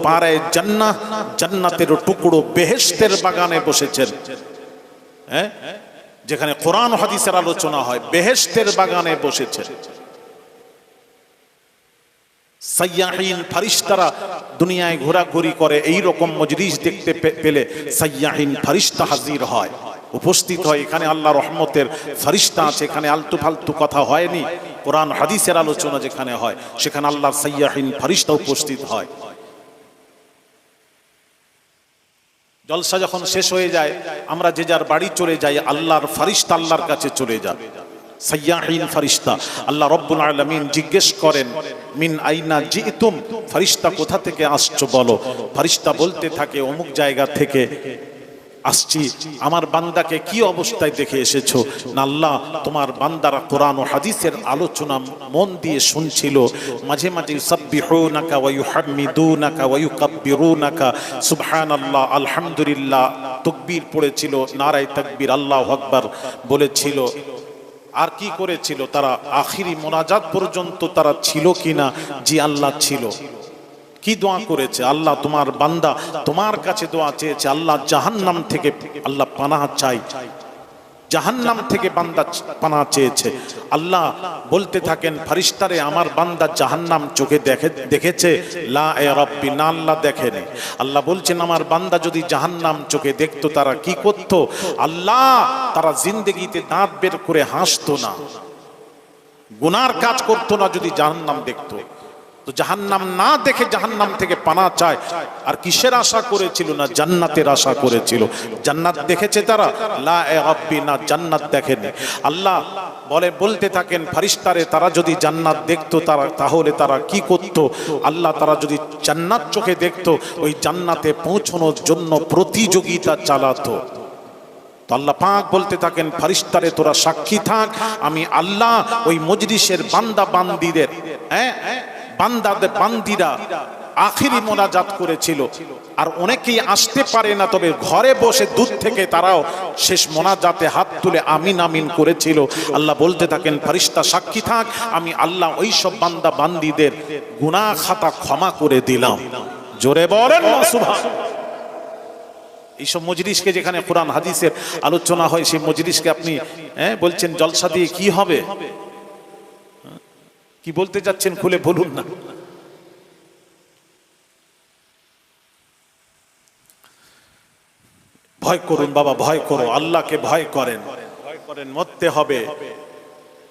পারে জান্নাত, জান্নাতের টুকরো বেহেশতের বাগানে বসেছেন। হ্যাঁ, যেখানে কোরআন হাদিসের আলোচনা হয়, বেহেশতের বাগানে বসেছেন। সাইয়াহিন ফারিস্তারা দুনিয়ায় ঘোরাঘুরি করে, এই রকম মজলিস দেখতে পেলে সাইয়াহিন ফারিস্তা হাজির হয়, উপস্থিত হয়। এখানে আল্লাহ রহমতের ফারিস্তা আছে, এখানে আলতু ফালতু কথা হয়নি। কোরআন হাদিসের আলোচনা যেখানে হয় সেখানে আল্লাহর সাইয়াহিন ফারিস্তা উপস্থিত হয়। জলসা যখন শেষ হয়ে যায়, আমরা যে যার বাড়ি চলে যাই, আল্লাহর ফারিস্তা আল্লাহর কাছে চলে যায়। সাইয়াহিন ফারিস্তা, আল্লাহ রব্বুল আলামিন জিজ্ঞেস করেন, মিন আইনা জিতুম, ফারিস্তা কোথা থেকে আসছো বলো। ফারিস্তা বলতে থাকে, অমুক জায়গা থেকে আসছি। আমার বান্দাকে কি অবস্থায় দেখে এসেছো? না আল্লাহ, তোমার বান্দারা কোরআন ও হাদিসের আলোচনা মন দিয়ে শুনছিল। মাঝে মাঝে ইউসাব্বিহুনাকা ওয়া ইউহাম্মিদুনাকা ওয়া ইউকাব্বিরুনাকা, সুবহানাল্লাহ, আলহামদুলিল্লাহ তাকবীর পড়েছিল, নারায়ে তাকবীর, আল্লাহু আকবার বলেছিল। আর কি করেছিল তারা? আখিরি মোনাজাত পর্যন্ত তারা ছিল কিনা? জি আল্লাহ ছিল। কি দোয়া করেছে? আল্লাহ তোমার বান্দা তোমার কাছে দোয়া চেয়েছে, আল্লাহ জাহান্নাম থেকে আল্লাহ পানাহ চাই, জাহান্নাম থেকে বান্দা পানাহ চেয়েছে। আল্লাহ বলতে থাকেন, ফারিস্তারে আমার বান্দা জাহান্নাম চোখে দেখেছে? লা এ রাব্বি, না আল্লাহ দেখেনি। আল্লাহ বলছেন, আমার বান্দা যদি জাহান্নাম চোখে দেখতো তারা কি করতো? আল্লাহ, তারা জিন্দেগিতে দাঁত বের করে হাসতো না, গুনার কাজ করতো না যদি জাহান্নাম দেখতো। তো জাহান্নাম না দেখে জাহান্নাম থেকে পানাহ চায়। আর কিসের আশা করেছিল? না জান্নাতের আশা করেছিল। জান্নাত দেখেছে তারা? লা এ রাব্বি, না জান্নাত দেখেনি। আল্লাহ বলতে থাকেন, ফারিস্তারে তারা যদি জান্নাত দেখতো তাহলে তারা কি করত? আল্লাহ, তারা যদি জান্নাত চোখে দেখতো, ওই জান্নাতে পৌঁছানোর জন্য প্রতিযোগিতা চালাতো। আল্লাহ পাক বলতে থাকেন, ফারিস্তারে তোরা সাক্ষী থাক, আমি আল্লাহ ওই মজলিসের বান্দা বান্দিদের, বান্দিরা আখিরি মোনাজাত করেছিল। আর অনেকেই আসতে পারে না, তবে ঘরে বসে দূর থেকে তারাও শেষ মোনাজাতে হাত তুলে আমিন আমিন করেছিল। আল্লাহ বলতে থাকেন, ফারিস্তা সাক্ষী থাক, আমি আল্লাহ ওই সব বান্দা বান্দিদের গুনাহ খাতা ক্ষমা করে দিলাম। জোরে বলেন না সুবহানাল্লাহ। এইসব মজলিসকে, যেখানে কোরআন হাদিসের আলোচনা হয়, সেই মজলিসকে আপনি বলছেন জলসা দিয়ে কি হবে? কি বলতে যাচ্ছেন খুলে বলুন না। ভয় করুন বাবা, ভয় করো, আল্লাহকে ভয় করেন, ভয় করেন। মরতে হবে,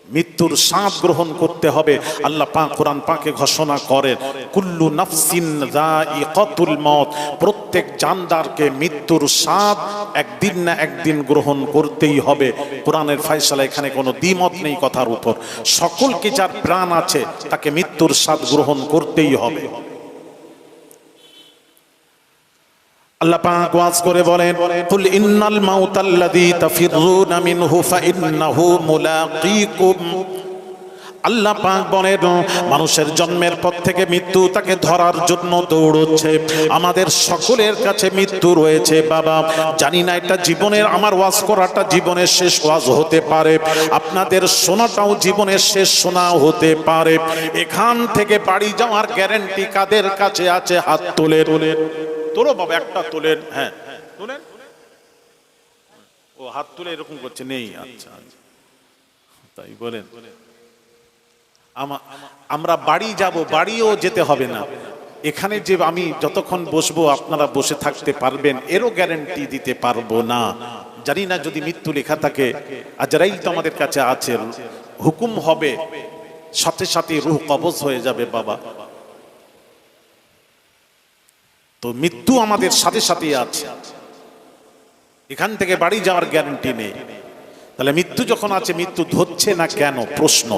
মৃত্যুর স্বাদ গ্রহণ করতে হবে। আল্লাহ পাক কোরআন পাকে ঘোষণা করেন, কুল্লু নাফসিন যায়িকাতুল মউত, প্রত্যেক জানদারকে মৃত্যুর স্বাদ একদিন না একদিন গ্রহণ করতেই হবে। কোরআনের ফয়সালা, এখানে কোনো দ্বিমত নেই কথার উপর। সকলকে, যার প্রাণ আছে, তাকে মৃত্যুর স্বাদ গ্রহণ করতেই হবে। আল্লাহ পাক ওয়াজ করে বলেন, কুল ইন্নাল মাউতাল্লাযী তাফিরুনা মিনহু ফাইন্নাহু মুলাকীকুম। আল্লাহ পাক বলেন, মানুষের জন্মের পর থেকে মৃত্যু তাকে ধরার জন্য দৌড়চ্ছে। আমাদের সকলের কাছে মৃত্যু রয়েছে বাবা। জানি না এটা জীবনের, আমার ওয়াজ করাটা জীবনের শেষ ওয়াজ হতে পারে, আপনাদের শোনাটাও জীবনের শেষ শোনাও হতে পারে। এখান থেকে বাড়ি যাওয়ার গ্যারান্টি কাদের কাছে আছে? হাত তোলে। তোলো বাবা, একটা তোলেন। হ্যাঁ তোলেন। ও হাত তুলে এরকম করছে, নেই? আচ্ছা, তাই বলেন। আমরা বাড়ি যাব, বাড়িও যেতে হবে না। এখানে যে আমি যতক্ষণ বসবো আপনারা বসে থাকতে পারবেন, এরও গ্যারান্টি দিতে পারবো না। জানি না যদি মৃত্যু লেখা থাকে, আজরাইল তো আমাদের কাছে আছে, হুকুম হবে, সাথে সাথে রূহ কবজ হয়ে যাবে বাবা। তো মৃত্যু আমাদের সাথে সাথে আছে, এখান থেকে বাড়ি যাওয়ার গ্যারান্টি নেই। তাহলে মৃত্যু যখন আছে, মৃত্যু ধরছে না কেন? প্রশ্ন।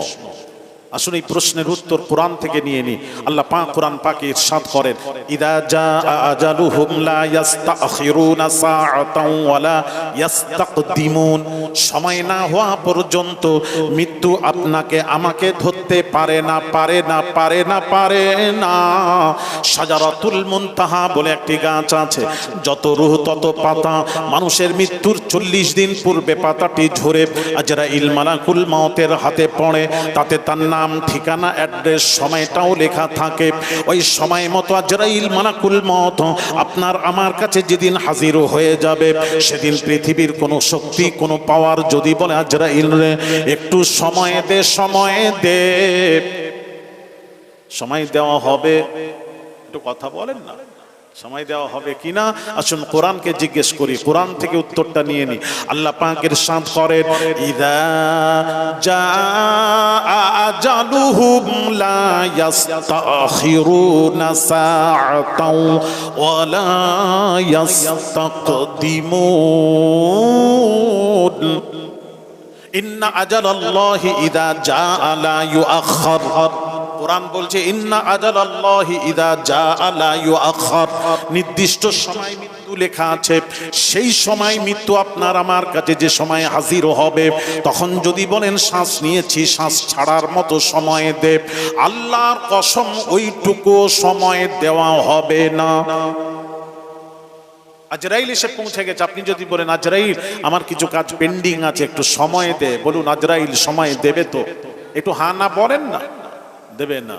আসলে এই প্রশ্নের উত্তর কোরআন থেকে নিয়ে নি। আল্লাহ পাক কোরআন পাকে ইরশাদ করেন, ইদা জাআ আজালুহুম লা ইস্তাখিরুনা সাআতাও ওয়া লা ইস্তাকদিমুন। সময় না হওয়া পর্যন্ত মৃত্যু আপনাকে আমাকে ধরতে পারে না, পারে না, পারে না, পারে না। শাজারাতুল মুনতাহা বলে একটি গাছ আছে, যত রূহ তত পাতা। মানুষের মৃত্যুর 40 দিন পূর্বে পাতাটি ঝরে আজরাইল মালাকুল মউতের হাতে পড়ে, তাতে তার নাম নাম ঠিকানা অ্যাড্রেস সময়টাও লেখা থাকে। ওই সময় মতো আজরাইল মালাকুল মউত আপনার আমার কাছে যেদিন হাজির হয়ে যাবে, সেদিন পৃথিবীর কোনো শক্তি কোনো পাওয়ার যদি বলে আজরাইল রে একটু সময় দে, সময় দে, সময় দেওয়া হবে, একটু কথা বলেন না, সময় দেওয়া হবে কিনা? আসুন কোরআনকে জিজ্ঞেস করি, কোরআন থেকে উত্তরটা নিয়ে নি। আল্লাহ পাক ইরশাদ করেন, ইযা জাআ আজালুহুম লা ইস্তাখিরুনা সাআতাও ওয়া লা ইস্তাকদিমুন। ইন্না আজালাল্লাহি ইযা জাআ লা ইউআখার। কোরআন বলছে ইন্না আজালাল্লাহি ইযা জাআ লা ইউআখার, নির্দিষ্ট সময় মৃত্যু লেখা আছে। সেই সময় মৃত্যু আপনার আমার কাছে যে সময় হাজির হবে, তখন যদি বলেন শ্বাস নিয়েছি, শ্বাস ছাড়ার মতো সময় দে, আল্লাহর কসম ওইটুকু সময় দেওয়া হবে না। আজরাইল এসে পৌঁছে গেছে, আপনি যদি বলেন আজরাইল আমার কিছু কাজ পেন্ডিং আছে, একটু সময় দে, বলুন আজরাইল সময় দেবে তো? একটু হা না বলেন না, দেবে না।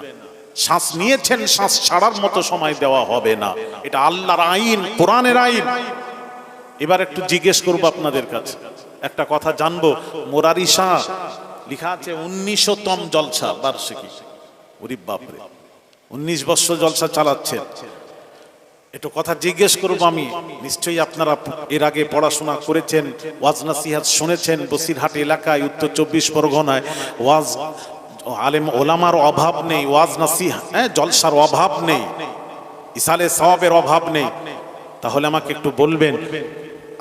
শ্বাস নিয়েছেন, শ্বাস ছাড়ার মতো সময় দেওয়া হবে না। এটা আল্লাহর আইন, কোরআনের আইন। এবার একটু জিজ্ঞেস করবো আপনাদের কাছে, একটা কথা জানবো। মোরারি শাহ লেখা আছে 1900তম জলসা বার্ষিকী। ওরে বাপরে, 19 বছর জলসা চালাচ্ছে। একটু কথা জিজ্ঞেস করবো আমি, নিশ্চয়ই আপনারা এর আগে পড়াশোনা করেছেন, ওয়াজ নাসিহাত শুনেছেন। বসিরহাট এলাকায়, উত্তর 24 পরগনায় ওয়াজ আলেম ওলামার অভাব নেই, ওয়াজ নাসিহা জলসার অভাব নেই, ইসালে সওয়াবের অভাব নেই। তাহলে আমাকে একটু বলবেন,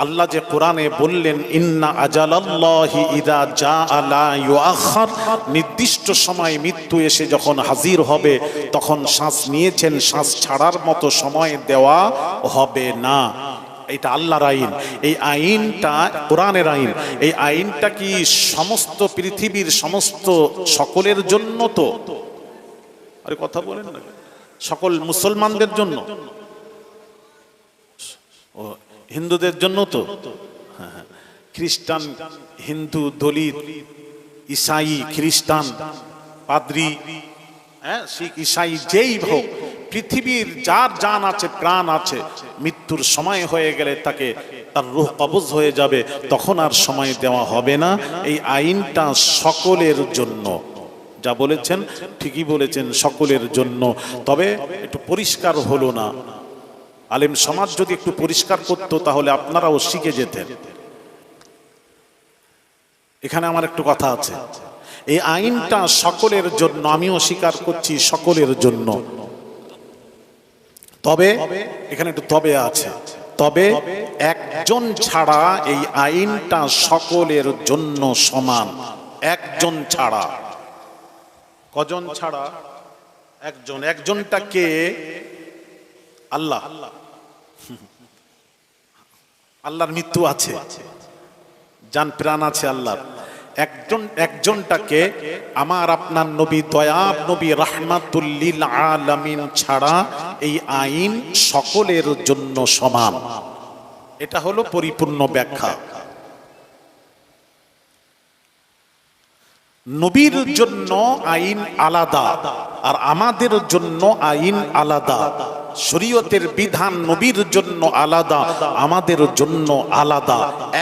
আল্লাহ যে কোরআনে বললেন ইন্না আজালাল্লাহি ইযা জাআ লা ইউআখার, নির্দিষ্ট সময় মৃত্যু এসে যখন হাজির হবে, তখন শ্বাস নিয়েছেন, শ্বাস ছাড়ার মতো সময় দেওয়া হবে না। এটা আল্লাহর আইন। এই আইনটা কোরআনের আইন। এই আইনটা কি সমস্ত পৃথিবীর সমস্ত সকলের জন্য? তো আরে কথা বলেন না, সকল মুসলমানদের জন্য, ও হিন্দুদের জন্য তো? হ্যাঁ, খ্রিস্টান, হিন্দু, দলিত, ঈসাই, খ্রিস্টান, পাদ্রী, শিখ, ঈসাই, যেই হোক, পৃথিবীর যার জান আছে, প্রাণ আছে, মৃত্যুর সময় হয়ে গেলে তাকে তার রূহ কবজ হয়ে যাবে, তখন আর সময় দেওয়া হবে না। এই আইনটা সকলের জন্য। যা বলেছেন ঠিকই বলেছেন, সকলের জন্য। তবে একটু পরিষ্কার হলো না। আলেম সমাজ যদি একটু পরিষ্কার করতো, তাহলে আপনারাও শিখে যেতেন। এখানে আমার একটু কথা আছে, এই আইনটা সকলের জন্য, আমিও স্বীকার করছি সকলের জন্য। তবে এখানে একটু তবে আছে, তবে একজন ছাড়া এই আইনটা সকলের জন্য সমান। একজন ছাড়া। কজন ছাড়া? একজন। একজনটা কে? আল্লাহ। আল্লাহর মৃত্যু আছে, জান প্রাণ আছে আল্লাহর। একজনটাকে আমার আপনার নবী, দয়াব নবী, রাহমাতুল লিল আলামিন ছাড়া এই আইন সকলের জন্য সমান। এটা হলো পরিপূর্ণ ব্যাখ্যা। নবীর জন্য আইন আলাদা, আর আমাদের জন্য আইন আলাদা। শরীয়তের বিধান নবীর জন্য আলাদা, আমাদের জন্য আলাদা।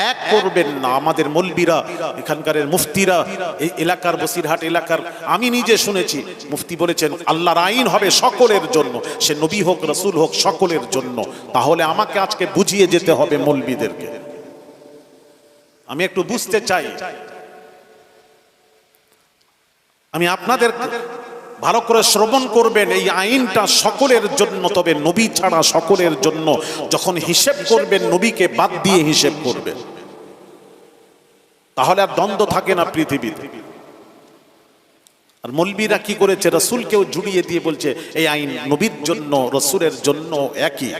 এক করবেন না। আমাদের মৌলবীরা, এখানকার মুফতিরা, এই এলাকার, বসিরহাট এলাকার, আমি নিজে শুনেছি, মুফতি বলেছেন আল্লাহর আইন হবে সকলের জন্য, সে নবী হোক, রাসূল হোক, সকলের জন্য। তাহলে আমাকে আজকে বুঝিয়ে যেতে হবে মৌলবীদেরকে। আমি একটু বুঝতে চাই, আমি আপনাদের ভালো করে শ্রবণ করবেন। এই আইনটা সকলের জন্য, তবে নবী ছাড়া সকলের জন্য। যখন হিসেব করবেন, নবীকে বাদ দিয়ে হিসেব করবেন, তাহলে আর দ্বন্দ্ব থাকে না পৃথিবীতে। আর মৌলবীরা কি করেছে, রাসূলকেও জুড়িয়ে দিয়ে বলছে এই আইন নবীর জন্য, রাসূলের জন্য একই।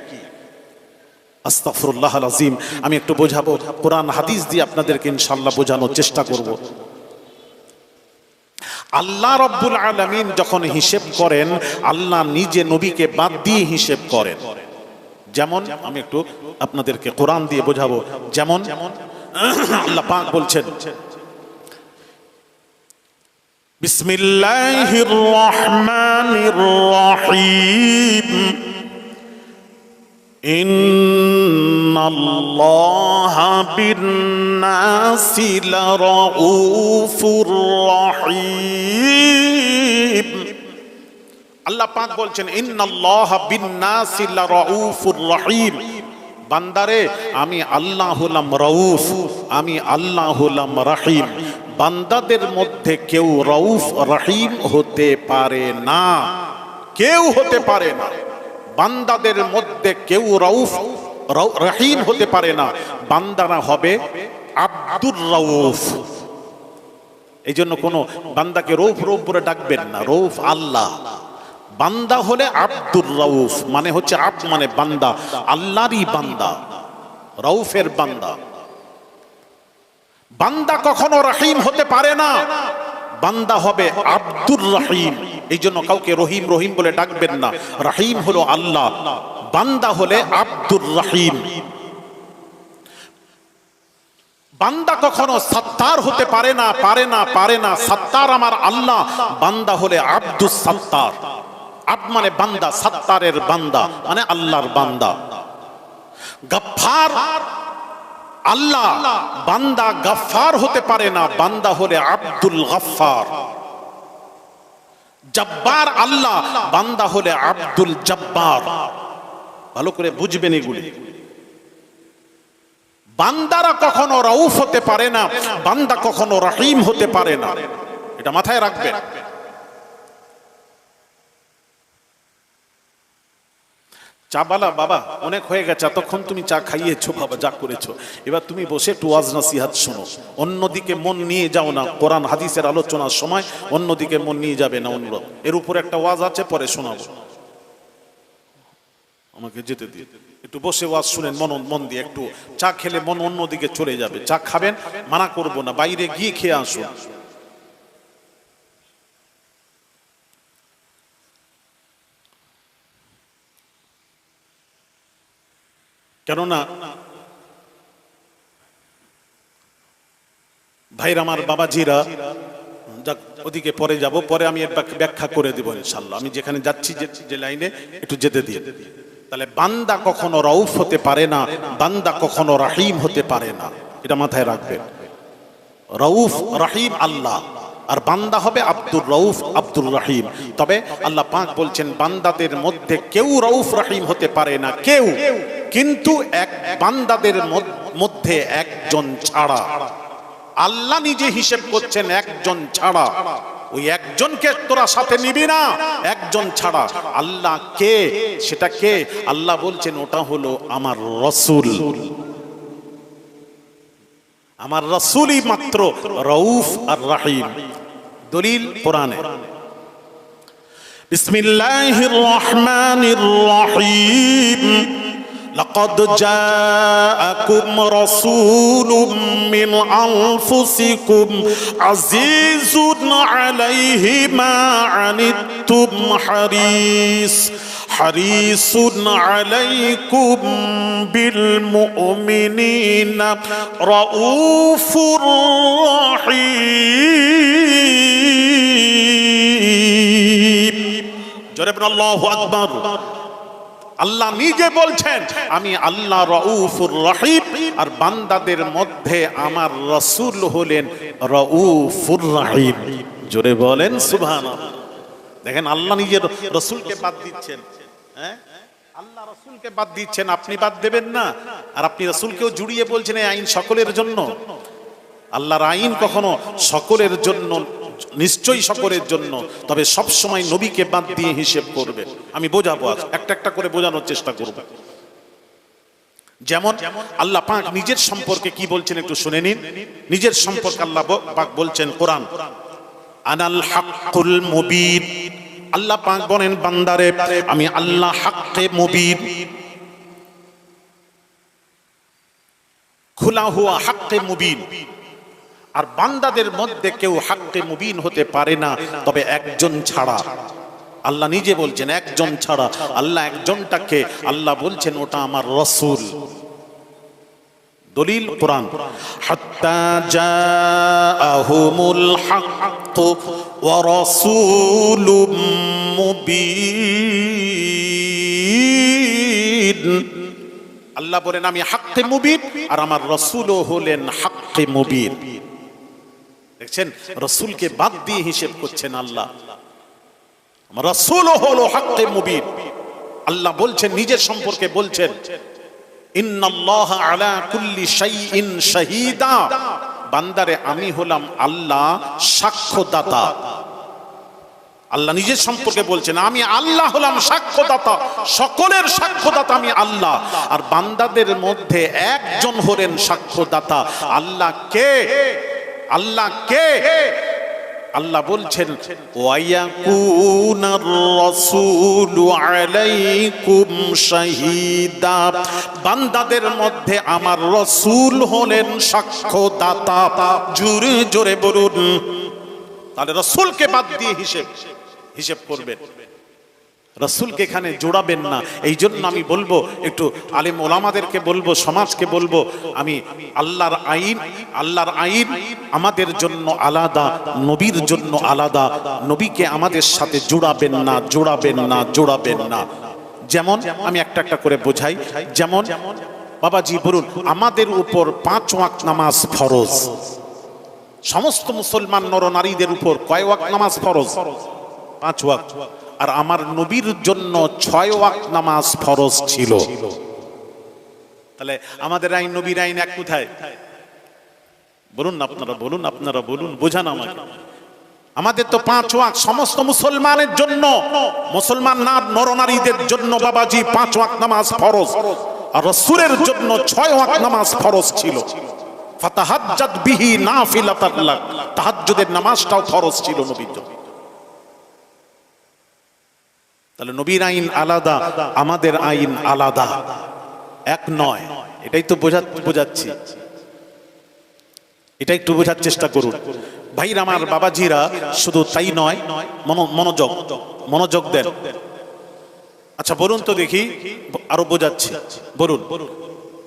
আস্তাগফিরুল্লাহ আল আযীম। আমি একটু বোঝাবো, কোরআন হাদিস দিয়ে আপনাদেরকে ইনশাআল্লাহ বোঝানোর চেষ্টা করব। আল্লাহ রাব্বুল আলামিন যখন হিসেব করেন, আল্লাহ নিজে নবীকে বাদ দিয়ে হিসেব করেন। যেমন আমি একটু আপনাদেরকে কোরআন দিয়ে বোঝাবো। যেমন আল্লাহ পাক বলছেন বিসমিল্লাহির রহমানির রহিম। ইন্নাল্লাহা বিন-নাসি লারাউফুর রহিম। আল্লাহ পাক বলছেন ইন্নাল্লাহা বিন-নাসি লারাউফুর রহিম। বান্দারে আমি আল্লাহ হলাম রউফ, আমি আল্লাহ হলাম রহিম। বান্দাদের মধ্যে কেউ রউফ রহিম হতে পারে না, কেউ হতে পারে না। বান্দাদের মধ্যে কেউ রউফ রহিম হতে পারে না। বান্দারা হবে আব্দুর রউফ। এই জন্য কোনো বান্দাকে রউফ রউফ বলে ডাকবেন না, রউফ আল্লাহ। বান্দা হলে আব্দুর রউফ, মানে হচ্ছে আব মানে বান্দা, আল্লাহরই বান্দা, রউফের বান্দা। বান্দা কখনো রহিম হতে পারে না, বান্দা হবে আব্দুর রহিম। এই জন্য কাউকে রহিম রহিম বলে ডাকবেন না। রহিম হলো আল্লাহ, বান্দা হলে আব্দুর রহিম। বান্দা কখনো সত্তার হতে পারে না, পারে না, পারে না। সত্তার আমার আল্লাহ, বান্দা হলে আব্দুস সত্তার। আব মানে বান্দা, সত্তারের বান্দা মানে আল্লাহর বান্দা। গফফার আল্লাহ, বান্দা গফফার হতে পারে না, বান্দা হলে আব্দুল গফফার। জব্বার আল্লাহ, বান্দা হলে আব্দুল জব্বার। ভালো করে বুঝবেন এগুলি। বান্দারা কখনো রউফ হতে পারে না, বান্দা কখনো রহিম হতে পারে না, এটা মাথায় রাখবেন। চা বালা বাবা অনেক হয়ে গেছে, এতক্ষণ তুমি চা খাইয়েছো বাবা, যা করেছো, এবার তুমি বসে একটু ওয়াজ নসিহত শোনো। অন্যদিকে মন নিয়ে যাও না, কোরআন হাদিসের আলোচনার সময় অন্যদিকে মন নিয়ে যাবে না। অনুরোধ, এর উপরে একটা ওয়াজ আছে, পরে শোনাবো, আমাকে যেতে দিন। একটু বসে ওয়াজ শুনেন মন দিয়ে। একটু চা খেলে মন অন্যদিকে চলে যাবে। চা খাবেন, মানা করবো না, বাইরে গিয়ে খেয়ে আসুন। কেননা ভাইরা আমার, বাবাজিরা, ওদিকে পরে যাব, পরে আমি ব্যাখ্যা করে দেব ইনশাআল্লাহ। আমি যেখানে যাচ্ছি যে লাইনে একটু যেতে দিয়ে। তাহলে বান্দা কখনো রউফ হতে পারে না, বান্দা কখনো রহিম হতে পারে না, এটা মাথায় রাখবেন। রউফ রহিম আল্লাহ, আর বান্দা হবে আব্দুর রউফ আব্দুর রহিম। তবে আল্লাহ পাক বলছেন বান্দাদের মধ্যে কেউ রউফ রহিম হতে পারে না, কেউ, কিন্তু এক বান্দাদের মধ্যে একজন ছাড়া। আল্লাহ নিজে হিসেব করছেন একজন ছাড়া। ওই একজনকে তোরা সাথে নিবি না, একজন ছাড়া। আল্লাহ কে? সেটা কে? আল্লাহ বলছেন ওটা হলো আমার রাসূল। আমার রাসূলই মাত্র রউফ আর রহিম। দলিল কোরআনে। বিসমিল্লাহির রহমানির রহিম। لقد جاءكم رسول من أنفسكم عزيز عليه ما عنتم حريص عليكم بالمؤمنين رؤوف رحيم. جربنا الله أكبر. আল্লাহ নিজে বলছেন আমি আল্লাহ রউফুর রহিম, আর বান্দাদের মধ্যে আমার রাসূল হলেন রউফুর রহিম। জোরে বলেন সুবহানাল্লাহ। দেখেন আল্লাহ নিজের রাসূলকে বাদ দিচ্ছেন। হ্যাঁ, আল্লাহ রাসূলকে বাদ দিচ্ছেন, আপনি বাদ দেবেন না। আর আপনি রাসূলকেও জুড়িয়ে বলছেন এই আইন সকলের জন্য। আল্লাহর আইন কখনো সকলের জন্য, নিশ্চয়ই সকলের জন্য, তবে সব সময় নবীকে বাদ দিয়ে হিসেব করবে। আমি বোঝাবো, একটা একটা করে বোঝানোর চেষ্টা করব। যেমন আল্লাহ পাক নিজের সম্পর্কে কি বলছেন একটু শুনে নিন। নিজের সম্পর্কে আল্লাহ পাক বলছেন কোরআন, আনাল হাক্কুল মুবিন। আল্লাহ পাক বলেন বান্দারে আমি আল্লাহ হাক্কে মুবিন, খুলা হুয়া হাক্কে মুবিন। আর বান্দাদের মধ্যে কেউ হাক্কে মুবিন হতে পারে না, তবে একজন ছাড়া। আল্লাহ নিজে বলছেন একজন ছাড়া। আল্লাহ একজনটাকে আল্লাহ বলছেন ওটা আমার রাসূল। দলিল কোরআন। হাত্তা জাআহুমুল হক ওয়া রাসূলুম মুবিন। আল্লাহ বলেন আমি হাক্কে মুবিন, আর আমার রাসূলও হলেন হাক্কে মুবিন। দেখছেন, রাসূলকে বাদ দিয়ে হিসাব করছেন আল্লাহ। আমার রাসূলও হলো হাক্কে মুবিন। আল্লাহ বলছেন, নিজের সম্পর্কে বলছেন, ইন্নাল্লাহা আলা কুল্লি শাইইন শাহীদা। বান্দারে আমি হলাম আল্লাহ সাক্ষ্যদাতা। আল্লাহ নিজের সম্পর্কে বলছেন, আমি আল্লাহ হলাম সাক্ষ্যদাতা, সকলের সাক্ষ্যদাতা আমি আল্লাহ। আর বান্দাদের মধ্যে একজন হলেন সাক্ষ্যদাতা। আল্লাহ কে? আল্লাহ কে? আল্লাহ বলছেন, ওয়ায়াকুনার রাসূলু আলাইকুম শাহীদা। বান্দাদের মধ্যে আমার রাসূল হলেন সাক্ষ্যদাতা। জোরে জোরে বলুন। তাহলে রাসূলকে বাদ দিয়ে হিসেব করবেন, রাসূলকে এখানে জোড়াবেন না। এই জন্য আমি বলবো, একটু আলেম ওলামাদেরকে বলবো, সমাজকে বলবো, আমি আল্লাহর আইন আমাদের জন্য আলাদা, নবীর জন্য আলাদা। নবীকে আমাদের সাথে জোড়াবেন না। যেমন আমি একটা করে বোঝাই। যেমন বাবাজি বলুন, আমাদের উপর 5 ওয়াক্ত নামাজ ফরজ। সমস্ত মুসলমান নর নারীদের উপর কয় ওয়াক্ত নামাজ ফরজ? 5 ওয়াক্ত। আর আমার নবীর জন্য 6 ওয়াক্ত নামাজ ফরজ ছিল। তাহলে আমাদের আইন নবীর আইন এক কোথায়? বলুন আপনারা বলুন, বোঝান আমাকে। আমাদের তো 5 ওয়াক্ত সমস্ত মুসলমানের জন্য, মুসলমান না নরনারীদের জন্য বাবাজি 5 ওয়াক্ত নামাজ ফরজ। আর রাসূলের জন্য 6 ওয়াক্ত নামাজ ফরজ ছিল। ফাতাহাজ্জাদ বিহি নাফিলাতান লাক। তাহাজ্জুদের নামাজটাও ফরজ ছিল নবীর জন্য। তাহলে নবীর আইন আলাদা, আমাদের আইন আলাদা, এক নয়। এটাই তো বোঝাচ্ছি, এটা একটু বোঝার চেষ্টা করুন ভাইরা আমার, বাবাজিরা। শুধু তাই নয়, মনোযোগ দেন। আচ্ছা বলুন তো দেখি, আরো বোঝাচ্ছি। বলুন,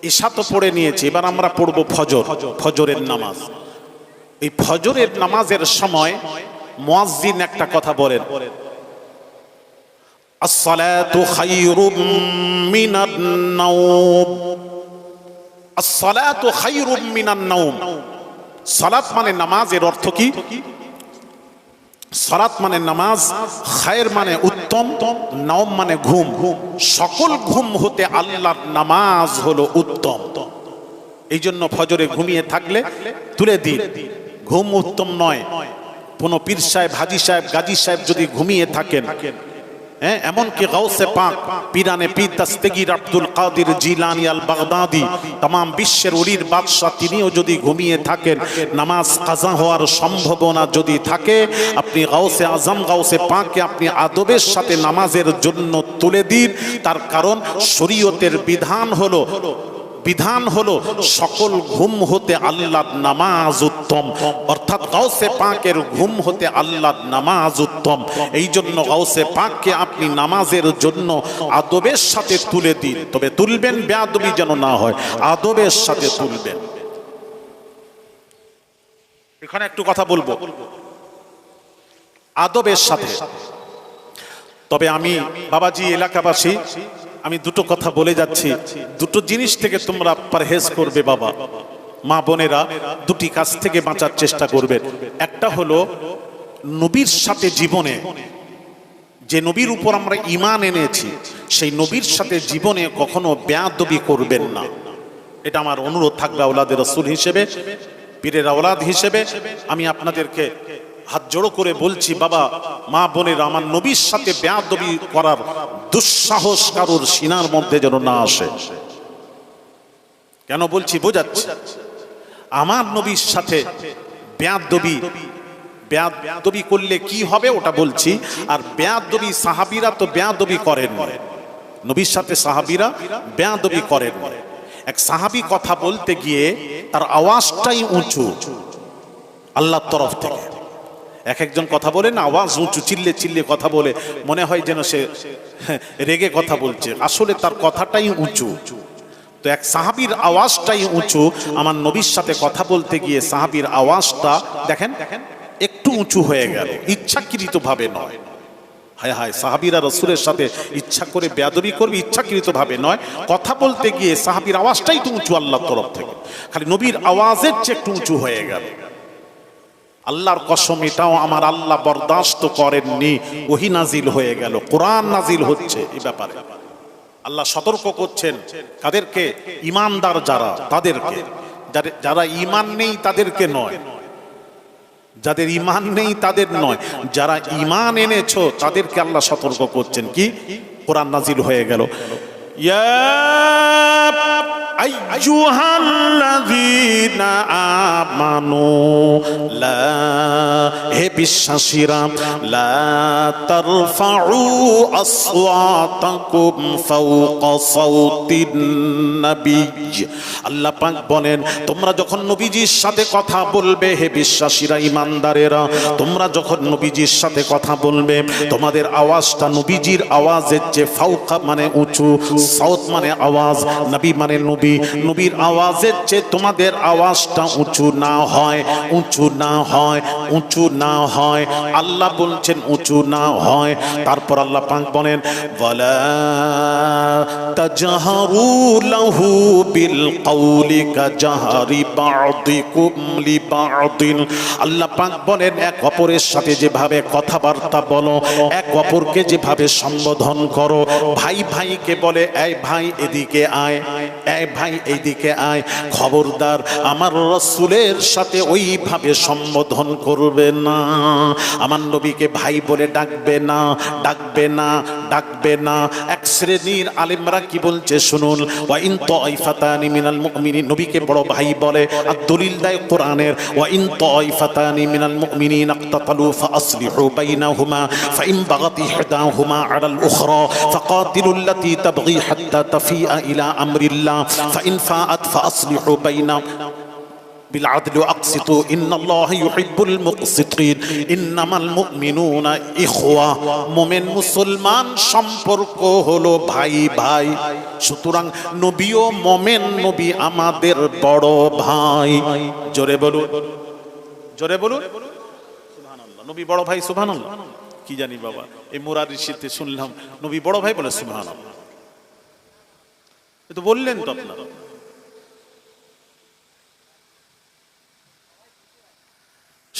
ইশা তো পড়ে নিয়েছি, এবার আমরা পড়বো ফজরের নামাজ। এই ফজরের নামাজের সময় মুয়াজ্জিন একটা কথা বলেন, আসসালাতু খায়রুম মিনান নাওম। আসসালাতু খায়রুম মিনান নাওম। সালাত মানে নামাজ, এর অর্থ কি? সালাত মানে নামাজ, খায়ের মানে উত্তম, নাওম মানে ঘুম। সকল ঘুম হতে আল্লাহর নামাজ হলো উত্তম। এই জন্য ফজরে ঘুমিয়ে থাকলে তুলে দিন। ঘুম উত্তম নয়। কোনো পীর সাহেব, হাজী সাহেব, গাজী সাহেব যদি ঘুমিয়ে থাকেন, এমনকি গাউসে পাক পীরানে পীর দস্তগীর আব্দুল কাদের জিলানী আল বাগদাদি, तमाम বিশ্বের ওলির বাদশা, তিনিও যদি ঘুমিয়ে থাকেন, নামাজ কাজা হওয়ার সম্ভাবনা যদি থাকে, আপনি গাউসে আজম, গাউসে পাককে আপনি আদবের সাথে নামাজের জন্য তুলে দিন। তার কারণ শরীয়তের বিধান হলো সকল ঘুম হতে আল্লাহর নামাজ উত্তম। অর্থাৎ গাউসে পাকের ঘুম হতে আল্লাহর নামাজ উত্তম। এই জন্য গাউসে পাককে আপনি নামাজের জন্য আদবের সাথে তুলে দিন। তবে তুলবেন বেয়াদবি যেন না হয়, আদবের সাথে তুলবেন। এখানে একটু কথা বলবো, আদবের সাথে। তবে আমি বাবাজি, এলাকাবাসী, আমি দুটো কথা বলে যাচ্ছি। দুটো জিনিস থেকে তোমরা পরহেজ করবে বাবা, মা বোনেরা, দুটি কাজ থেকে বাঁচার চেষ্টা করবে। একটা হলো নবীর সাথে জীবনে, যে নবীর উপর আমরা ঈমান এনেছি, সেই নবীর সাথে জীবনে কখনো বেয়াদবি করবেন না। এটা আমার অনুরোধ থাকবে আওলাদের রাসূল হিসেবে, পীরের আওলাদ হিসেবে। আমি আপনাদেরকে হাত জোড়ো করে বলছি, বাবা মা বোনেরা, আমার নবীর সাথে বেয়াদবি করার দুঃসাহস কারোর সিনার মধ্যে যেন না আসে। কেন বলছি বোঝাচ্ছি। আমার নবীর সাথে বেয়াদবি করলে কি হবে ওটা বলছি। আর বেয়াদবি, সাহাবীরা তো বেয়াদবি করেন, নবীর সাথে সাহাবীরা বেয়াদবি করেন। এক সাহাবী কথা বলতে গিয়ে তার আওয়াজটাই উঁচু আল্লাহর তরফ থেকে। একজন কথা বলে না, আওয়াজ উঁচু, চিল্লে কথা বলে, মনে হয় যেন সে রেগে কথা বলছে, আসলে তার কথাটাই উঁচু। তো এক সাহাবীর আওয়াজটাই উঁচু, আমার নবীর সাথে কথা বলতে গিয়ে সাহাবীর আওয়াজটা দেখেন একটু উঁচু হয়ে গেল, ইচ্ছাকৃতভাবে নয়। হায় হায়, সাহাবীরা রাসূলের সাথে ইচ্ছা করে বেয়াদবি করবে, ইচ্ছাকৃতভাবে নয়। কথা বলতে গিয়ে সাহাবীর আওয়াজটাই তো উঁচু আল্লাহর তরফ থেকে, খালি নবীর আওয়াজের চেয়ে একটু উঁচু হয়ে গেল। আল্লাহর কসম, এটাও আমার আল্লাহ বরদাস্ত করেননি। ওহী নাজিল হয়ে গেল, কোরআন নাজিল হচ্ছে এই ব্যাপারে। আল্লাহ সতর্ক করছেন কাদেরকে? ঈমানদার যারা, তাদেরকে। যারা ঈমান নেই তাদেরকে নয়, যাদের ঈমান নেই তাদের নয়, যারা ঈমান এনেছো তাদেরকে আল্লাহ সতর্ক করছেন। কি? কোরআন নাজিল হয়ে গেল, ইয়া আইয়ুহাল্লাযীনা আমানু লা, হে বিশ্বাসীরা, লা তারফাউ আসওয়াতাকুম ফাওকা সাওতিন নবী। আল্লাহ পাক বলেন, তোমরা যখন নবীজির সাথে কথা বলবে, হে বিশ্বাসীরা, ঈমানদারেরা, তোমরা যখন নবীজির সাথে কথা বলবে, তোমাদের আওয়াজটা নবীজির আওয়াজের চেয়ে ফাওকা মানে উঁচু, সাউত মানে আওয়াজ, নবী মানে নবী, নবীর আওয়াজের চেয়ে তোমাদের আওয়াজটা উঁচু না হয়, উঁচু না হয়, উঁচু না হয়। আল্লাহ বলছেন উঁচু না হয়। তারপর আল্লাহ পাক বলেন, ওয়ালা তাজহারু লাহু বিল কওলি কাজহারি বা'দিকুম লিবা'দিন। আল্লাহ পাক বলেন, এক অপরের সাথে যেভাবে কথাবার্তা বলো, এক অপরকে যেভাবে সম্বোধন করো, ভাই ভাইকে বলে এই ভাই এদিকে আয়, এই ভাই এইদিকে আয়, খবরদার আমার রাসূলের সাথে ওইভাবে সম্বোধন করবে না। আমার নবীকে ভাই বলে ডাকবে না, ডাকবে না, ডাকবে না। এক শ্রেণীর আলেমরা কি বলছে শুনুন, ওয়া ইন তাইফাতানি মিনাল মুমিনিন, নবীকে বড় ভাই বলে। আর দলিল দেয় কোরআনের, ওয়া ইন তাইফাতানি মিনাল মুমিনিন ইকতাতালু ফাআসলিহু বাইনাহুমা ফাইন বাগাত ইহদাহুমা আলাল উখরা ফাকাতিলুল লাতী তাবগী হাত্তা তাফিআ ইলা আমরিল্লাহ ফাইন ফাআত ফাআসলিহু বাইনা بالعدل واقسطوا ان الله يحب المقسطين انما المؤمنون اخوه। মুমিন মুসলমান সম্পর্ক হলো ভাই ভাই। সুতরাং নবীও মুমিন, নবী আমাদের বড় ভাই। জোরে বলুন, জোরে বলুন সুবহানাল্লাহ। নবী বড় ভাই, সুবহানাল্লাহ। কি জানি বাবা, এই মুরারির শীতে শুনলাম নবী বড় ভাই বলে, সুবহানাল্লাহ। তো বললেন তো আপনারা,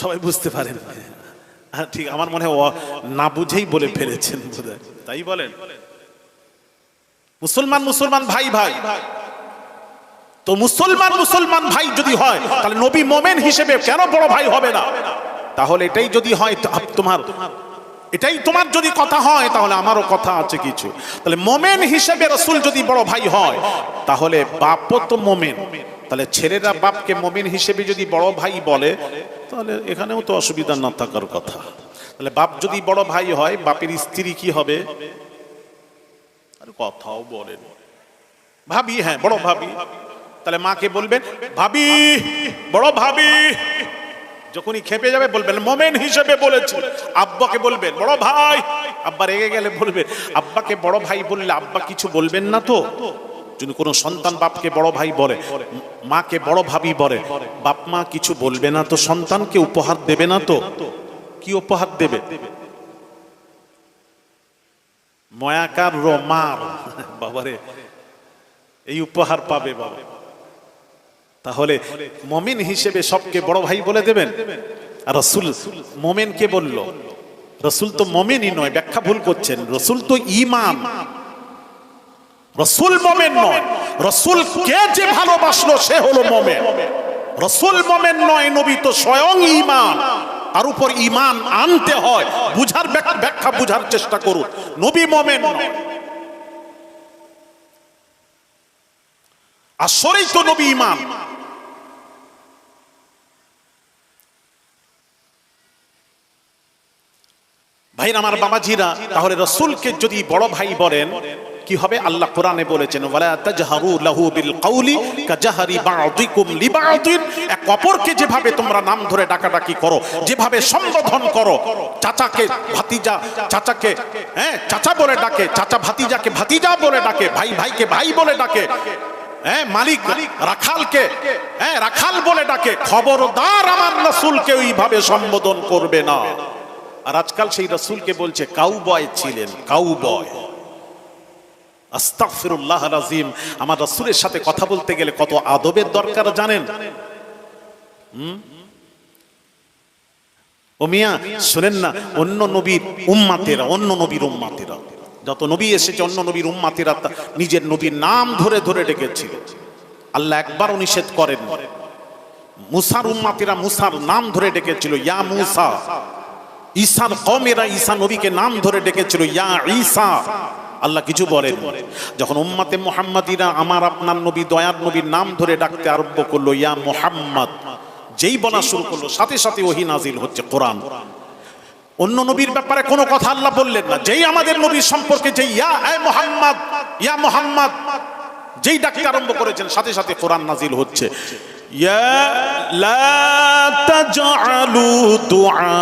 সবাই বুঝতে পারেন। হ্যাঁ ঠিক, আমার মনে হয় না বুঝেই বলে ফেলেছেন বোধহয়, তাই বলেন। মুসলমান মুসলমান ভাই ভাই, তো মুসলমান মুসলমান ভাই যদি হয় তাহলে নবী মুমিন হিসেবে কেন বড় ভাই হবে না? তাহলে এটাই যদি হয় তোমার, এটাই তোমার যদি কথা হয়, তাহলে আমারও কথা আছে কিছু। তাহলে মুমিন হিসেবে রাসূল যদি বড় ভাই হয়, তাহলে বাপও তো মুমিন, তাহলে ছেলেরা বাপকে মুমিন হিসেবে যদি বড় ভাই বলে, তাহলে এখানেও তো অসুবিধা না থাকার কথা। তাহলে বাপ যদি বড় ভাই হয়, বাপের স্ত্রী কি হবে? আর কথাও বলেন ভাবি, হ্যাঁ বড় ভাবি। তাহলে মাকে বলবেন ভাবি, বড় ভাবি। যখনই খেপে যাবে বলবেন মুমিন হিসেবে বলেছে। আব্বাকে বলবেন বড় ভাই, আব্বা রেগে গেলে বলবেন আব্বাকে বড় ভাই বললে আব্বা কিছু বলবেন না তো? যদি কোনো সন্তান বাপকে বড় ভাই বলে, মাকে বড় ভাবি বলে, বাপ মা কিছু বলবে না তো? সন্তানকে উপহার দেবে না তো? কি উপহার দেবে? ময়াকার রোমার, বাবারে এই উপহার পাবে বাবা। তাহলে মুমিন হিসেবে সবকে বড় ভাই বলে দেবেন। আর রাসূল মুমিনকে বলল, রাসূল তো মুমিনই নয়, ব্যাখ্যা ভুল করছেন। রাসূল তো ঈমান, রাসূল মুমিন নয়। রাসূলকে যে ভালোবাসলো সে হলো মুমিন। রাসূল মুমিন নয়, নবী তো স্বয়ং ঈমান। তার উপর ঈমান আনতে হয়, বুঝার ব্যাখ্যা বুঝার চেষ্টা করুন। নবী মুমিন নয়, আসলেই তো নবী ঈমান। ভাইরা আমার, বাবাজিরা, তাহলে রাসূলকে যদি বড় ভাই বলেন কি হবে? আল্লাহ কোরআনে বলেছেন ওয়ালা তাজহারু লাহু বিল কওলি কাজহারি বা'দিকুম লিবা'দিন। এক অপরকে যেভাবে তোমরা নাম ধরে ডাকাডাকি করো, যেভাবে সম্বোধন করো, চাচাকে ভাতিজা, চাচাকে চাচা বলে ডাকে, চাচা ভাতিজাকে ভাতিজা বলে ডাকে, ভাই ভাইকে ভাই বলে ডাকে, মালিক রাখালকে রাখাল বলে ডাকে, খবরদার আমার রাসূলকে ওইভাবে সম্বোধন করবে না। আর আজকাল সেই রাসূলকে বলছে কাউবয় ছিলেন, কাউবয়। আস্তাগফিরুল্লাহল আযীম। আমার রাসূলের সাথে কথা বলতে গেলে কত আদবের দরকার জানেন? ও মিয়া শুনেন না, অন্য নবীর উম্মাতেরা যত নবী এসেছে, অন্য নবীর উম্মাতেরা নিজের নবীর নাম ধরে ধরে ডেকেছিল। আল্লাহ একবারও নিষেধ করেন। মুসার উম্মাতেরা মুসার নাম ধরে ডেকেছিল, ইয়া মুসা। ঈসার কওমেরা ঈসা নবীকে নাম ধরে ডেকেছিল, ইয়া ঈসা। আল্লাহ কিছু বলেন। যখন উম্মতে মুহাম্মাদিরা আমার আপনার নবী দয়ার নবীর নাম ধরে ডাকতে আরম্ভ করলো, ইয়া মুহাম্মদ, যেই বলা শুরু করলো সাথে সাথে ওহী নাজিল হচ্ছে, কোরআন। অন্য নবীর ব্যাপারে কোনো কথা আল্লাহ বললেন না। যেই আমাদের নবীর সম্পর্কে যেই ইয়া মুহাম্মদ, ইয়া মুহাম্মদ যেই ডাকতে আরম্ভ করেছেন সাথে সাথে কোরআন নাজিল হচ্ছে। ইয়া লা তাজআলু দুআ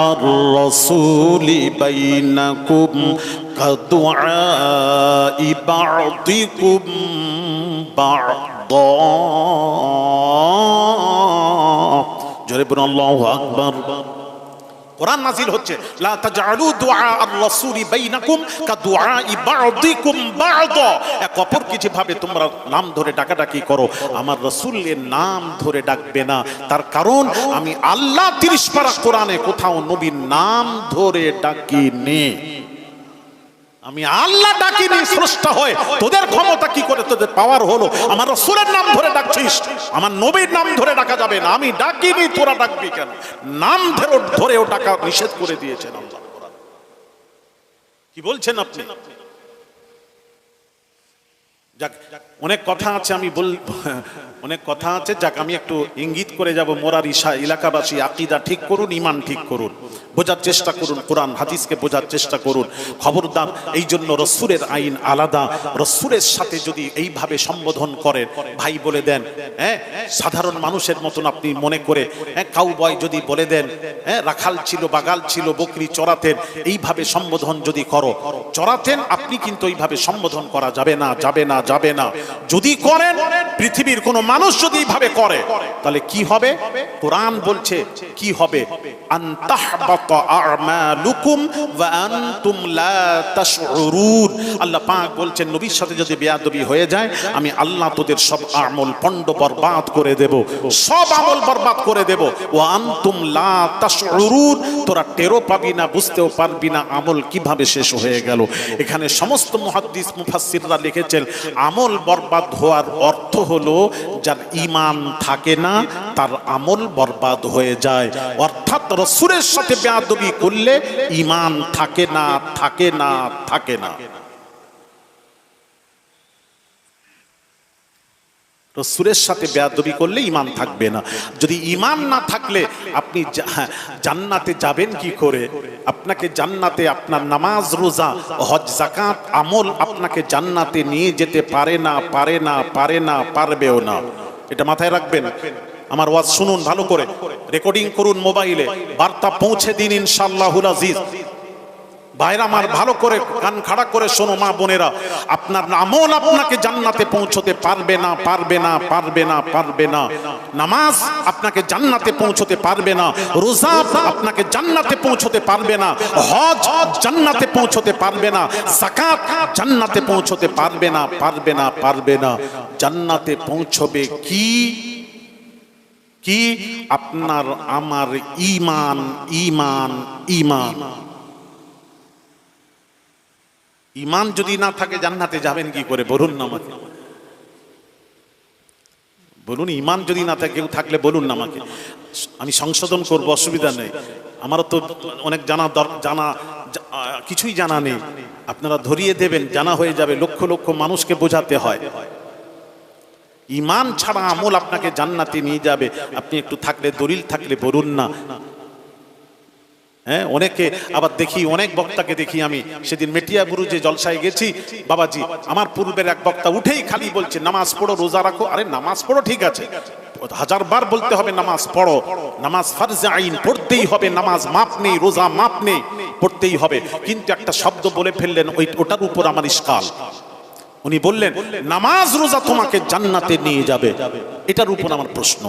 আর-রাসূলি বাইনাকুম কাদুআই বা'দিকুম বা'দা। জোরে বলুন আল্লাহু আকবার। কোরআন নাজিল হচ্ছে, লা তাজআলু দুআ আর-রাসূলি বাইনাকুম কাদুআই বা'দিকুম বা'দা। এক অপরকে যেভাবে তোমরা নাম ধরে ডাকাডাকি করো, আমার রাসূলের নাম ধরে ডাকবে না। তার কারণ আমি আল্লাহ 30 পারা কোরআনে কোথাও নবীর নাম ধরে ডাকিনি। আমি আল্লাহ ডাকিনি স্রষ্টা হয়ে। তোদের ক্ষমতা কি করে, তোদের পাওয়ার হলো আমার রাসূলের নাম ধরে ডাকছিস, আমার নবীর নাম ধরে ডাকা যাবে না। আমি ডাকিনি, তোরা ডাকবি কেন? নাম ধরেও ডাকা নিষেধ করে দিয়েছেন আল্লাহ। কি বলছেন আপনি? যাক, অনেক কথা আছে, আমি অনেক কথা আছে, যাক আমি একটু ইঙ্গিত করে যাব। মোরার এলাকাবাসী আকীদা ঠিক করুন, ঈমান ঠিক করুন, বোঝার চেষ্টা করুন, কোরআন হাদিসকে বোঝার চেষ্টা করুন। খবরদার, এই জন্য রাসূলের আইন আলাদা। রাসূলের সাথে যদি এইভাবে সম্বোধন করেন, ভাই বলে দেন, সাধারণ মানুষের মতন আপনি মনে করে, কাউবয় যদি বলে দেন, রাখাল ছিল, বাগাল ছিল, বকরি চড়াতেন, এইভাবে সম্বোধন যদি চড়াতেন, আপনি কিন্তু এইভাবে সম্বোধন করা যাবে না, যাবে না, যাবে না। যদি করেন, পৃথিবীর কোন মানুষ যদি এইভাবে করে, তাহলে কি হবে? কোরআন বলছে কি হবে? আনতাহবাতা আমালুকুম ওয়া আনতুম লা তাশউরুন। আল্লাহ পাক বলছেন, নবীর সাথে যদি বেয়াদবি হয়ে যায়, আমি আল্লাহ তোদের সব আমল পণ্ড বরবাদ করে দেব, সব আমল বরবাদ করে দেব। ওয়া আনতুম লা তাশউরুন, তোরা টেরও পাবি না, বুঝতেও পারবি না আমল কিভাবে শেষ হয়ে গেল। এখানে সমস্ত মুহাদ্দিস মুফাসসিররা লিখেছেন, আমল বরবাদ হওয়ার অর্থ হলো যার ঈমান থাকে না, তার আমল বরবাদ হয়ে যায়। অর্থাৎ রাসূলের সাথে বেয়াদবি করলে ঈমান থাকে না, থাকে না, থাকে না। রাসূলের সাথে বেয়াদবি করলে ঈমান থাকবে না। যদি ঈমান না থাকলে আপনি জান্নাতে যাবেন কি করে? আপনাকে জান্নাতে আপনার নামাজ, রোজা, হজ, যাকাত, আমল আপনাকে জান্নাতে নিয়ে যেতে পারে না, পারে না, পারে না, পারবেও না। এটা মাথায় রাখবেন। আমার ওয়াজ শুনুন ভালো করে, রেকর্ডিং করুন মোবাইলে, বার্তা পৌঁছে দিন ইনশাআল্লাহুল আজিজ। ভাইরা আমার, ভালো করে কান খাড়া করে শোনো মা বোনেরা, আপনার আমল আপনাকে জান্নাতে পৌঁছতে পারবে না, পারবে না, পারবে না, পারবে না। নামাজ আপনাকে জান্নাতে পৌঁছতে পারবে না, রোজা আপনাকে জান্নাতে পৌঁছতে পারবে না, হজ জান্নাতে পৌঁছতে পারবে না, যাকাত জান্নাতে পৌঁছতে পারবে না, পারবে না, পারবে না। জান্নাতে পৌঁছবে কি? কি? আপনার আমার ঈমান, ঈমান, ঈমান। ঈমান যদি না থাকে জান্নাতে যাবেন কি করে বলুন না আমাকে? বলুন, ঈমান যদি না থাকে, কেউ থাকলে বলুন না আমাকে, আমি সংশোধন করব, অসুবিধা নেই। আমারও তো অনেক জানা কিছুই জানা নেই, আপনারা ধরিয়ে দেবেন, জানা হয়ে যাবে। লক্ষ লক্ষ মানুষকে বোঝাতে হয়। ঈমান ছাড়া আমল আপনাকে জান্নাতে নিয়ে যাবে। আপনি একটু থাকলে, দলিল থাকলে বলুন না। অনেকে আবার দেখি, অনেক বক্তাকে দেখি, আমি সেদিন মেটিয়াবুরু যে জলসায় গেছি, বাবাজি আমার পূর্বের এক বক্তা উঠেই খালি বলছে নামাজ পড়ো, রোজা রাখো। আরে নামাজ পড়ো ঠিক আছে, 1000 বার বলতে হবে নামাজ পড়ো, নামাজ ফরজে আইন, পড়তেই হবে, নামাজ মাপ নেই, রোজা মাপ নেই, পড়তেই হবে। কিন্তু একটা শব্দ বলে ফেললেন, ওটার উপর আমার ইশকাল। উনি বললেন নামাজ রোজা তোমাকে জান্নাতে নিয়ে যাবে। এটার উপর আমার প্রশ্ন,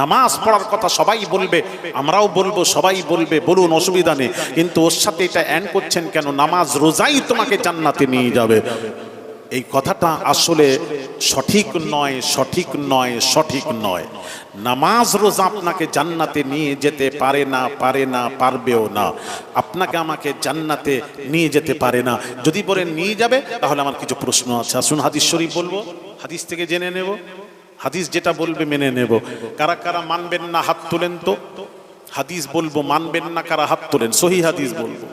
নামাজ পড়ার কথা সবাই বলবে, আমরাও বলবো, সবাই বলবে, বলুন, অসুবিধা নেই, কিন্তু ওর সাথে এটা অ্যাড করছেন কেন, নামাজ রোজাই তোমাকে জান্নাতে নিয়ে যাবে? এই কথাটা আসলে সঠিক নয়, সঠিক নয়, সঠিক নয়। নামাজ রোজা আপনাকে জান্নাতে নিয়ে যেতে পারে না, পারে না, পারবেও না। আপনাকে আমাকে জান্নাতে নিয়ে যেতে পারে না। যদি বলেন নিয়ে যাবে, তাহলে আমার কিছু প্রশ্ন আছে। আসুন হাদিস শরীফ বলবো, হাদিস থেকে জেনে নেব, হাদিস যেটা বলবে মেনে নেব। কারা কারা মানবেন না হাত তোলেন তো। হাদিস বলবো, মানবেন না কারা হাত তোলেন। সহি হাদিস বলবো,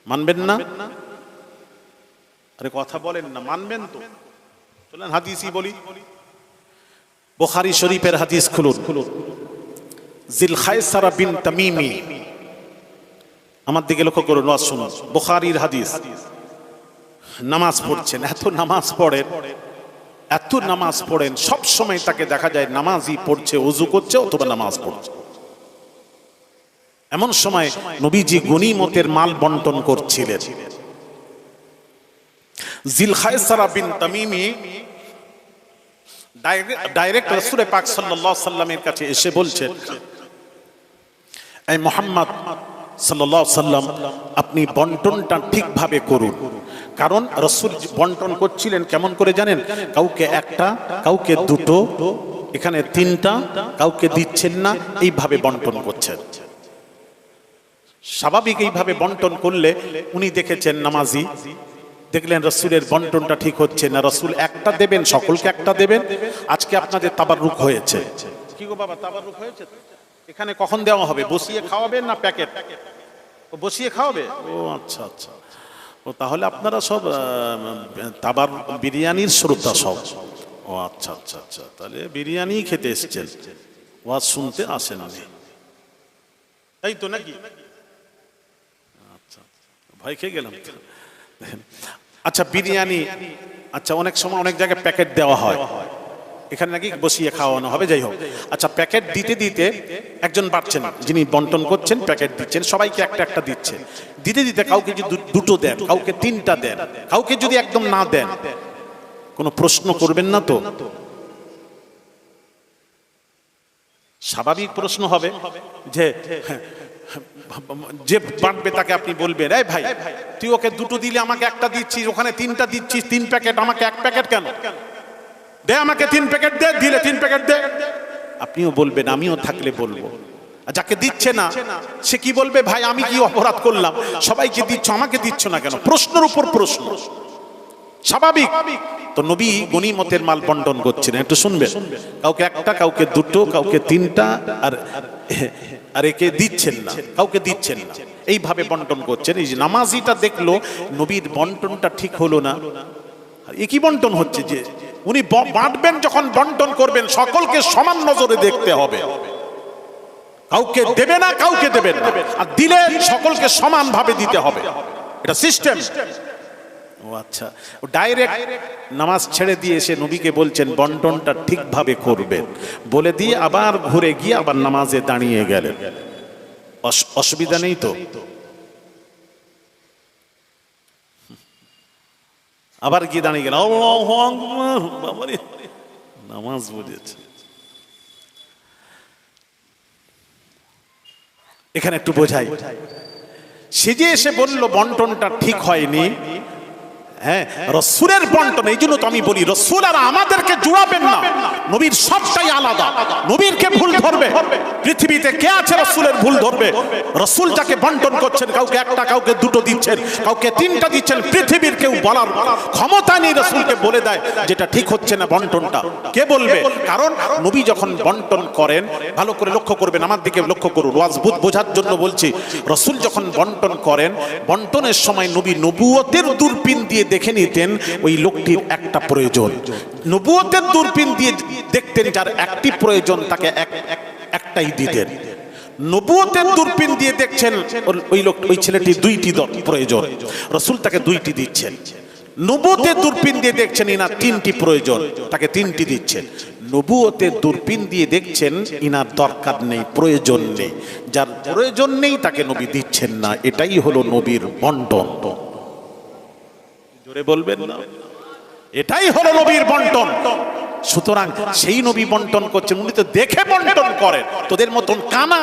মানবেন না? আরে কথা বলেন না, মানবেন তো? চলেন হাদিসই বলি। বুখারী শরীফের হাদিস খুলুন। জিলখায়সারা বিন তামিমি, আমার দিকে লক্ষ্য করুন, ওয়াজ শুনুন। বুখারীর হাদিস। নামাজ পড়ছেন, এত নামাজ পড়েন, এত নামাজ পড়েন, সব সময় তাকে দেখা যায় নামাজই পড়ছে, ওযু করছে অথবা নামাজ পড়ছে। এমন সময় নবীজি গনিমতের মাল বন্টন করছিলেন। জিলখায়সারা বিন তামিমি ডাইরেক্ট রাসূল পাক সাল্লাল্লাহু আলাইহি সাল্লামের কাছে এসে বলছেন, এই মুহাম্মদ সাল্লাল্লাহু আলাইহি সাল্লাম, আপনি বন্টনটা ঠিকভাবে করুন। কারণ রাসূল বন্টন করছিলেন কেমন করে জানেন? কাউকে একটা, কাউকে দুটো, এখানে তিনটা, কাউকে দিচ্ছেন না, এইভাবে বন্টন করছেন। স্বাভাবিক এইভাবে বন্টন করলে উনি দেখেছেন নামাজি, দেখলেন রাসূলের বন্টনটা ঠিক হচ্ছে না, রাসূল একটা দেবেন, সকলকে একটা দেবেন। আজকে আপনাদের তাবাররুক হয়েছে, কি গো বাবা, তাবাররুক হয়েছে? এখানে কখন দেওয়া হবে? বসিয়ে খাওয়াবেন না প্যাকেট? বসিয়ে খাওয়াবে? ও আচ্ছা আচ্ছা, ও তাহলে আপনারা সব তাবার বিরিয়ানির শ্রদ্ধা সব। ও আচ্ছা আচ্ছা আচ্ছা, তাহলে বিরিয়ানি খেতে এসেছেন, ওয়াজ শুনতে আসেন, তাই তো নাকি? আচ্ছা, ভয় খেয়ে গেলাম। আচ্ছা বিরিয়ানি, আচ্ছা অনেক সময় অনেক জায়গায় প্যাকেট দেওয়া হয়, এখানে নাকি বসিয়ে খাওয়ানো হবে, যাই হোক। আচ্ছা প্যাকেট দিতে দিতে একজন বাড়ছেন, যিনি বন্টন করছেন, প্যাকেট দিচ্ছেন, সবাইকে একটা একটা দিচ্ছেন। দিতে দিতে কাউকে যদি দুটো দেন, কাউকে তিনটা দেন, কাউকে যদি একদম না দেন, কোনো প্রশ্ন করবেন না তো? স্বাভাবিক প্রশ্ন হবে যে যে বাঁটবে তাকে আপনি বলবেন, এই ভাই তুই ওকে দুটো দিলে আমাকে একটা দিচ্ছিস, ওখানে তিনটা দিচ্ছিস, 3 প্যাকেট, আমাকে 1 প্যাকেট কেন? দে আমাকে 3 প্যাকেট দে, দিলে 3 প্যাকেট দে। আপনিও বলবেন, আমিও থাকলে বলবো। যাকে দিচ্ছে না সে কি বলবে? ভাই আমি কি অপরাধ করলাম, সবাইকে দিচ্ছ, আমাকে দিচ্ছ না কেন? প্রশ্নের উপর প্রশ্ন, স্বাভাবিক তো। নবী গনিমতের মাল বন্টন করছেন, একটু শুনবেন। কাউকে একটা, কাউকে দুটো, কাউকে তিনটা, আর একে দিচ্ছেন না, কাউকে দিচ্ছেন না, এইভাবে বন্টন করছেন। এই যে নামাজিটা দেখলো নবীর বন্টনটা ঠিক হলো না, একই বন্টন হচ্ছে। যে উনি বাঁটবেন, যখন বন্টন করবেন সকলকে সমান নজরে দেখতে হবে, কাউকে দেবে না, কাউকে দেবেন না, আর দিলে সকলকে সমান ভাবে দিতে হবে, এটা সিস্টেম। ও আচ্ছা, ও ডাইরেক্ট নামাজ ছেড়ে দিয়ে এসে নবীকে বলছেন বন্টনটা ঠিকভাবে করবেন, বলে দিয়ে আবার ঘুরে গিয়ে আবার নামাজে দাঁড়িয়ে গেলেন। অসুবিধা নেই তো? আবার গিয়ে দাঁড়িয়ে গেল, আল্লাহু আকবার, বাবারে নামাজ বুঝেছে। এখানে একটু বোঝাই, সে যে এসে বলল বন্টনটা ঠিক হয়নি, হ্যাঁ রাসূলের বন্টন। এই জন্য তো আমি বলি রাসূল আর আমাদেরকে জুড়াবেন না, নবীর সবটাই আলাদা। নবীর কে ভুল ধরবে? পৃথিবীতে কে আছে রাসূলের ভুল ধরবে? রাসূল যাকে বন্টন করছেন, কাউকে একটা, কাউকে দুটো দিচ্ছেন, কাউকে তিনটা দিচ্ছেন, পৃথিবীর কেউ বলার ক্ষমতা নেই রাসূলকে বলে দেয় যেটা ঠিক হচ্ছে না বন্টনটা। কে বলবে? কারণ নবী যখন বন্টন করেন, ভালো করে লক্ষ্য করবেন, আমার দিকে লক্ষ্য করুন, ওয়াজ বোঝার জন্য বলছি। রাসূল যখন বন্টন করেন, বন্টনের সময় নবী নবুয়তের দূরবীন দিয়ে দেখে নিতেন ওই লোকটির একটা প্রয়োজন। নবুয়তের দূরবীন দিয়ে দেখতেন যার একটি প্রয়োজন, তাকে একটাই দিতেন। নবুয়তের দূরবীন দিয়ে দেখছেন ওই লোক, ওই ছেলেটি 2টি প্রয়োজন, রাসূল তাকে 2টি দিচ্ছেন। নবুয়তের দূরবীন দিয়ে দেখছেন ইনার 3টি প্রয়োজন, তাকে 3টি দিচ্ছেন। নবুয়তের দূরবীন দিয়ে দেখছেন ইনার দরকার নেই, প্রয়োজন নেই, যার প্রয়োজন নেই তাকে নবী দিচ্ছেন না। এটাই হলো নবীর বন্টন। জোরে বলবেন না? এটাই হলো নবীর বন্টন। সুতরাং সেই নবী বন্টন করছেন, উনি তো দেখে বন্টন করেন। তোদের মতন কানা,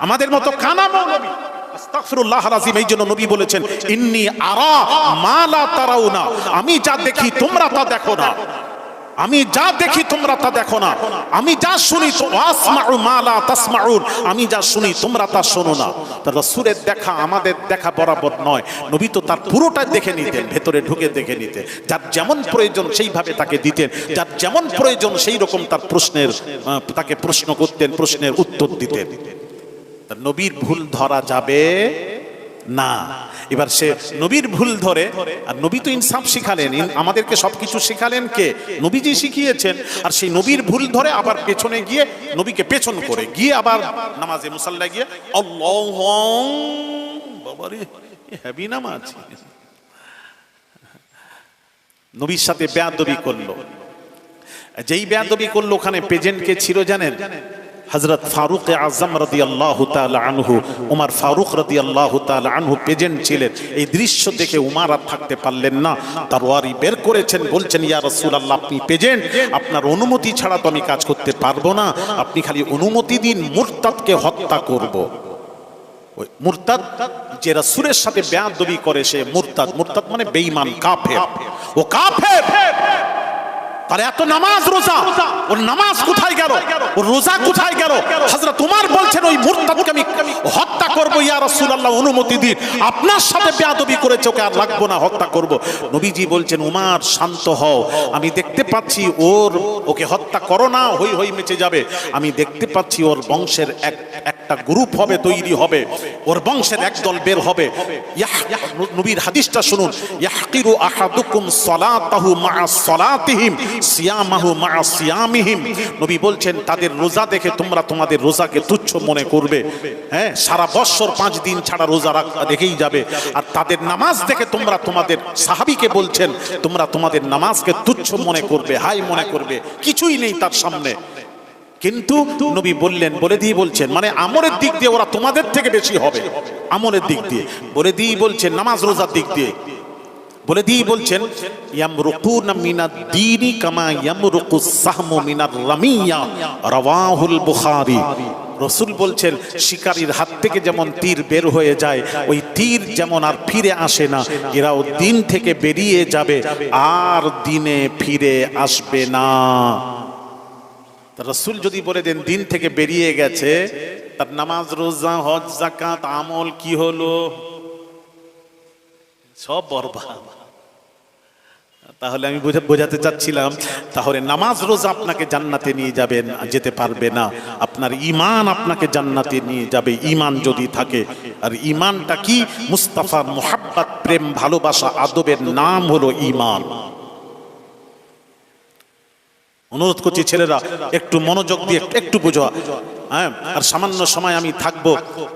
আমাদের মতো কানা মৌলবী। আস্তাগফিরুল্লাহ আযীম। এই জন্য নবী বলেছেন, ইন্নী আরা মা লা তারাউনা, আমি যা দেখি তোমরা তা দেখো না, আমি যা দেখি তোমরা তা দেখো না, আমি যা শুনি তো আসমাউ মা লা তাসমাউন, আমি যা শুনি তোমরা তা শোনো না। তা রাসূলের দেখা আমাদের দেখা বরাবর নয়। নবী তো তার পুরোটা দেখে নিতেন, ভেতরে ঢুকে দেখে নিতেন। যার যেমন প্রয়োজন সেইভাবে তাকে দিতেন, যার যেমন প্রয়োজন সেই রকম তার প্রশ্নের তাকে প্রশ্ন করতেন, প্রশ্নের উত্তর দিতেন। নবীর ভুল ধরা যাবে না। এবার সে নবীর ভুল ধরে, আর নবী তো ইনসাফ শিখালেন, আমাদেরকে সবকিছু শিখালেন কে? নবীজি শিখিয়েছেন। আর সেই নবীর ভুল ধরে আবার পেছনে গিয়ে নবীকে পেছন করে গিয়ে আবার নামাজে মুসাল্লায় গিয়ে আল্লাহু বাবারে হেভি নামাজ, নবীর সাথে বেয়াদবি করলো। যেই বেয়াদবি করলো ওখানে প্রেজেন্ট কে ছিল জানেন? হযরত ফারুক আযম রাদিয়াল্লাহু তাআলা আনহু, উমর ফারুক রাদিয়াল্লাহু তাআলা আনহু প্রেজেন্ট ছিলেন। এই দৃশ্য দেখে উমর আর থাকতে পারলেন না, তরবারি বের করেছেন, বলছেন ইয়া রাসূলুল্লাহ আপনি প্রেজেন্ট, আপনার অনুমতি ছাড়া তো আমি কাজ করতে পারবো না, আপনি খালি অনুমতি দিন, মুরতাদকে হত্যা করব। ওই মুরতাদ যে রাসূলের সাথে বেয়াদবি করে সে মুরতাদ। মুরতাদ মানে বেঈমান, কাফের। ও কাফের, তার এত নামাজ রোজা, ওর নামাজ কোথায় গেল, ওর রোজা কোথায় গেল? হযরত উমর বলছেন ওই মুরতাদকে আমি হত্যা করব, ইয়া রাসূলুল্লাহ অনুমতি দিন, আপনার সাথে বেয়াদবি করেছে, ওকে আর লাগবো না, হত্যা করব। নবীজি বলছেন উমর শান্ত হও, আমি দেখতে পাচ্ছি ওকে হত্যা করো না, হই হই মেচে যাবে। আমি দেখতে পাচ্ছি ওর বংশের একটা গ্রুপ হবে, তৈরি হবে, ওর বংশের একদল বের হবে। নবীর হাদিসটা শুনুন, ইয়াহকিরু আহাদুকুম সালাতাহু মা'a সালাতিহিম সিয়ামাহু মা'a সিয়ামিহিম। নবী বলছেন তাদের রোজা দেখে তোমরা তোমাদের রোজাকে তুচ্ছ মনে করবে। হ্যাঁ, সারা বছর 5 দিন ছাড়া রোজা রেখেই যাবে। আর তাদের নামাজ দেখে তোমরা তোমাদের সাহাবীকে বলছেন তোমরা তোমাদের নামাজকে তুচ্ছ মনে করবে, হাই মনে করবে, কিছুই নেই তার সামনে। কিন্তু নবী বললেন, বলে দিয়ে বলছেন, মানে আমলের দিক দিয়ে ওরা তোমাদের থেকে বেশি হবে, আমলের দিক দিয়ে বলে দিয়ে বলছেন, নামাজ রোজার দিক দিয়ে বলে দিয়ে বলছেন ইয়ামরুকুনা মিনাদ দীনি কামা ইয়ামরুকুস সাহমু মিনার রামিয়া, রাওয়াহুল বুখারী। রাসূল বলছেন শিকারীর হাত থেকে যেমন তীর বের হয়ে যায়, ওই তীর যেমন আর ফিরে আসে না, এরাও দিন থেকে বেরিয়ে যাবে আর দিনে ফিরে আসবে না। রাসূল যদি বলে দেন দিন থেকে বেরিয়ে গেছে, তার নামাজ রোজা হজ যাকাত আমল কি হলো? সব বরবাদ। তাহলে আমি বোঝাতে চাচ্ছিলাম, তাহলে নামাজ রোজা আপনাকে জান্নাতে নিয়ে যাবেন, যেতে পারবে না। আপনার ঈমান আপনাকে জান্নাতে নিয়ে যাবে, ঈমান যদি থাকে। আর ঈমানটা কি? মুস্তাফার মুহাব্বত, প্রেম, ভালোবাসা, আদবের নাম হলো ঈমান। অনুরোধ করছি ছেলেরা একটু মনোযোগ দিয়ে একটু বোঝা। হ্যাঁ, আর সামান্য সময় আমি থাকবো,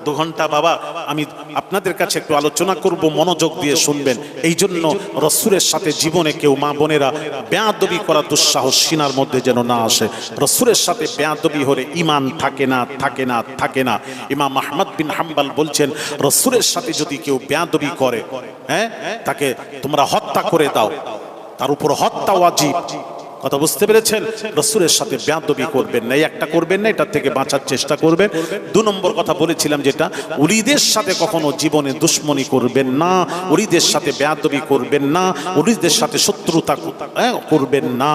2 ঘন্টা বাবা, আমি আপনাদের কাছে একটু আলোচনা করব, মনোযোগ দিয়ে শুনবেন। এই জন্য রাসূলের সাথে জীবনে কেউ মা বোনেরা বেয়াদবি করা দুঃসাহস সিনার মধ্যে যেন না আসে। রাসূলের সাথে বেয়াদবি হলে ঈমান থাকে না, থাকে না, থাকে না। ইমাম আহমদ বিন হাম্বল বলছেন রাসূলের সাথে যদি কেউ বেয়াদবি করে, হ্যাঁ, তাকে তোমরা হত্যা করে দাও, তার উপর হত্যা ওয়াজিব। কথা বুঝতে পেরেছেন? রাসূলের সাথে বেয়াদবি করবেন না, একটা করবেন না, এটার থেকে বাঁচার চেষ্টা করবেন। 2 নম্বর কথা বলেছিলাম যেটা, ওলিদের সাথে কখনো জীবনে দুশ্মনী করবেন না, ওলিদের সাথে বেয়াদবি করবেন না, ওলিদের সাথে শত্রুতা করবেন না।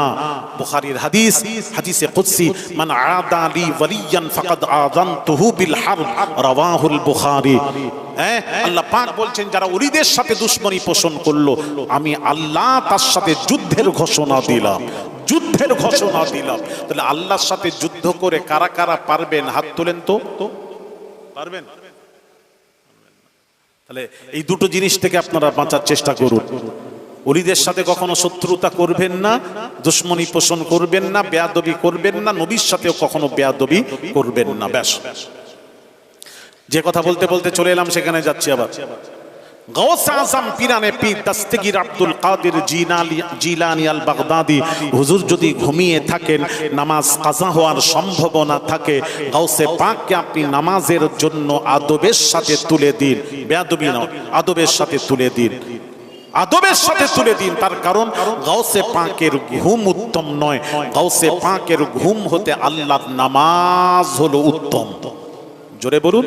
বুখারীর হাদিস, হাদিসে কুদসি, মান আদা লি ওয়ালিয়ান ফাকাদ আযানতুহু বিল হারব, রাওয়াহুল বুখারী। আল্লাহ পাক বলছেন যারা ওলিদের সাথে দুশ্মনী পোষণ করলো, আমি আল্লাহ তার সাথে যুদ্ধের ঘোষণা দিলাম, যুদ্ধের ঘোষণা দিলাম। তাহলে আল্লাহর সাথে যুদ্ধ করে কারা কারা পারবেন? হাত তোলেন তো, পারবেন? তাহলে এই 2টো জিনিস থেকে আপনারা বাঁচার চেষ্টা করুন। ওলিদের সাথে কখনো শত্রুতা করবেন না, দুশ্মনী পোষণ করবেন না, বেয়াদবি করবেন না, নবীর সাথেও কখনো বেয়াদবি করবেন না। ব্যাস, যে কথা বলতে বলতে চলে এলাম সেখানে যাচ্ছি আবার। গাউস আজম পীরানে পীর দস্তগীর আব্দুল কাদের জিলানী আল বাগদাদি হুজুর যদি ঘুমিয়ে থাকেন, নামাজ কাজা হওয়ার সম্ভাবনা থাকে, গাউসে পাককে আপনি নামাজের জন্য আদবের সাথে তুলে দিন, বেয়াদবি নয়, আদবের সাথে তুলে দিন। আদবের সাথে তুলে দিন। তার কারণ গাউসে পাকের ঘুম উত্তম নয়, গাউসে পাকের ঘুম হতে আল্লাহর নামাজ হলো উত্তম। জোরে বলুন।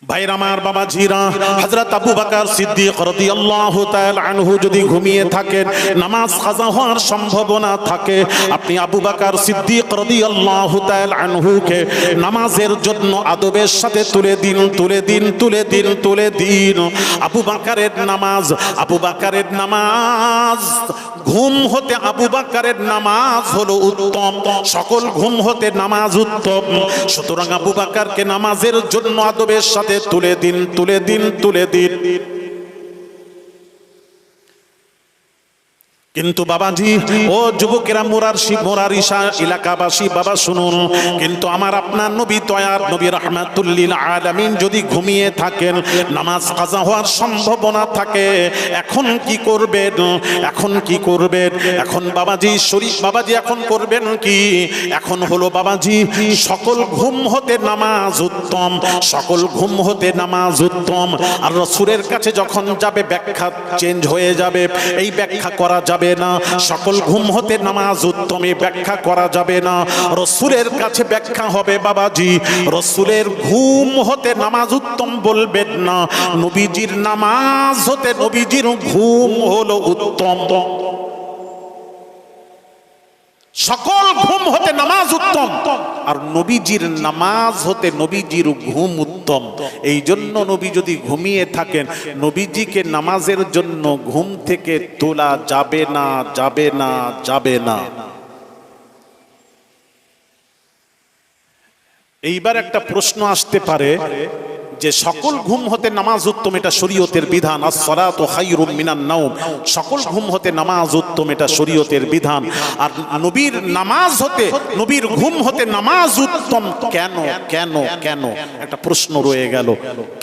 ভাইরা আমার, বাবাজিরা, হযরত আবু বকর সিদ্দিক রাদিয়াল্লাহু তাআলা আনহু যদি ঘুমিয়ে থাকেন, নামাজ কাজা হওয়ার সম্ভাবনা থাকে, আপনি আবু বকর সিদ্দিক রাদিয়াল্লাহু তাআলা আনহুকে নামাজের জন্য আদবের সাথে তুলে দিন, তুলে দিন, তুলে দিন, তুলে দিন। আবু বকরের নামাজ, আবু বকরের নামাজ, ঘুম হতে আবু বকরের নামাজ হলো উত্তম, সকল ঘুম হতে নামাজ উত্তম। সুতরাং আবু বকরকে নামাজের জন্য আদবের সাথে তুলে দিন, তুলে দিন, তুলে দিন। কিন্তু বাবাজি, ও যুবকেরা, মোরারিশা এলাকাবাসী, বাবা শুনুন, কিন্তু আমার আপনার নবী দয়ার নবী রাহমাতুল লিল আলামিন যদি ঘুমিয়ে থাকেন, নামাজ কাজা হওয়ার সম্ভাবনা থাকে, এখন কি করবেন? এখন কি করবেন? এখন বাবাজি শরীফ, বাবাজি এখন করবেন কি? এখন হলো বাবাজি, সকল ঘুম হতে নামাজ উত্তম, সকল ঘুম হতে নামাজ উত্তম। আর রাসূলের কাছে যখন যাবে, ব্যাখ্যা চেঞ্জ হয়ে যাবে, এই ব্যাখ্যা করা যাবে না। সকল ঘুম হতে নামাজ উত্তম, এই ব্যাখ্যা করা যাবে না। রাসূলের কাছে ব্যাখ্যা হবে বাবাজি, রাসূলের ঘুম হতে নামাজ উত্তম বলবেন না, নবীজির নামাজ হতে নবীজির ঘুম হলো উত্তম। সকল ঘুম হতে নামাজ উত্তম, আর নবীজির নামাজ হতে নবীজির ঘুম উত্তম। এই জন্য নবী যদি ঘুমিয়ে থাকেন, নবীজিকে নামাজের জন্য ঘুম থেকে তোলা যাবে না, যাবে না, যাবে না। এইবার একটা প্রশ্ন আসতে পারে যে সকল ঘুম হতে নামাজ উত্তম, এটা শরীয়তের বিধান। আস-সালাতু খায়রুম মিনান নাওম, সকল ঘুম হতে নামাজ উত্তম, এটা শরীয়তের বিধান। আর নবীর নামাজ হতে, নবীর ঘুম হতে নামাজ উত্তম কেন? কেন? কেন? একটা প্রশ্ন রয়ে গেল।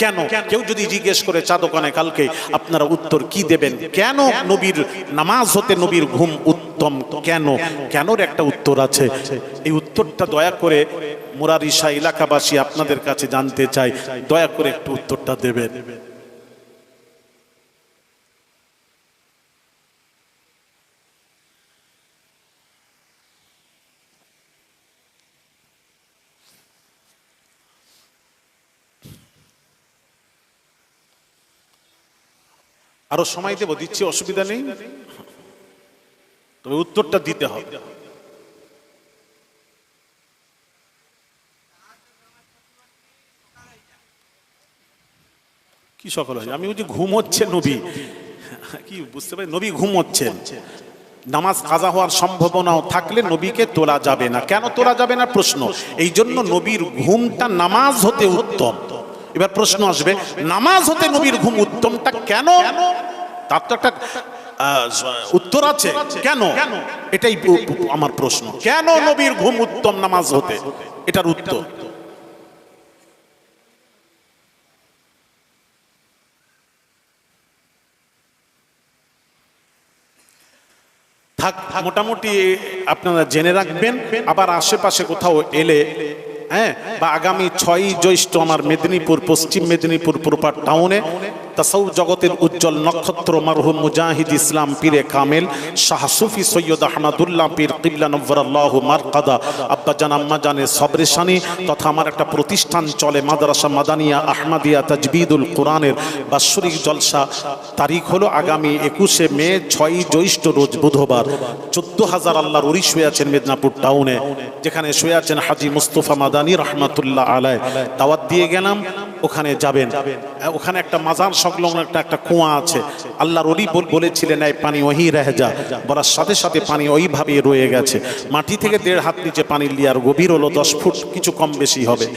কেন? কেউ যদি জিজ্ঞেস করে চা দোকানে কালকে, আপনারা উত্তর কি দেবেন? কেন নবীর নামাজ হতে নবীর ঘুম উত্তম? কেন? কেনর একটা উত্তর আছে। এই উত্তরটা দয়া করে মুরারিশা এলাকাবাসী আপনাদের কাছে জানতে চাই, দয়া করে একটু উত্তরটা দেবেন। আরো সময় দেব, দিচ্ছি, অসুবিধা নেই, তবে উত্তরটা দিতে হবে। কি সকাল হয়? আমি বলছি ঘুম হচ্ছে নবী, কি বুঝতে পারি? নবী ঘুম হচ্ছেন, নামাজ কাজা হওয়ার সম্ভাবনাও থাকলে নবীকে তোলা যাবে না। কেন তোলা যাবে না? প্রশ্ন। এই জন্য নবীর ঘুমটা নামাজ হতে উত্তম। এবার প্রশ্ন আসবে, নামাজ হতে নবীর ঘুম উত্তমটা কেন? তার তো একটা উত্তর আছে। কেন? এটাই আমার প্রশ্ন। কেন নবীর ঘুম উত্তম নামাজ হতে? এটার উত্তর। থাক, মোটামুটি আপনারা জেনে রাখবেন। আবার আশেপাশে কোথাও এলে, হ্যাঁ, বা আগামী 6ই জ্যৈষ্ঠ আমার মেদিনীপুর, পশ্চিম মেদিনীপুর প্রপার টাউনে তাসাউফ জগতের উজ্জ্বল নক্ষত্র মারহুম মুজাহিদ ইসলাম পীরে কামেল শাহ সুফি সৈয়দ আহমদুল্লাহ পীর কিবলা নওয়ারাল্লাহু মারকাদা আব্বাজান আম্মাজানের সবরেশানি তথা আমার একটা প্রতিষ্ঠান চলে, মাদ্রাসা মাদানিয়া আহমদিয়া তাজবিদুল কোরআনের বাৎসরিক জলসা। তারিখ হলো আগামী 21শে মে, 6ই জ্যৈষ্ঠ রোজ বুধবার। 14,000 আল্লাহর ওলি শুয়ে আছেন মেদিনীপুর টাউনে, যেখানে শুয়ে আছেন হাজী মুস্তফা মাদানী রহমাতুল্লাহ আলাইহ। দাওয়াত দিয়ে গেলাম, ওখানে যাবেন। ওখানে একটা মাজার সংলগ্ন একটা কুয়া আছে। আল্লাহর ওলি বলেছিলেন এই পানি ওহি রহে যা, বলার সাথে সাথে পানি ওইভাবে রয়ে গেছে। মাটি থেকে 1.5 হাত নিচে পানির লিয়ার গভীর হলো 10 ফুট, কিছু কম বেশি হবে।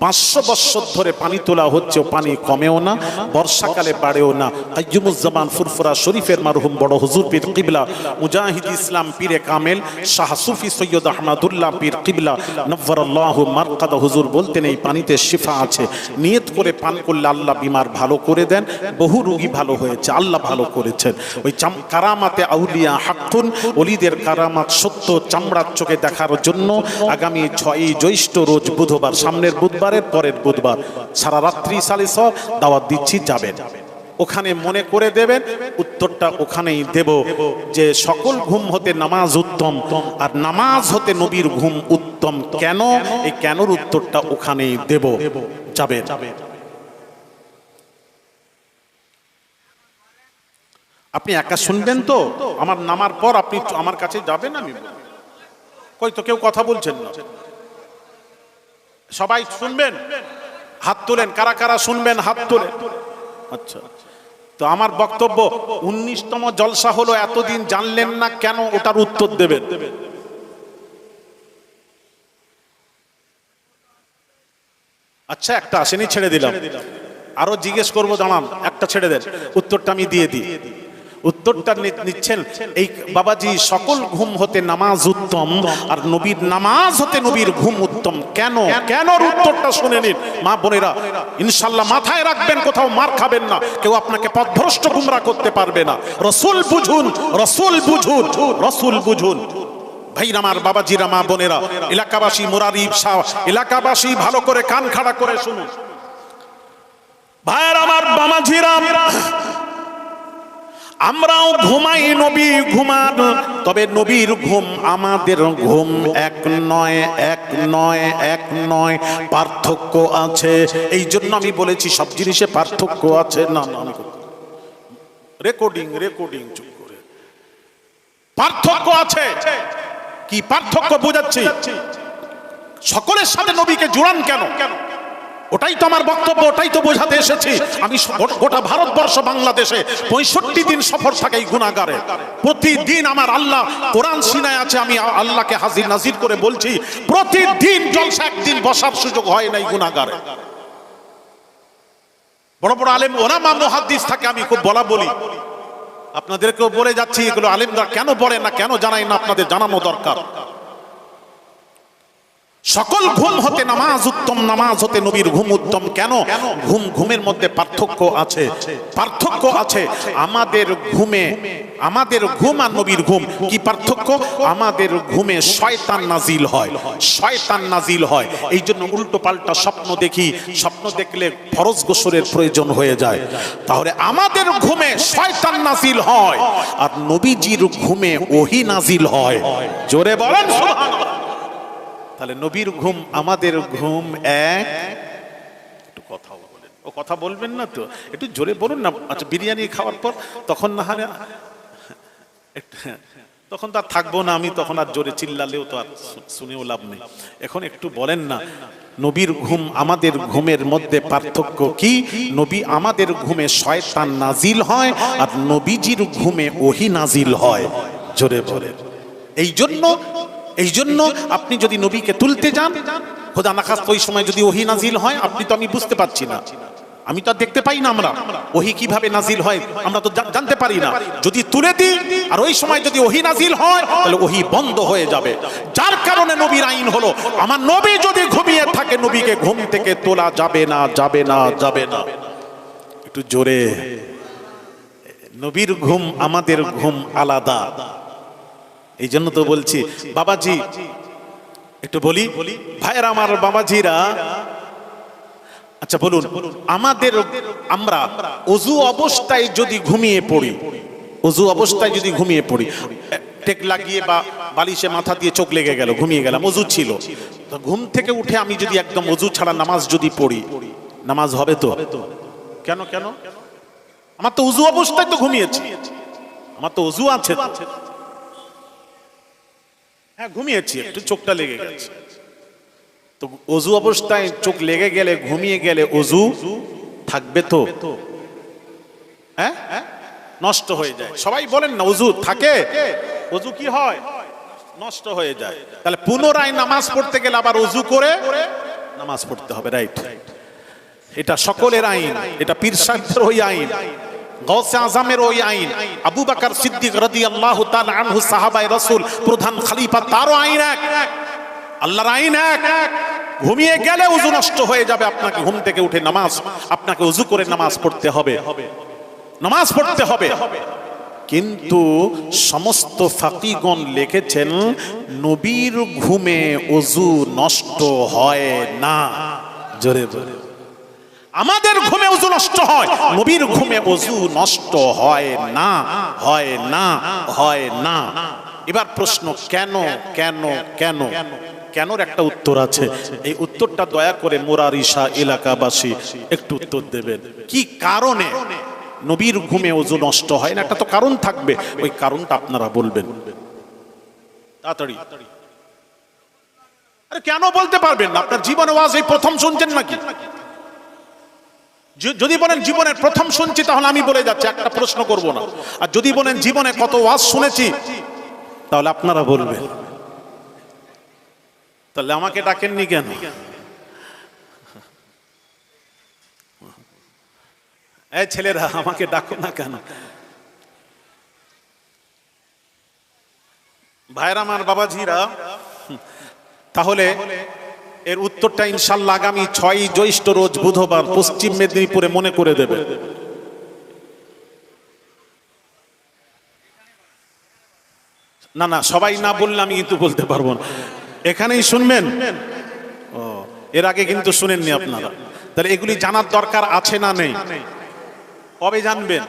500 বছর ধরে পানি তোলা হচ্ছে, পানি কমেও না, বর্ষাকালে বাড়েও না। কাইয়ুমুজ্জামান ফুরফুরা শরীফের মারহুম বড় হুজুর পীর কিবলা মুজাহিদ ইসলাম পীরে কামেল শাহ সুফি সৈয়দ আহমদুল্লাহ পীর কিবলা নওয়ারাল্লাহু মারকাদা হুজুর বলতেন এই পানিতে শিফা আছে, নিয়ত করে পান করলে আল্লাহ বিমার ভালো করে দেন। বহু রোগী ভালো হয়েছে, আল্লাহ ভালো করেছেন। ওই কারামাতে আউলিয়া হাক্কুন, ওলিদের কারামাত সত্য, চামড়ার চোখে দেখার জন্য আগামী 6ই জ্যৈষ্ঠ রোজ বুধবার, সামনের বুধবার, পরের বুধবার সারা রাত্রি সালিস দাওয়াত দিচ্ছি, যাবেন। ওখানে মনে করে দেবেন, উত্তরটা ওখানেই দেব যে সকল ঘুম হতে নামাজ উত্তম, আর নামাজ হতে নবীর ঘুম উত্তম। কেন? এই কেনর উত্তরটা ওখানেই দেব। যাবে আপনি একা শুনবেন তো, আমার নামার পর আপনি আমার কাছে যাবেন, আমি কই তো কেউ কথা বলছেন না। সবাই শুনবেন, হাত তোলেন। কারা কারা শুনবেন হাত তোলেন। আচ্ছা, তো আমার বক্তব্য 19তম জলসা হলো, এতদিন জানলেন না কেন, ওটার উত্তর দেবেন। আচ্ছা, একটা আসেনি, ছেড়ে দিলাম। আরো জিজ্ঞেস করবো, দাঁড়ান, একটা ছেড়ে দেন, উত্তরটা আমি দিয়ে দিই। উত্তরটা নিচ্ছেন এই বাবাজি, সকল ঘুম হতে নামাজ উত্তম, আর নবীর নামাজ হতে নবীর ঘুম উত্তম। কেন? কেনর উত্তরটা শুনে নিন মা বোনেরা, ইনশাল্লাহ মাথায় রাখবেন, কোথাও মার খাবেন না, কেউ আপনাকে পথভ্রষ্ট গুমরা করতে পারবে না। রসুল বুঝুন, রসুল বুঝুন, রসুল বুঝুন। ভাইরা আমার, বাবাজিরা, মা বোনেরা, এলাকাবাসী, মুরারিব শাহ এলাকাবাসী, ভালো করে কান খাড়া করে শুনুন। ভাইরা আমার, বাবাজিরা, আমরাও ঘুমাই, নবী ঘুমান, তবে নবীর ঘুম আমাদের ঘুম এক নয়, এক নয়, এক নয়, পার্থক্য আছে। এই জন্য আমি বলেছি সব জিনিসে পার্থক্য আছে। না না, রেকর্ডিং রেকর্ডিং চুপ করে, পার্থক্য আছে। কি পার্থক্য বোঝাচ্ছি? সকলের সাথে নবীকে জুড়ান কেন? ওটাই তো আমার বক্তব্য, ওটাই তো বোঝাতে এসেছি। আমি গোটা ভারতবর্ষ, বাংলাদেশে 65 দিন সফর থাকে গুনাহগারে। প্রতিদিন আমার আল্লাহ কোরআন সিনায় আছে, আমি আল্লাহকে হাজির নাজির করে বলছি, প্রতিদিন জলসা একদিন বসার সুযোগ হয় নাই গুনাহগারে। বড় বড় আলেম ওলামা মুহাদ্দিস থাকে, আমি খুব বলি, আপনাদেরকেও বলে যাচ্ছি, এগুলো আলেমরা কেন বলে না, কেন জানাই না, আপনাদের জানানো দরকার। সকল ঘুম হতে নামাজ উত্তম, নামাজ হতে নবীর ঘুম উত্তম। কেন? ঘুমের মধ্যে পার্থক্য আছে, পার্থক্য আছে। আমাদের ঘুম আর নবীর ঘুম কি পার্থক্য? আমাদের ঘুমে শয়তান নাজিল হয়, শয়তান নাজিল হয়। এই জন্য উল্টো পাল্টা স্বপ্ন দেখি, স্বপ্ন দেখলে ফরজ গোসলের প্রয়োজন হয়ে যায়। তাহলে আমাদের ঘুমে শয়তান নাজিল হয়, আর নবীজির ঘুমে ওহী নাজিল হয়। জোরে বলেন সুবহানাল্লাহ। তাহলে নবীর ঘুম আমাদের ঘুম এক। একটু কথা বলেন, ও কথা বলবেন না তো, একটু জোরে বলুন না। আচ্ছা, বিরিয়ানি খাওয়ার পর তখন না হয়, তখন তো আর থাকবো না আমি, তখন আর জোরে চিল্লালেও তো আর শুনেও লাভ নেই। এখন একটু বলেন না, নবীর ঘুম আমাদের ঘুমের মধ্যে পার্থক্য কি? নবী আমাদের ঘুমে শয়তান নাজিল হয়, আর নবীজির ঘুমে ওহী নাজিল হয়। জোরে বলেন। এই জন্য আপনি যদি নবীকে তুলতে যান, খোদা না খাস্তা ওই সময় যদি ওহী নাজিল হয়, আপনি তো, আমি বুঝতে পারছি না, আমি তো দেখতে পাই না, আমরা ওহী কিভাবে নাজিল হয় আমরা তো জানতে পারি না। যদি তুলে দিই আর ওই সময় যদি ওহী নাজিল হয়, তাহলে ওহী বন্ধ হয়ে যাবে। যার কারণে নবীর আইন হলো, আমার নবী যদি ঘুমিয়ে থাকে, নবীকে ঘুম থেকে তোলা যাবে না, যাবে না, যাবে না। একটু জোরে। নবীর ঘুম আমাদের ঘুম আলাদা। এই জন্য তো বলছি বাবাজি, একটু বলি ভাইয়েরা আমার, বাবাজিরা, আচ্ছা বলুন, আমরা ওযু অবস্থায় যদি ঘুমিয়ে পড়ি, ওযু অবস্থায় যদি ঘুমিয়ে পড়ি, টেক লাগিয়ে বা বালিশে মাথা দিয়ে চোখ লেগে গেল, ঘুমিয়ে গেলাম, ওযু ছিল, তো ঘুম থেকে উঠে আমি যদি একদম ওযু ছাড়া নামাজ যদি পড়ি, নামাজ হবে তো? কেন? কেন? আমার তো ওযু অবস্থায় তো ঘুমিয়েছি, আমার তো ওযু আছে। হ্যাঁ, ঘুমিয়েছি, একটু চোখটা লেগে গেছে। তো ওযু অবস্থায় চোখ লেগে গেলে, ঘুমিয়ে গেলে ওযু থাকবে তো? হ্যাঁ, নষ্ট হয়ে যায়। সবাই বলেন না, ওযু থাকে, ওযু কি হয়? নষ্ট হয়ে যায়। তাহলে পুনরায় নামাজ পড়তে গেলে আবার ওযু করে নামাজ পড়তে হবে, রাইট? এটা সকলের আইন, এটা পীর সাহেবদের ওই আইন, গৌসে আজমের ওই আইন, আবু বকর সিদ্দিক রাদিয়াল্লাহু তাআলা আনহু সাহাবায়ে রাসূল, প্রধান খলিফা, তারও আইন এক, আল্লাহর আইন এক। ঘুমিয়ে গেলে ওযু নষ্ট হয়ে যাবে, আপনাকে ঘুম থেকে উঠে আপনাকে ওযু করে নামাজ পড়তে হবে, নামাজ পড়তে হবে। কিন্তু সমস্ত ফাকিগণ লিখেছেন, নবীর ঘুমে ওযু নষ্ট হয় না। জোরে বলে। আমাদের ঘুমে ওযু নষ্ট হয়, নবীর ঘুমে ওযু নষ্ট হয় না, হয় না, হয় না। এবার প্রশ্ন, কেন কেন কেন? কেনর একটা উত্তর আছে, এই উত্তরটা দয়া করে মোরারিশা এলাকাবাসী একটু উত্তর দেবেন। কি কারণে নবীর ঘুমে ওযু নষ্ট হয় না? একটা তো কারণ থাকবে, ওই কারণটা আপনারা বলবেন তাড়াতাড়ি। আরে কেন বলতে পারবেন না? আপনার জীবনে ওয়াজ এই প্রথম শুনছেন নাকি? যদি বলেন জীবনের প্রথম শুনছি, তাহলে আমি বলে যাচ্ছি, একটা প্রশ্ন করব না। আর যদি বলেন জীবনে কত ওয়াজ শুনেছি, তাহলে আপনারা বলবেন। তাহলে আমাকে ডাকেননি কেন? এই ছেলেরা, আমাকে ডাকো না কেন? ভাইরা আমার, বাবাজিরা, তাহলে এর উত্তরটা ইনশাআল্লাহ আগামী 6ই জ্যৈষ্ঠ রোজ বুধবার পশ্চিম মেদিনীপুরে মনে করে দেবে। না না, সবাই না বললে আমি কিন্তু বলতে পারবো না। এখানেই শুনবেন? ও, এর আগে কিন্তু শুনেননি আপনারা। তাহলে এগুলি জানার দরকার আছে না নেই? কবে জানবেন?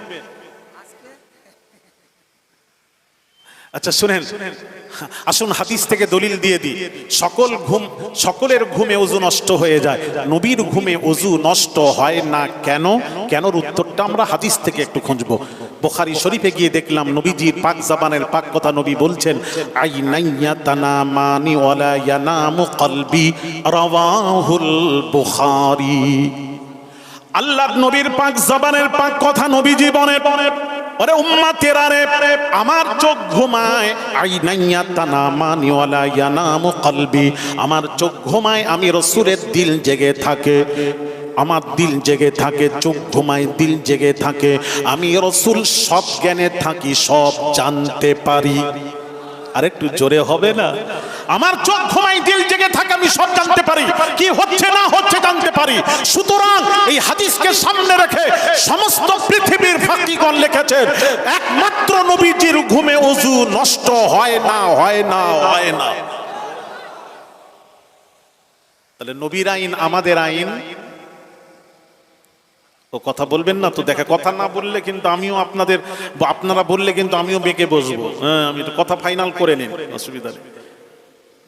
আচ্ছা শুনেন, আসুন হাদিস থেকে দলিল দিয়ে দিই। সকলের ঘুমে ওযু নষ্ট হয়ে যায়, নবীর ঘুমে ওযু নষ্ট হয় না কেন? কেনর উত্তরটা আমরা হাদিস থেকে একটু খুঁজবো। বুখারী শরীফে গিয়ে দেখলাম নবীজির পাক জবানের পাক কথা, নবী বলছেন, আইনাইয়া তানামানি ওয়ালা ইয়ানামু কলবি, রাওয়াহুল বুখারী। আল্লাহর নবীর পাক জবানের পাক কথা নবীজি বলেন, আরে উম্মতেরা রে, আমার চোখ ঘুমায়, আইনাইয়া তানামানি ওয়ালা ইয়ানামু কলবি, আমার চোখ ঘুমায়, আমি রাসূলের দিল জেগে থাকে, আমার দিল জেগে থাকে, চোখ ঘুমায়, দিল জেগে থাকে, আমি রাসূল সব জ্ঞানে থাকি, সব জানতে পারি। আরেকটু জোরে হবে না? আমার চোখ ঘুমায়, দিল জেগে থাকে, আমি সব জানতে পারি, কি হচ্ছে না হচ্ছে জানতে পারি। সুতরাং এই হাদিসকে সামনে রেখে সমস্ত পৃথিবীর ফাকিগণ লিখেছেন, একমাত্র নবীজির ঘুমে ওযু নষ্ট হয় না, হয় না, হয় না। তাহলে নবীর আইন আমাদের আইন। ও কথা বলবেন না তো? দেখে কথা না বললে কিন্তু আমিও আপনারা বললে কিন্তু আমিও বেঁকে বসবো। হ্যাঁ, আমি তো কথা ফাইনাল করে নিন, অসুবিধা নেই।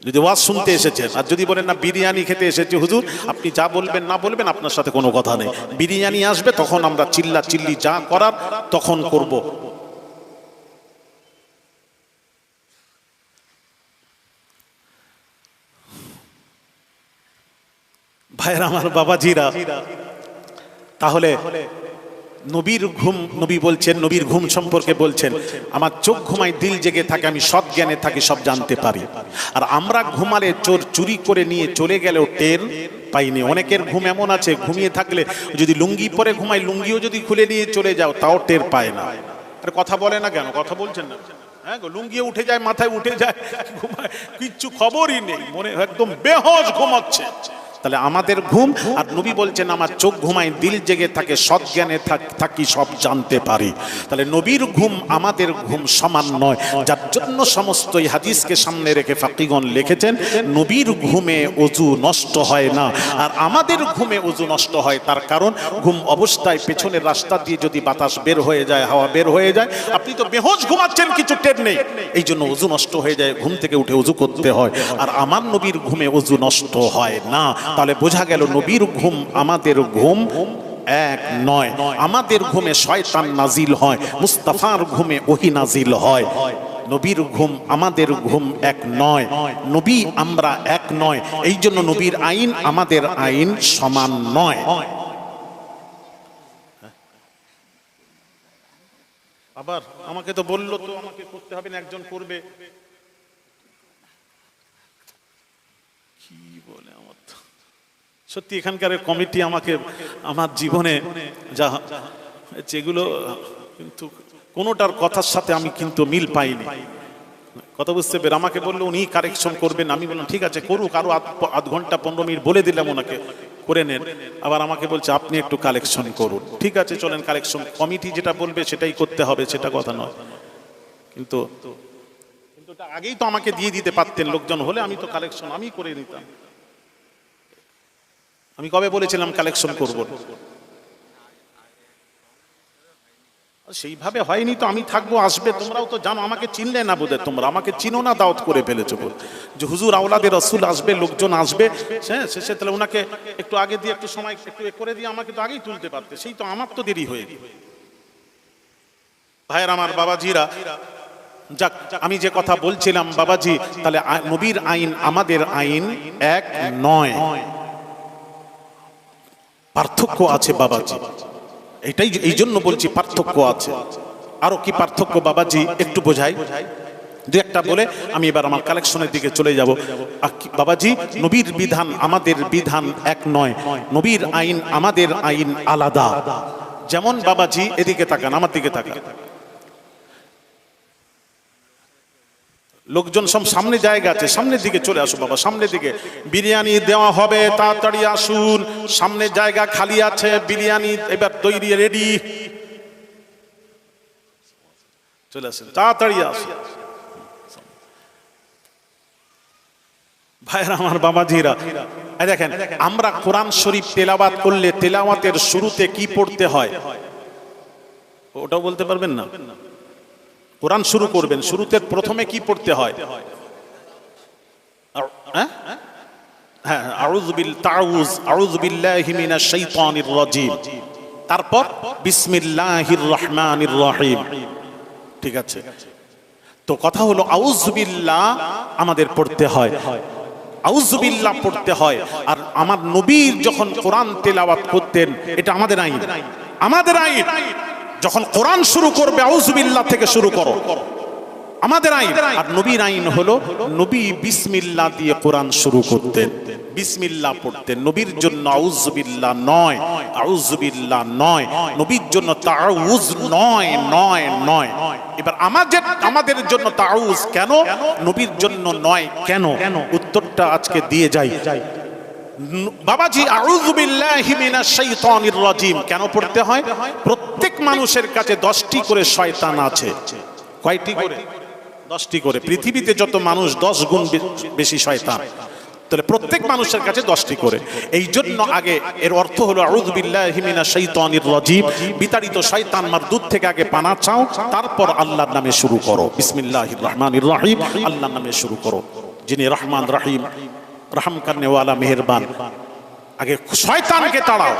যদি ওয়াজ শুনতে এসেছেন, আর যদি বলেন না বিরিয়ানি খেতে এসেছি হুজুর, আপনি যা বলবেন না বলবেন, আপনার সাথে কোনো কথা নেই। বিরিয়ানি আসবে, তখন আমরা চিল্লা চিল্লি যা করার তখন করব। ভাইরা আমার, বাবাজিরা, তাহলে নবীর ঘুম, নবী বলছেন, নবীর ঘুম সম্পর্কে বলছেন, আমার চোখ ঘুমায়, দিল জেগে থাকে, আমি সব জ্ঞানে থাকি, সব জানতে পারি। আর আমরা ঘুমালে চোর চুরি করে নিয়ে চলে গেলেও টের পাইনি। অনেকের ঘুম এমন আছে, ঘুমিয়ে থাকলে যদি লুঙ্গি পরে ঘুমায়, লুঙ্গিও যদি খুলে নিয়ে চলে যাও, তাও টের পায় না। আরে কথা বলে না কেন? কথা বলছেন না? হ্যাঁ গো, লুঙ্গিও উঠে যায়, মাথায় উঠে যায়, ঘুমায়, কিচ্ছু খবরই নেই, মনে একদম বেহোশ ঘুমাচ্ছে। তাহলে আমাদের ঘুম, আর নবী বলছেন আমার চোখ ঘুমায়, দিল জেগে থাকে, সৎ জ্ঞানে থাকি, সব জানতে পারি। তাহলে নবীর ঘুম আমাদের ঘুম সমান নয়, যার জন্য সমস্ত এই হাদিসকে সামনে রেখে ফাকিগণ লিখেছেন নবীর ঘুমে ওযু নষ্ট হয় না, আর আমাদের ঘুমে ওযু নষ্ট হয়। তার কারণ, ঘুম অবস্থায় পেছনের রাস্তা দিয়ে যদি বাতাস বের হয়ে যায়, হাওয়া বের হয়ে যায়, আপনি তো বেহোশ ঘুমাচ্ছেন, কিছু টের নেই, এই জন্য ওযু নষ্ট হয়ে যায়, ঘুম থেকে উঠে ওযু করতে হয়। আর আমার নবীর ঘুমে ওযু নষ্ট হয় না। তাহলে বোঝা গেল নবীর ঘুম আমাদের ঘুম এক নয়। আমাদের ঘুমে শয়তান নাজিল হয়, মুস্তাফার ঘুমে ওহী নাজিল হয়। নবীর ঘুম আমাদের ঘুম এক নয়, নবী আমরা এক নয়, এই জন্য নবীর আইন আমাদের আইন সমান নয়। আবার আমাকে তো বললো, তো আমাকে করতে হবে না, একজন করবে। কি বলে, আমার সত্যি এখানকার কমিটি আমাকে আমার জীবনে যা যেগুলো, কিন্তু কোনোটার কথার সাথে আমি কিন্তু মিল পাইনি। কথা বুঝতে পেরে আমাকে বললো উনি কারেকশন করবেন, আমি বললাম ঠিক আছে করুক, আরো আধ ঘন্টা 15 মিনিট বলে দিলাম ওনাকে, করে নেন। আবার আমাকে বলছে আপনি একটু কালেকশন করুন। ঠিক আছে চলেন, কালেকশন কমিটি যেটা বলবে সেটাই করতে হবে, সেটা কথা নয়। কিন্তু আগেই তো আমাকে দিয়ে দিতে পারতেন, লোকজন হলে আমি তো কালেকশন আমি করে নিতাম। আমি কবে বলেছিলাম কালেকশন করব? সেইভাবে হয়নি তো আমি থাকবো, আসবে, তোমরাও তো জানো, আমাকে চিনলে না বোধহয়, তোমরা আমাকে চিনো না, দাওয়াত করে ফেলেছো বল যে হুজুর আওলাদে রসুল আসবে, লোকজন আসবে, হ্যাঁ শেষে তাহলে ওনাকে একটু আগে দিয়ে একটু সময় একটু করে দিয়ে আমাকে তো আগেই তুলতে পারতে, সেই তো আমার তো দেরি হয়ে গেল। ভাইয়ের আমার, বাবাজিরা, যাক আমি যে কথা বলছিলাম বাবাজি, তাহলে নবীর আইন আমাদের আইন এক নয়, পার্থক্য আছে বাবাজি, এটাই এই জন্য বলছি পার্থক্য আছে। আরো কি পার্থক্য বাবাজি একটু বোঝাই, দু একটা বলে আমি এবার আমার কালেকশনের দিকে চলে যাব। বাবাজি, নবীর বিধান আমাদের বিধান এক নয়, নবীর আইন আমাদের আইন আলাদা। যেমন বাবাজি এদিকে তাকান, আমার দিকে তাকান, লোকজন সব সামনে জায়গা আছে, সামনের দিকে চলে আসো বাবা, সামনের দিকে বিরিয়ানি দেওয়া হবে, তাড়াতাড়ি আসুন, সামনে জায়গা খালি আছে, বিরিয়ানি এবার তৈরি রেডি, চলে আসেন, তাড়াতাড়ি আসুন। ভাইরা আমার, বাবাজিরা, দেখেন আমরা কোরআন শরীফ তেলাওয়াত করলে তেলাওয়াতের শুরুতে কি পড়তে হয় ওটাও বলতে পারবেন না? কোরআন শুরু করবেন, শুরুতে প্রথমে কি পড়তে হয়? হ্যাঁ, আউযু বিল্লাহি মিনাশ শাইতানির রাজীম, তারপর বিসমিল্লাহির রহমানির রহিম। ঠিক আছে, তো কথা হলো আউযু বিল্লাহ আমাদের পড়তে হয়, আউযু বিল্লাহ পড়তে হয়। আর আমার নবীর যখন কোরআন তেলাওয়াত করতেন, এটা আমাদের আইন, আমাদের আইন, যখন কোরআন শুরু করবে আউযু বিল্লাহ থেকে শুরু করো, আমাদের আইন। আর নবীর আইন হলো নবী বিসমিল্লাহ দিয়ে কোরআন শুরু করতেন, বিসমিল্লাহ পড়তেন, নবীর জন্য আউযু বিল্লাহ নয়, আউযু বিল্লাহ নয়, নবীর জন্য তাউজ নয়, নয়, নয়। এবার আমাদের জন্য তাউজ কেন, নবীর জন্য নয় কেন, উত্তরটা আজকে দিয়ে যাই বাবাজি। আউযু বিল্লাহি মিনাশ শাইতানির রাজীম কেন পড়তে হয়? প্রত্যেক মানুষের কাছে 10টি করে শয়তান আছে। কয়টি করে? 10টি করে। পৃথিবীতে যত মানুষ 10 গুণ বেশি শয়তান, তাহলে প্রত্যেক মানুষের কাছে 10টি করে। এই জন্য আগে এর অর্থ হলো আউযু বিল্লাহি মিনাশ শাইতানির রাজীম, বিতাড়িত শয়তান মারদুদ থেকে আগে পানা চাও, তারপর আল্লাহর নামে শুরু করো, বিসমিল্লাহির রহমানির রহিম, আল্লাহর নামে শুরু করো, যিনি রহমান রহিম, রহম করনে ওয়ালা মেহেরবান। আগে শয়তানকে তাড়াও।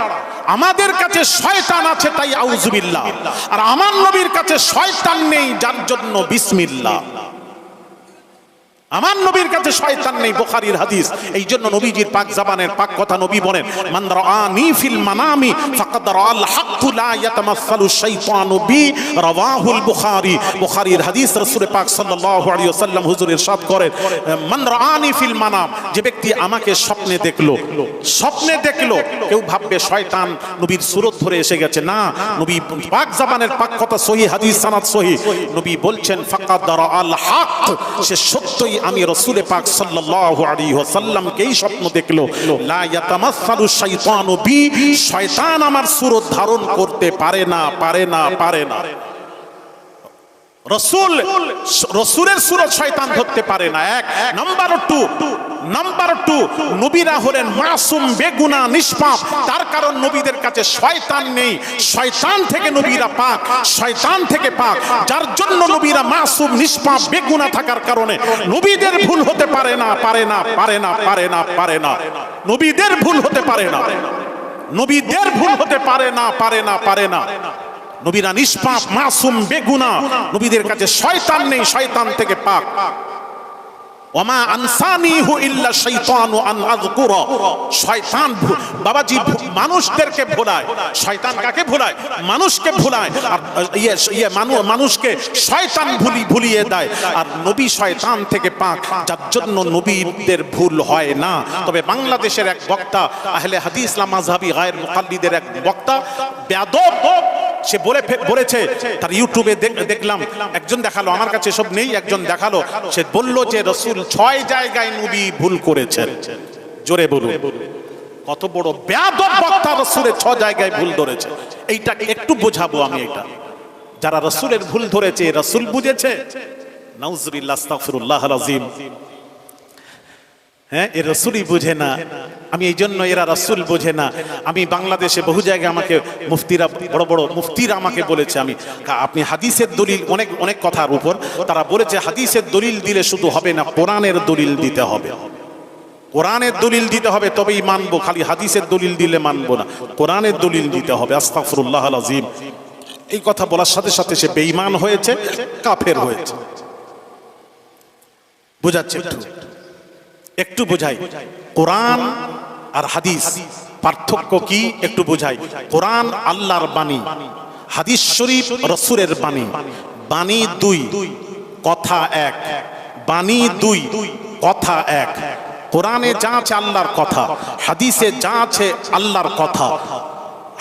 আমাদের কাছে শয়তান আছে তাই আউযু বিল্লাহ, আর আমার নবীর কাছে শয়তান নেই যার জন্য বিসমিল্লাহ। আমার নবীর কাছে শয়তান নেই, বুখারীর হাদিস। এই জন্য নবীজির পাক জবানের পাক কথা নবী বলেন, মান রাআনি ফিল মানামি ফাকাদ রাআল হাক্কু লা ইয়াতামাসসালু শাইতানু বি, রাওয়াহুল বুখারী। বুখারীর হাদিস, রাসূল পাক সাল্লাল্লাহু আলাইহি ওয়াসাল্লাম হুজুর ইরশাদ করেন, মান রাআনি ফিল মানাম, যে ব্যক্তি আমাকে স্বপ্নে দেখলো, স্বপ্নে দেখলো, কেউ ভাববে শয়তান নবীর সুরত ধরে এসে গেছে, না, নবী পাক জবানের পাক কথা সহিহ, হাদিস সানাদ সহিহ, নবী বলছেন ফাকাদ রাআল হক, সে সত্যই আমি রাসূল পাক সাল্লাল্লাহু আলাইহি ওয়াসাল্লামকেই স্বপ্ন দেখলো। লা ইয়াতামাসসালু শাইতানু বি, শয়তান আমার সুরত ধারণ করতে পারে না, পারে না, পারে না। রসুলের সুরত শয়তান ধরতে পারে না। এক নাম্বার টু, নবীরা হলেন মাসুম, বেগুনাহ, নিষ্পাপ, তার কারণ নবীদের কাছে শয়তান নেই, শয়তান থেকে নবীরা পাক, শয়তান থেকে পাক, যার জন্য নবীরা মাসুম, নিষ্পাপ, বেগুনাহ থাকার কারণে নবীদের ভুল হতে পারে না, পারে না, পারে না, পারে না, পারে না, নবীদের ভুল হতে পারে না, নবীদের ভুল হতে পারে না, পারে না, পারে না। নবীরা নিষ্পাপ, মাসুম, বেগুনাহ, নবীদের কাছে শয়তান নেই, শয়তান থেকে পাক। ওমা আনসানিহু ইল্লা শাইতানু আন আযকুরা, শয়তান বাবাজি মানুষদেরকে ভোলায়। শয়তান কাকে ভোলায়? মানুষকে ভোলায়। আর মানুষকে শয়তান ভুলিয়ে দেয়। আর নবী শয়তান থেকে পাক, যার জন্য নবীদের ভুল হয় না। তবে বাংলাদেশের এক বক্তা, আহলে হাদিস ইসলাম মাযহাবী গায়র মুকাল্লিদের এক বক্তা বেয়াদব, সে বলেছে, তার ইউটিউবে দেখলাম, একজন দেখালো, আমার কাছে সব নেই, একজন দেখালো, সে বলল যে রাসূল 6 জায়গায় নবী ভুল করেছেন। জোরে বলুন, কত বড় বেয়াদব বক্তা, রাসূলের 6 জায়গায় ভুল ধরেছে। এইটা একটু বোঝাবো আমি, এটা যারা রাসূলের ভুল ধরেছে, রাসূল বুঝেছে? নাউযুবিল্লাহ, আস্তাগফিরুল্লাহ আল আযীম। হ্যাঁ, এ রসুলই বুঝে না। আমি এই জন্য এরা রসুল বোঝে না। আমি বাংলাদেশে বহু জায়গায় আমাকে মুফতিরা, বড় বড় মুফতিরা আমাকে বলেছে, আপনি হাদিসের দলিল, অনেক অনেক কথার উপর তারা বলেছে হাদিসের দলিল দিলে শুধু হবে না, কোরআনের দলিল দিতে হবে। কোরআনের দলিল দিতে হবে তবেই মানবো, খালি হাদিসের দলিল দিলে মানবো না, কোরআনের দলিল দিতে হবে। আস্তাগফিরুল্লাহ আল আযীম। এই কথা বলার সাথে সাথে সে বেঈমান হয়েছে, কাফের হয়েছে। বুঝাচ্ছে একটু বোঝাই, কোরআন আর হাদিস পার্থক্য কি একটু বোঝাই। কোরআন আল্লাহর বাণী, হাদিস শরীফ রাসূলের বাণী। বাণী দুই, কথা এক। বাণী দুই, কথা এক। কোরআনে যা আছে আল্লাহর কথা, হাদিসে যা আছে আল্লাহর কথা,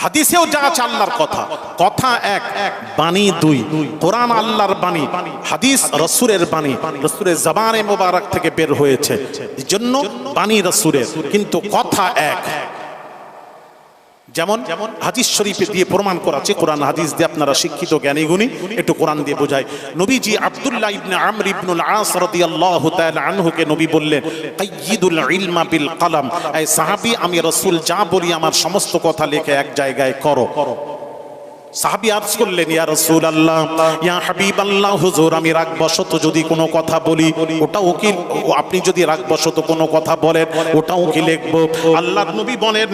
হাদিসেও যা আছে আল্লাহর কথা। কথা এক, বাণী দুই। কোরআন আল্লাহর বাণী, হাদিস রাসূলের বাণী, রাসূলের জবানে মোবারক থেকে বের হয়েছে, এজন্য বাণী রাসূলের, কিন্তু কথা এক। যেমন হাদিস শরীফে দিয়ে প্রমাণ করাচ্ছে, কোরআন হাদিস দিয়ে আপনারা শিক্ষিত জ্ঞানী গুণী, একটু কোরআন দিয়ে বোঝায়। নবীজি আব্দুল্লাহ ইবনে আমর ইবনুল আস রাদিয়াল্লাহু তাআলা আনহুকে নবী বললেন, কাইয়িদুল ইলমা বিল কলম। এই সাহাবী, আমি রাসূল যা বলি আমার সমস্ত কথা লিখে এক জায়গায় করো। সাহাবী আরজ করলেন, ইয়া রাসূলুল্লাহ, ইয়া হাবিবাল্লাহ, হুজুর আমি রাগবশত যদি কোনো কথা বলি ওটাও কি, আপনি যদি রাগবশত কোনো কথা বলেন ওটাও কি লিখব? আল্লাহর নবী বলেন,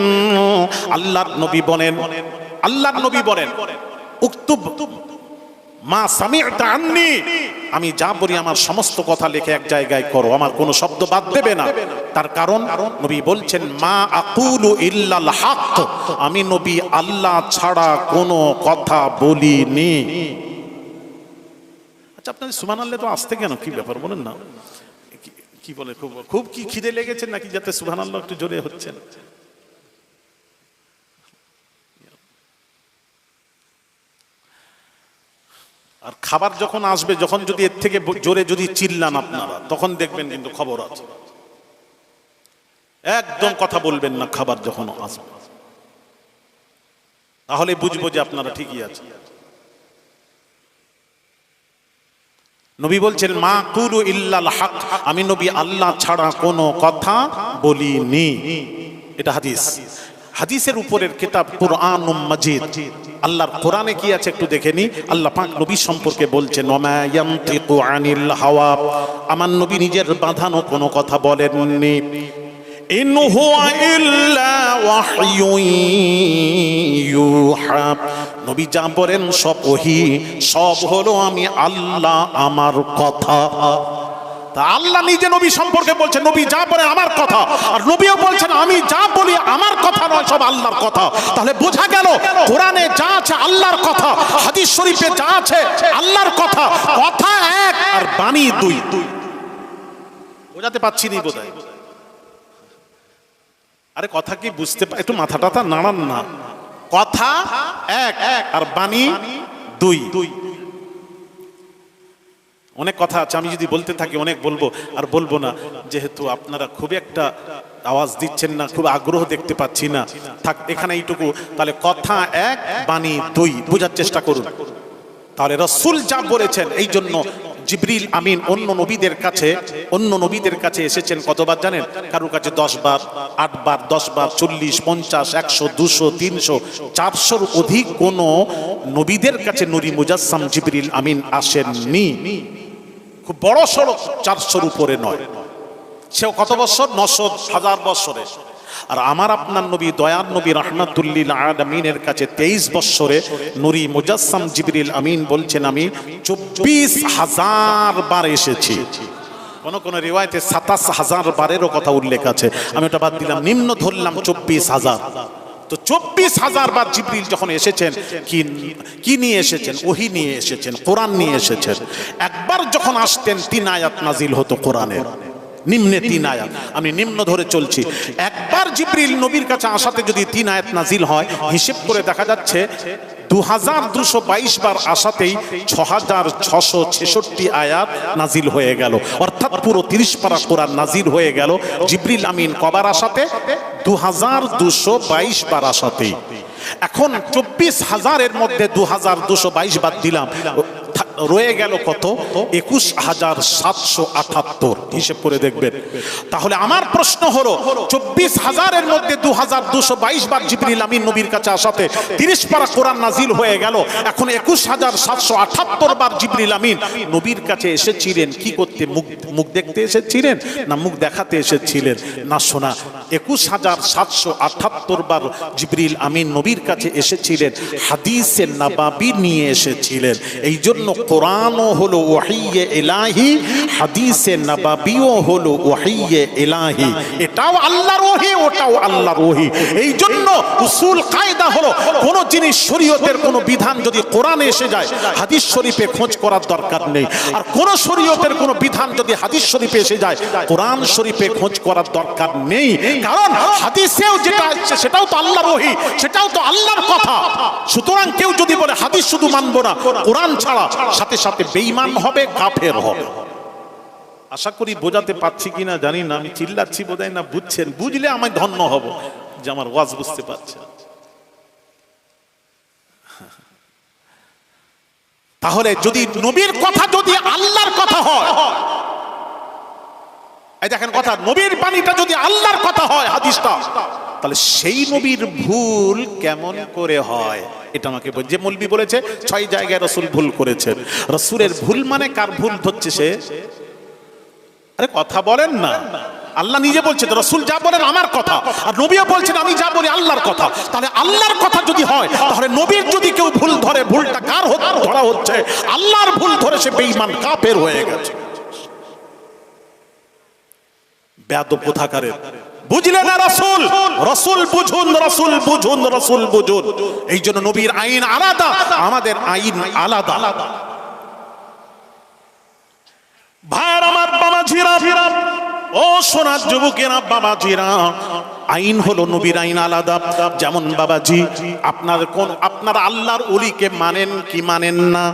আল্লাহর নবী বলেন, আল্লাহর নবী বলেন, উকতুব মা সামি'তা আন্নি, আমি যা বলি আমার সমস্ত কথা লিখে এক জায়গায় করো, আমার কোনো শব্দ বাদ দেবে না। তার কারণ নবী বলছেন, মা আকুলু ইল্লাল হক, আমি নবী আল্লাহ ছাড়া কোনো কথা বলিনি। আচ্ছা, আপনাদের সুবহানাল্লাহ তো আসতে কেন, কি ব্যাপার বলেন না? কি বলে, খুব কি খিদে লেগেছে নাকি যাতে সুবহানাল্লাহ একটু জোরে হচ্ছে? আর খাবার যখন আসবে, যখন যদি এর থেকে জোরে যদি চিল্লান আপনারা, তখন দেখবেন কিন্তু খবর আছে। একদম কথা বলবেন না খাবার যখন আসবে, তাহলে বুঝবো যে আপনারা ঠিকই আছে। নবী বলছেন, মা কুলু ইল্লাল হক, আমি নবী আল্লাহ ছাড়া কোনো কথা বলিনি। এটা হাদিস। হাদিসের উপরের কিতাব কুরআনুম মাজিদ, আল্লাহর কোরআনে কি আছে একটু দেখে নি। আল্লাহ পাক নবী সম্পর্কে বলছেন, ওমা ইয়ানতিকু আনিল হাওয়া, আমার নবী নিজের বাঁধানো কোনো কথা বলেননি। ইন হুয়া ইল্লা ওয়াহয়ুন ইউহা, নবী যা বলেন সব ওহী, সব হলো আমি আল্লাহ আমার কথা। তা আল্লাহ নিজে নবী সম্পর্কে বলছেন, নবী যা বলেন আমার কথা, আর নবীও বলছেন আমি যা বলি আমার কথা নয়, সব আল্লাহর কথা। তাহলে বোঝা গেল কোরআনে যা আছে আল্লাহর কথা, হাদিস শরীফে যা আছে আল্লাহর কথা। কথা এক আর বাণী দুই। বোঝাতে পারছি নি বোধহয়? আরে কথা কি বুঝতে, একটু মাথা টাথা নাড়ান না। কথা এক আর বাণী দুই। অনেক কথা আছে, আমি যদি বলতে থাকি অনেক বলবো, আর বলবো না, যেহেতু আপনারা খুব একটা আওয়াজ দিচ্ছেন না, খুব আগ্রহ দেখতে পাচ্ছি না, থাক এখানে এইটুকু। তাহলে কথা এক, বাণী দুই, বোঝার চেষ্টা করুন। তাহলে রাসূল যা বলেছেন, এই জন্য জিবরিল আমিন অন্য নবীদের কাছে এসেছেন কতবার জানেন? কারোর কাছে 10 বার, 8 বার, 10 বার, 40, 50, 100, 200, 300, 400-র অধিক কোন নবীদের কাছে নূরি মুজাসসাম জিবরিল আমিন আসেননি। খুব বড় সড়ো 400-র উপরে নয়। সেও কত বছর? 900, 1000 বছরে। আর আমার আপনার নবী, দয়ার নবী রাহমাতুল লিল আলামিনের কাছে 23 বছরে নূরি মুজাসসাম জিবরিল আমিন বলছেন, আমি 24,000 বার এসেছি। কোন রিওয়ায়েতে 27,000 বারেরও কথা উল্লেখ আছে, আমি ওটা বাদ দিলাম, নিম্ন ধরলাম 24,000। তো 24,000 বার জিবরিল যখন এসেছেন, কি নিয়ে এসেছেন? ওহী নিয়ে এসেছেন, কোরআন নিয়ে এসেছেন। একবার যখন আসতেন 3 আয়াত নাজিল হতো কোরআনের, নিম্নে 3 আয়াত, আমি নিম্ন ধরে চলছি। একবার জিবরিল নবীর কাছে আসাতে যদি 3 আয়াত নাজিল হয়, হিসেব করে দেখা যাচ্ছে 2222 বার আসাতেই 6666 আয়াত নাজিল হয়ে গেল, অর্থাৎ পুরো 30 পারা কোরআন নাজিল হয়ে গেল জিবরিল আমিন কবার আসাতে? 2222 বার আসাতেই। এখন 24,000-এর মধ্যে 2222 বাদ দিলাম, রয়ে গেল কত? 21,778, হিসেব করে দেখবেন। তাহলে আমার প্রশ্ন হলো 24,000-এর মধ্যে 2,222 বার জিবরিল আমিন নবীর কাছে আসাতে 30 পারা কোরআন নাজিল হয়ে গেল। এখন 21,778 বার জিবরিল আমিন নবীর কাছে এসেছিলেন কি করতে? মুখ দেখতে এসেছিলেন না মুখ দেখাতে এসেছিলেন? না শোনা, 21,778 বার জিবরিল আমিন নবীর কাছে এসেছিলেন, হাদিসে নববী নিয়ে এসেছিলেন। এই জন্য কোরআনও হলো ওহীয়ে ইলাহি, হাদিসে নববীও হলো ওহীয়ে ইলাহি। এটাও আল্লাহর ওহী, ওটাও আল্লাহর ওহী। এই জন্য উসুল কায়দা হলো কোন জিনিস শরীয়তের কোন বিধান যদি কোরআনে এসে যায় হাদিস শরীফে খোঁজ করার দরকার নেই, আর কোন শরীয়তের কোন বিধান যদি হাদিস শরীফে এসে যায় কোরআন শরীফে খোঁজ করার দরকার নেই। কারণ হাদিসেও যেটা আছে সেটাও তো আল্লাহর ওহী, সেটাও তো আল্লাহর কথা। সুতরাং কেউ যদি বলে হাদিস শুধু মানবো না কোরআন ছাড়া, সাথে সাথে বেঈমান হবে, কাফের হবে। আশা করি বোঝাতে পারছি কিনা জানি না, আমি চিল্লাচ্ছি বোধহয় না বুঝছেন। বুঝলে আমি ধন্য হব যে আমার ওয়াজ বুঝতে পারছে। তাহলে যদি নবীর কথা যদি আল্লাহর কথা হয়, এই দেখেন কথা, নবীর বাণীটা যদি আল্লাহর কথা হয় হাদিসটা, তাহলে সেই নবীর ভুল কেমন করে হয়? এটা আমাকে যে মৌলবি বলেছে 6 জায়গায় রাসূল ভুল করেছেন। রাসূলের ভুল মানে কার ভুল ধরছে সে? আরে কথা বলেন না। আল্লাহ নিজে বলছেন রাসূল যা বলেন আমার কথা, আর নবীও বলছেন আমি যা বলি আল্লাহর কথা। তাহলে আল্লাহর কথা যদি হয়, তাহলে নবীর যদি কেউ ভুল ধরে, ভুলটা কার ধরা হচ্ছে? আল্লাহর ভুল ধরে সে বেঈমান, কাফের হয়ে গেছে। বেয়াদব কোথাকারের, বুঝলে না? রাসূল রাসূল বুঝুন, রাসূল বুঝুন, রাসূল বুঝুন। এই জন্য নবীর আইন আলাদা, আমাদের আইন আলাদা। ভাইয়ের আমার, বাবাজিরা, ও সোনার যুবকেরা, বাবাজিরা, আইন হলো নবীর আইন আলাদা। যেমন বাবাজি আপনারা আল্লাহর ওলিকে মানেন কি মানেন না?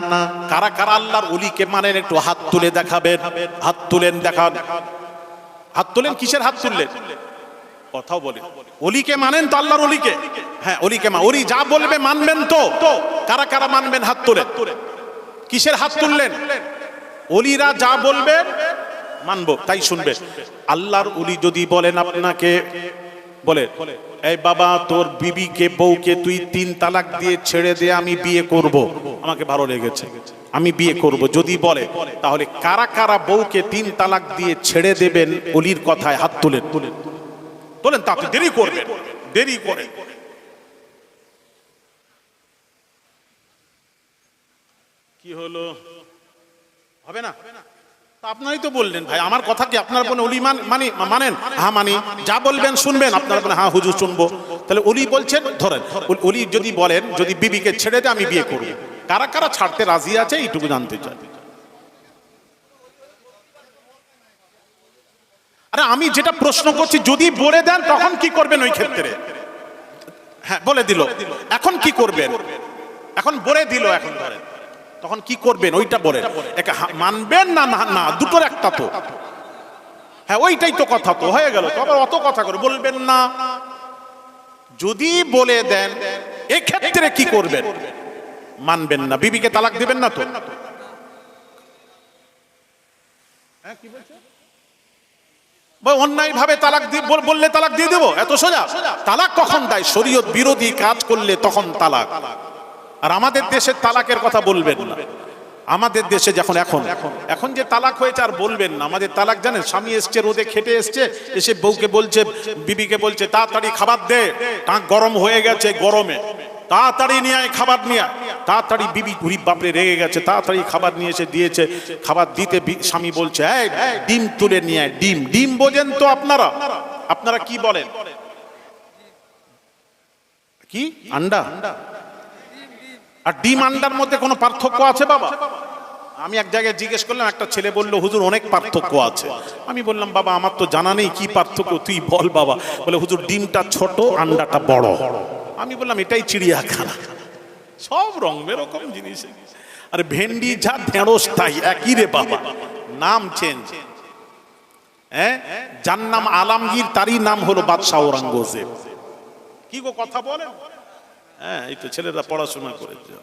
কারা কারা আল্লাহর ওলিকে মানেন একটু হাত তুলে দেখাবেন। হাত তুলেন, দেখান। হাত তুলেন। কিসের হাত তুললেন? কথাও বলে ওলিকে মানেন তো? আল্লাহর ওলিকে? হ্যাঁ, ওলিকে ওলি যা বলবে মানবেন তো? কারা কারা মানবেন? হাত তুলেন। কিসের হাত তুললেন? ওলিরা যা বলবেন মানবো, তাই শুনবে। আল্লাহর ওলি যদি বলেন আপনাকে, বলে এই বাবা তোর বিবিকে, বউকে তুই 3 তালাক দিয়ে ছেড়ে দে, আমি বিয়ে করব, আমাকে ভালো লেগেছে, আমি বিয়ে করব, যদি বলে, তাহলে কারা কারা বউকে 3 তালাক দিয়ে ছেড়ে দেবেন ওলির কথায়? হাত তুলেন। তোলেন, তাতে দেরি করবেন, দেরি করে। কি হলো? হবে না? আপনারই তো বললেন ভাই, আমার কথা কি আপনার বলে ওলি মানেন? হ্যাঁ মানি। যা বলবেন শুনবেন? আপনারা বলেন হ্যাঁ হুজুর শুনবো। তাহলে ওলি বলছেন, ধরেন ওলি যদি বলেন যদি বিবিকে ছেড়ে দে আমি বিয়ে করব, কারা কারা ছাড়তে রাজি আছে এইটুকু জানতে চাই। আরে আমি যেটা প্রশ্ন করছি, যদি বলে দেন তখন কি করবেন ওই ক্ষেত্রে? হ্যাঁ বলে দিল, এখন কি করবেন? এখন বলে দিল, এখন ধরেন তখন কি করবেন ওইটা বলেন। মানবেন না না দুটোর একটা তো? হ্যাঁ ওইটাই তো কথা, তো হয়ে গেল তো, আবার অত কথা করে বলবেন না। যদি বলে দেন এক্ষেত্রে কি করবেন? মানবেন না, বিবিকে তালাক দিবেন না তো? হ্যাঁ কি বলছে? অন্যায় ভাবে তালাক বললে তালাক দিয়ে দেবো, এত সোজা? তালাক কখন দেয়? শরীয়ত বিরোধী কাজ করলে তখন তালাক। আর আমাদের দেশের তালাকের কথা বলবেন না। আমাদের দেশে যখন এখন যে তালাক হয়েছে আর বলবেন না। আমাদের তালাক জানেন, স্বামী এসছে রোদে খেটে এসছে, এসে বউকে বলছে, বিবিকে বলছে তাড়াতাড়ি খাবার দে, টাক গরম হয়ে গেছে, গরমে তাড়াতাড়ি নিয়ে আয়, খাবার নিয়ে আয়। তাড়াতাড়ি বিবি ঘুরি বাপরে রেগে গেছে, তাড়াতাড়ি খাবার নিয়ে এসে দিয়েছে। খাবার দিতে স্বামী বলছে এই ডিম তুলে নিয়ে আয়। ডিম, ডিম বোঝেন তো আপনারা? আপনারা কি বলেন? কি আন্ডা? আর ডিম আন্ডার মধ্যে কোনো পার্থক্য আছে বাবা? আমি এক জায়গায় জিজ্ঞেস করলাম, একটা ছেলে বলল হুজুর অনেক পার্থক্য আছে। আমি বললাম বাবা আমার তো জানা নেই কি পার্থক্য, তুই বল বাবা। বলে হুজুর ডিমটা ছোট, আন্ডাটা বড়। আমি বললাম এটাই চিড়িয়াখানা, সব রং বেরকম জিনিস। আরে ভেন্ডি যা ঢেঁড়স তাই, একই রে বাবা, নাম চেঞ্জ। হ্যাঁ, যার নাম আলমগীর তারই নাম হলো বাদশাহ ঔরঙ্গজেব। কি গো কথা বলে? হ্যাঁ এই তো ছেলেরা পড়াশোনা করেছে।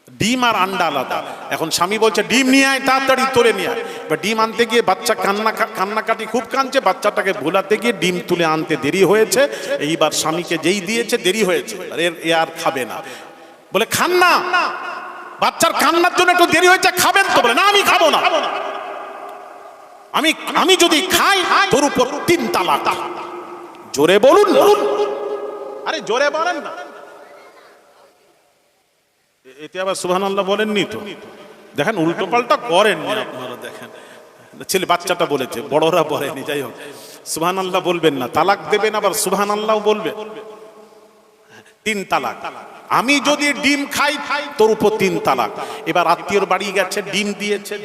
ডিম আর আন্ডা আলাদা। এখন স্বামী বলছে ডিম নিয়ে আয়, তাড়াতাড়ি তোলে নিয়ে আয়। বা ডিম আনতে গিয়ে বাচ্চা কান্নাকাটি খুব কাঁদছে, বাচ্চাটাকে ভোলাতে গিয়ে ডিম তুলে আনতে দেরি হয়েছে। এইবার স্বামীকে যেই দিয়েছে দেরি হয়েছে, এ আর খাবে না। বলে খান না, বাচ্চার কান্নার জন্য একটু দেরি হয়েছে, খাবেন তো? বলে না, আমি খাবো না, আমি যদি খাই তোর উপর 3 তালাক। জোরে বলুন, আরে জোরে বলেন না। এতে আবার সুবহানাল্লাহ বলেননি তো? দেখেন উল্টো পাল্টা করেন আপনারা। দেখেন ছেলে বাচ্চাটা বলেছে, বড়রা বলেনি। যাই হোক, সুবহানাল্লাহ বলবেন না, তালাক দেবেন আবার সুবহানাল্লাহ বলবেন। 3 তালাক। আমি যদি ডিম খাই তোর উপর 3 তালাক। এবার আত্মীয়র বাড়ি গেছে, ডিম দিয়েছে,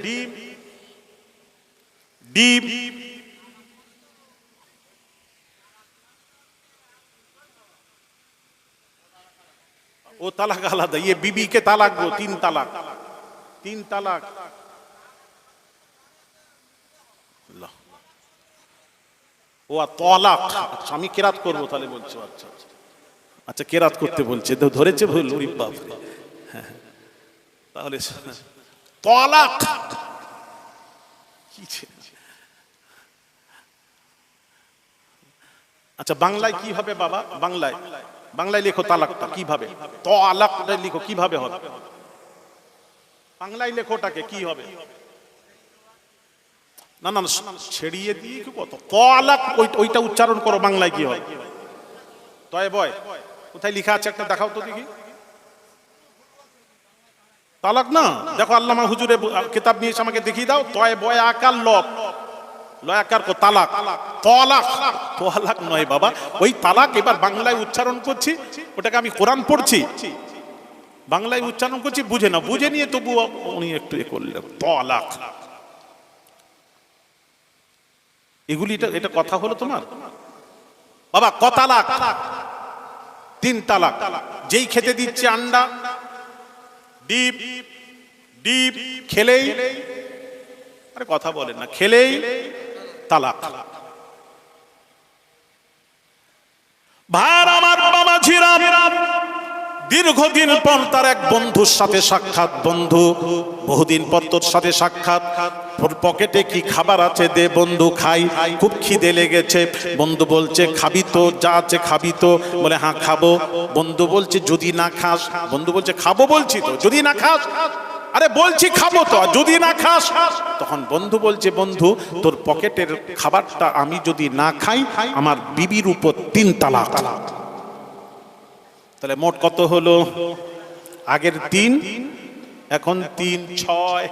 ডিম ও তালাক আলাদা। ये बीबी के तालाक दो, 3 तालाक, 3 तालाक। ও তালাক। আচ্ছা আমি কেরাত করবো তাহলে বলছো? আচ্ছা আচ্ছা, কেরাত করতে বলছে তো, ধরেছে ভুল। ওরে বাপ রে। তাহলে তালাক কি? আচ্ছা বাংলায় কি হবে বাবা? বাংলায় লেখো তালাকটা কিভাবে, তালাকটা লিখো কিভাবে হবে? বাংলায় লেখোটাকে কি হবে? না না ছেড়িয়ে দিয়ে কত তালাক, ওইটা উচ্চারণ করো। বাংলায় কি হয়? তয় বয় কোথায় লেখা আছে একটা দেখাও তো দেখি। তালাক না, দেখো আল্লামা হুজুরে কিতাব নিয়ে এসে আমাকে দেখিয়ে দাও। তয় বয় আকার লয়াকার কো তালাক। তালাক নয় বাবা, ওই তালাক এবার বাংলায় উচ্চারণ করছি, ওটাকে আমি কোরআন পড়ছি, বাংলায় উচ্চারণ করছি, বুঝে না, বুঝে নিয়ে তবু উনি একটু এ করলেন তালাক। এগুলি এটা কথা হলো তোমার বাবা? ক তালাক? 3 তালাক। যেই খেতে দিচ্ছে আন্ডা, ডিম খেলেই, আরে কথা বলেন না, খেলেই তালাক। ভার আমার বাবা ঝিরাম দীর্ঘদিন পর তার এক বন্ধুর সাথে সাক্ষাৎ। বন্ধু, বহুদিন পর তোর সাথে সাক্ষাৎ, পকেটে কি খাবার আছে দে বন্ধু খাই, খুব খিদে লেগেছে। বন্ধু বলছে খাবি তো, যা আছে খাবি তো? বলে হ্যাঁ খাবো। বন্ধু বলছে যদি না খাস? বন্ধু বলছে খাবো বলছি তো, যদি না খাস? আরে বলছি খাবো তো, যদি না খাস? তখন বন্ধু বলছে বন্ধু তোর পকেটের খাবারটা আমি যদি না খাই আমার বিবির উপর 3 তালাক। তাহলে মোট কত হলো? আগের 3, এখন 3, 6।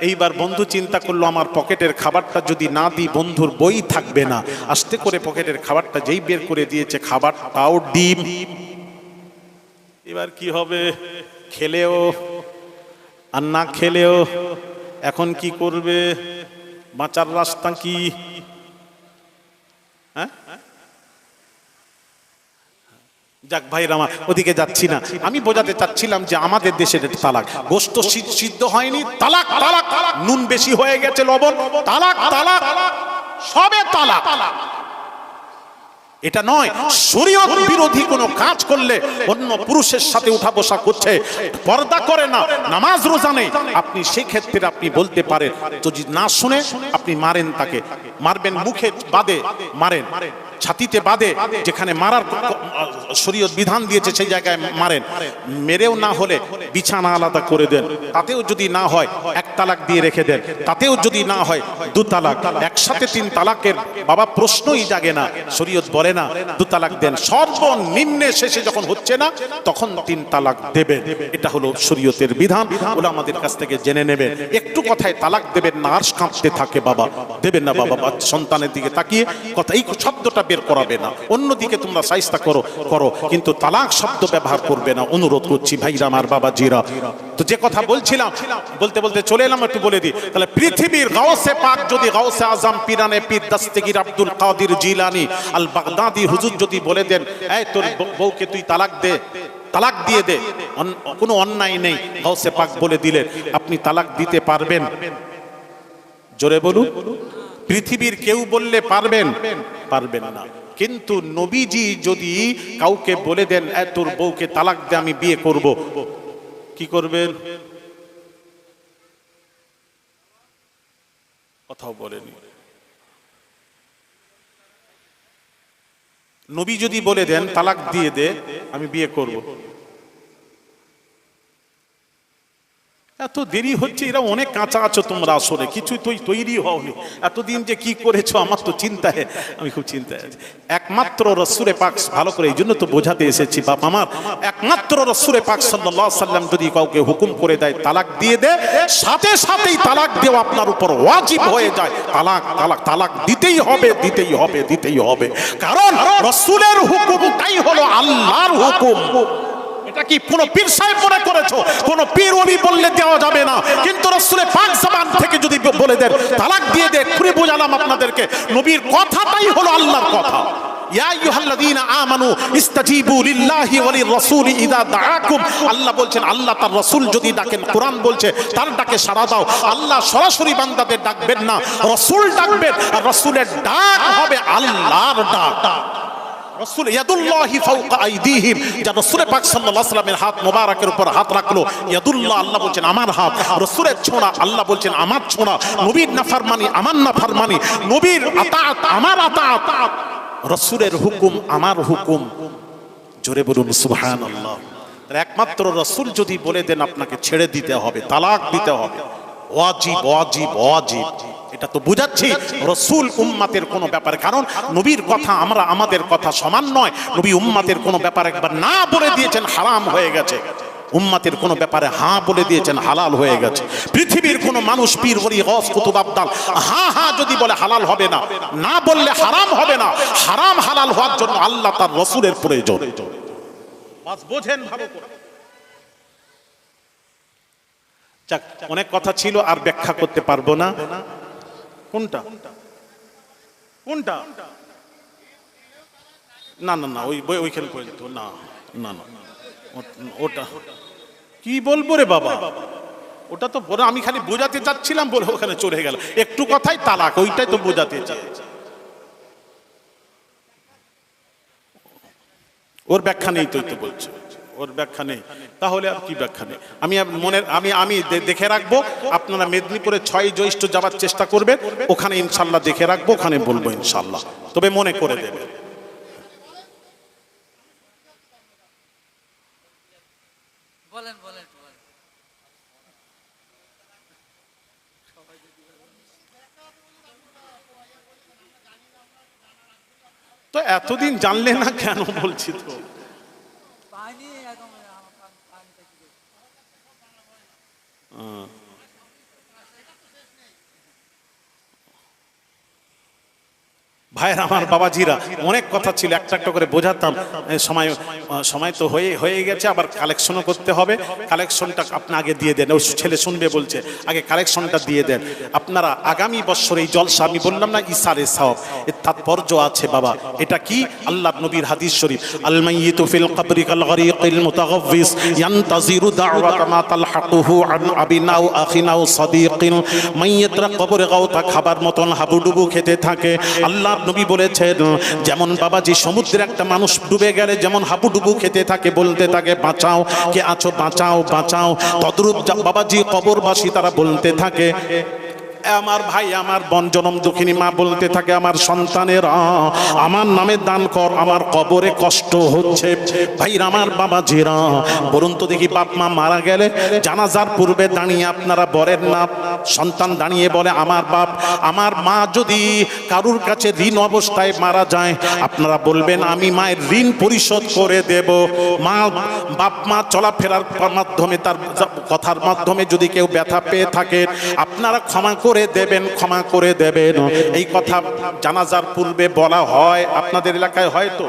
এইবার বন্ধু চিন্তা করলো আমার পকেটের খাবারটা যদি না দিই বন্ধুর বই থাকবে না। আস্তে করে পকেটের খাবারটা যেই বের করে দিয়েছে, খাবারটাও ডিম। এবার কি হবে? খেলেও আর না খেলেও এখন কি করবে? বাঁচার রাস্তা কি? হ্যাঁ যাক ভাইরা আমার, ওদিকে যাচ্ছি না। আমি বোঝাতে চাচ্ছিলাম যে আমাদের দেশের তালাক, গোশত সিদ্ধ হয়নি তালাক, নুন বেশি হয়ে গেছে লবণ তালাক, সবে তালাক। এটা নয় শরীয়ত বিরোধী কোনো কাজ করলে অন্য পুরুষের সাথে উঠা বসা করছে, পর্দা করে না, নামাজ রোজা নেই, আপনি সেই ক্ষেত্রে আপনি বলতে পারেন, যদি না শুনে আপনি মারেন, তাকে মারবেন, মুখে বাদে মারেন, ছাতিতে বাদে, যেখানে মারার শরীয়ত বিধান দিয়েছে সেই জায়গায় মারেন। মেরেও না হলে বিছানা আলাদা করে দেন, তাতেও যদি না হয় 1 তালাক দিয়ে রেখে দেন, তাতেও যদি না হয় 2 তালাক। একসাথে 3 তালাকের বাবা প্রশ্নই জাগে না, শরীয়ত বলে না 2 তালাক দেন। সর্বনিম্নে শেষে যখন হচ্ছে না তখন 3 তালাক দেবেন। এটা হলো শরীয়তের বিধান, ওরা আমাদের কাছ থেকে জেনে নেবেন। একটু কথায় তালাক দেবেন না, আর কাঁপতে থাকে বাবা, দেবেন না বাবা। সন্তানের দিকে তাকিয়ে কথা, এই শব্দটা বের করাবে না, অন্যদিকে তোমরা সাইস্তা করো, কিন্তু তালাক শব্দ ব্যবহার করবে না, অনুরোধ করছি ভাইরা আমার, বাবা জিরা। তো যে কথা বলছিলাম, বলতে বলতে চলে এলাম, একটু বলে দিই। তাহলে পৃথিবীর গাউসে পাক যদি গাউসে আজম পীরানে পীর দস্তগীর আব্দুল কাদির জিলানী আল বাগদাদি হুজুর যদি বলে দেন, এই তোর বউকে তুই তালাক দে, তালাক দিয়ে দে, কোনো অন্যায় নেই, গাউসে পাক বলে দিলেন, আপনি তালাক দিতে পারবেন? জোরে বলুন। পৃথিবীর কেউ বললে পারবেন? পারবেন না। কিন্তু নবীজি যদি কাউকে বলে দেন তোর বউকে তালাক দে আমি বিয়ে করব, কি করবেন? কথাও বলেনি। নবী যদি বলে দেন তালাক দিয়ে দে আমি বিয়ে করব, এত দেরি হচ্ছে, এরা অনেক কাঁচা আছো তোমরা, আসলে কিছু তৈরি হওনি, এতদিন যে কি করেছো আমার তো চিন্তায়, আমি খুব চিন্তায় আছি। একমাত্র রাসূলে পাক, ভালো করে এই জন্য তো বোঝাতে এসেছি বাপ আমার, একমাত্র রাসূলে পাক সাল্লাল্লাহু আলাইহি সাল্লাম যদি কাউকে হুকুম করে দেয় তালাক দিয়ে দে, সাথে সাথেই তালাক দেওয়া আপনার উপর ওয়াজিব হয়ে যায়। তালাক তালাক তালাক দিতেই হবে, দিতেই হবে, দিতেই হবে, কারণ রাসূলের হুকুমটাই হলো আল্লাহর হুকুম। এটা কি কোন পীর সাহেব মনে করেছো? কোন পীর ওলি বললে দেওয়া যাবে না, কিন্তু রাসূলের পাক জবান থেকে যদি বলে দেন তালাক দিয়ে দে, খুলে বোঝালাম আপনাদেরকে, নবীর কথাটাই হলো আল্লাহর কথা। ইয়া আইয়ুহাল্লাযীনা আমানু ইসতাজিবু লিল্লাহি ওয়া লির-রাসূলি ইযা দাআকুম, আল্লাহ বলছেন আল্লাহ তার রাসূল যদি ডাকেন, কোরআন বলছে তার ডাকে সাড়া দাও। আল্লাহ সরাসরি বান্দাদের ডাকবেন না, রাসূল ডাকবেন, আর রাসূলের ডাক হবে আল্লাহর ডাক। রাসূল ইয়াদুল্লাহি ফাওকা আইদিহিম, যা রাসূল পাক সাল্লাল্লাহু আলাইহি ওয়াসাল্লামের হাত মোবারকের উপর হাত রাখলো, ইয়াদুল্লাহ আল্লাহ বলছেন আমার হাত, রাসূলের ছোঁয়া আল্লাহ বলছেন আমার ছোঁয়া, নবীর নাফরমানি আমার নাফরমানি, নবীর আতাত আমার আতাত, রাসূলের হুকুম আমার হুকুম। জোরে বলুন সুবহানাল্লাহ। একমাত্র রাসূল যদি বলে দেন আপনাকে ছেড়ে দিতে হবে, তালাক দিতে হবে, ওয়াজিব ওয়াজিব ওয়াজিব। এটা তো বুঝাচ্ছি রাসূল উম্মতের কোনো ব্যাপারে, কারণ নবীর কথা আমরা আমাদের কথা সমান নয়। নবী উম্মতের কোনো ব্যাপারে একবার না বলে দিয়েছেন হারাম হয়ে গেছে, উম্মতের কোনো ব্যাপারে হ্যাঁ বলে দিয়েছেন হালাল হয়ে গেছে। পৃথিবীর কোনো মানুষ পীর ওলি গওস কুতুব আবদাল হ্যাঁ হ্যাঁ যদি বলে হালাল হবে না, না বললে হারাম হবে না। হারাম হালাল হওয়ার জন্য আল্লাহ তার রাসূলের প্রয়োজন। বাস বোঝেন ভালো করে। যাক, অনেক কথা ছিল আর ব্যাখ্যা করতে পারবো না। কোনটা কোনটা? না না না, ওই ওইখানে পর্যন্ত না না না, ওটা কি বলবো রে বাবা, ওটা তো আমি খালি বোঝাতে চাচ্ছিলাম বলে ওখানে চলে গেল। একটু কথাই তালাক, ওইটাই তো বোঝাতে চাইছি। ওর ব্যাখ্যা নেই, তুই তো বলছো ওর ব্যাখ্যা নেই, তাহলে আর কি ব্যাখ্যা নেই? আমি দেখে রাখবো, আপনারা মেদিনীপুরে 6 জ্যৈষ্ঠ যাওয়ার চেষ্টা করবেন, ওখানে ইনশাল্লাহ দেখে রাখবো, ওখানে বলবো ইনশাল্লাহ, তবে মনে করে দেবে। বলেন বলেন। তো এতদিন জানলে না কেন বলছি তো? ভাইয়ের আমার বাবাজিরা, অনেক কথা ছিল, একটা একটা করে বোঝাতাম, সময় তো হয়ে গেছে, আবার কালেকশনও করতে হবে। কালেকশনটা আপনি আগে দিয়ে দেন, ওই ছেলে শুনবে বলছে, আগে কালেকশনটা দিয়ে দেন। আপনারা আগামী বছর এই জলসা, আমি বললাম না ইসারে সাওয়াব, এর তাৎপর্য আছে বাবা। এটা কি? আল্লাহ নবীর হাদিস শরীফ, আল মাইয়িতু ফিল কবরি কাল গরিকিল মুতাগাফিস ইয়ানতাজিরু দাওয়াতা মা তালহাকুহু আন আবিনাউ আখিনাউ সাদিকিন, মাইয়িতরা কবরে গাওতা খাবার মতন হাবুডুবু খেতে থাকে। আল্লাহ নবী বলেছেন, যেমন বাবাজি সমুদ্রে একটা মানুষ ডুবে গেলে যেমন হাবুডুবু খেতে থাকে, বলতে থাকে বাঁচাও, কে আছো বাঁচাও বাঁচাও, তদ্রূপ বাবাজি কবরবাসী তারা বলতে থাকে, আমার ভাই আমার বন জনম দুঃখিনী মা বলতে থাকে, আমার সন্তানেরা আমার নামে দান কর, আমার কবরে কষ্ট হচ্ছে। ভাইরা আমার বাবাজিরা, বলুন তো দেখি, বাপ মা মারা গেলে জানাজার পূর্বে দাঁড়িয়ে আপনারা বলেন না, সন্তান দাঁড়িয়ে বলে আমার বাপ আমার মা যদি কারুর কাছে ঋণ অবস্থায় মারা যায়, আপনারা বলবেন আমি মায়ের ঋণ পরিশোধ করে দেব। মা বাপ মা চলাফেরার মাধ্যমে, তার কথার মাধ্যমে যদি কেউ ব্যথা পেয়ে থাকে, আপনারা ক্ষমা করে দেবেন, ক্ষমা করে দেবেন। এই কথা জানাজার পূর্বে বলা হয়, আপনাদের এলাকায় হয়তো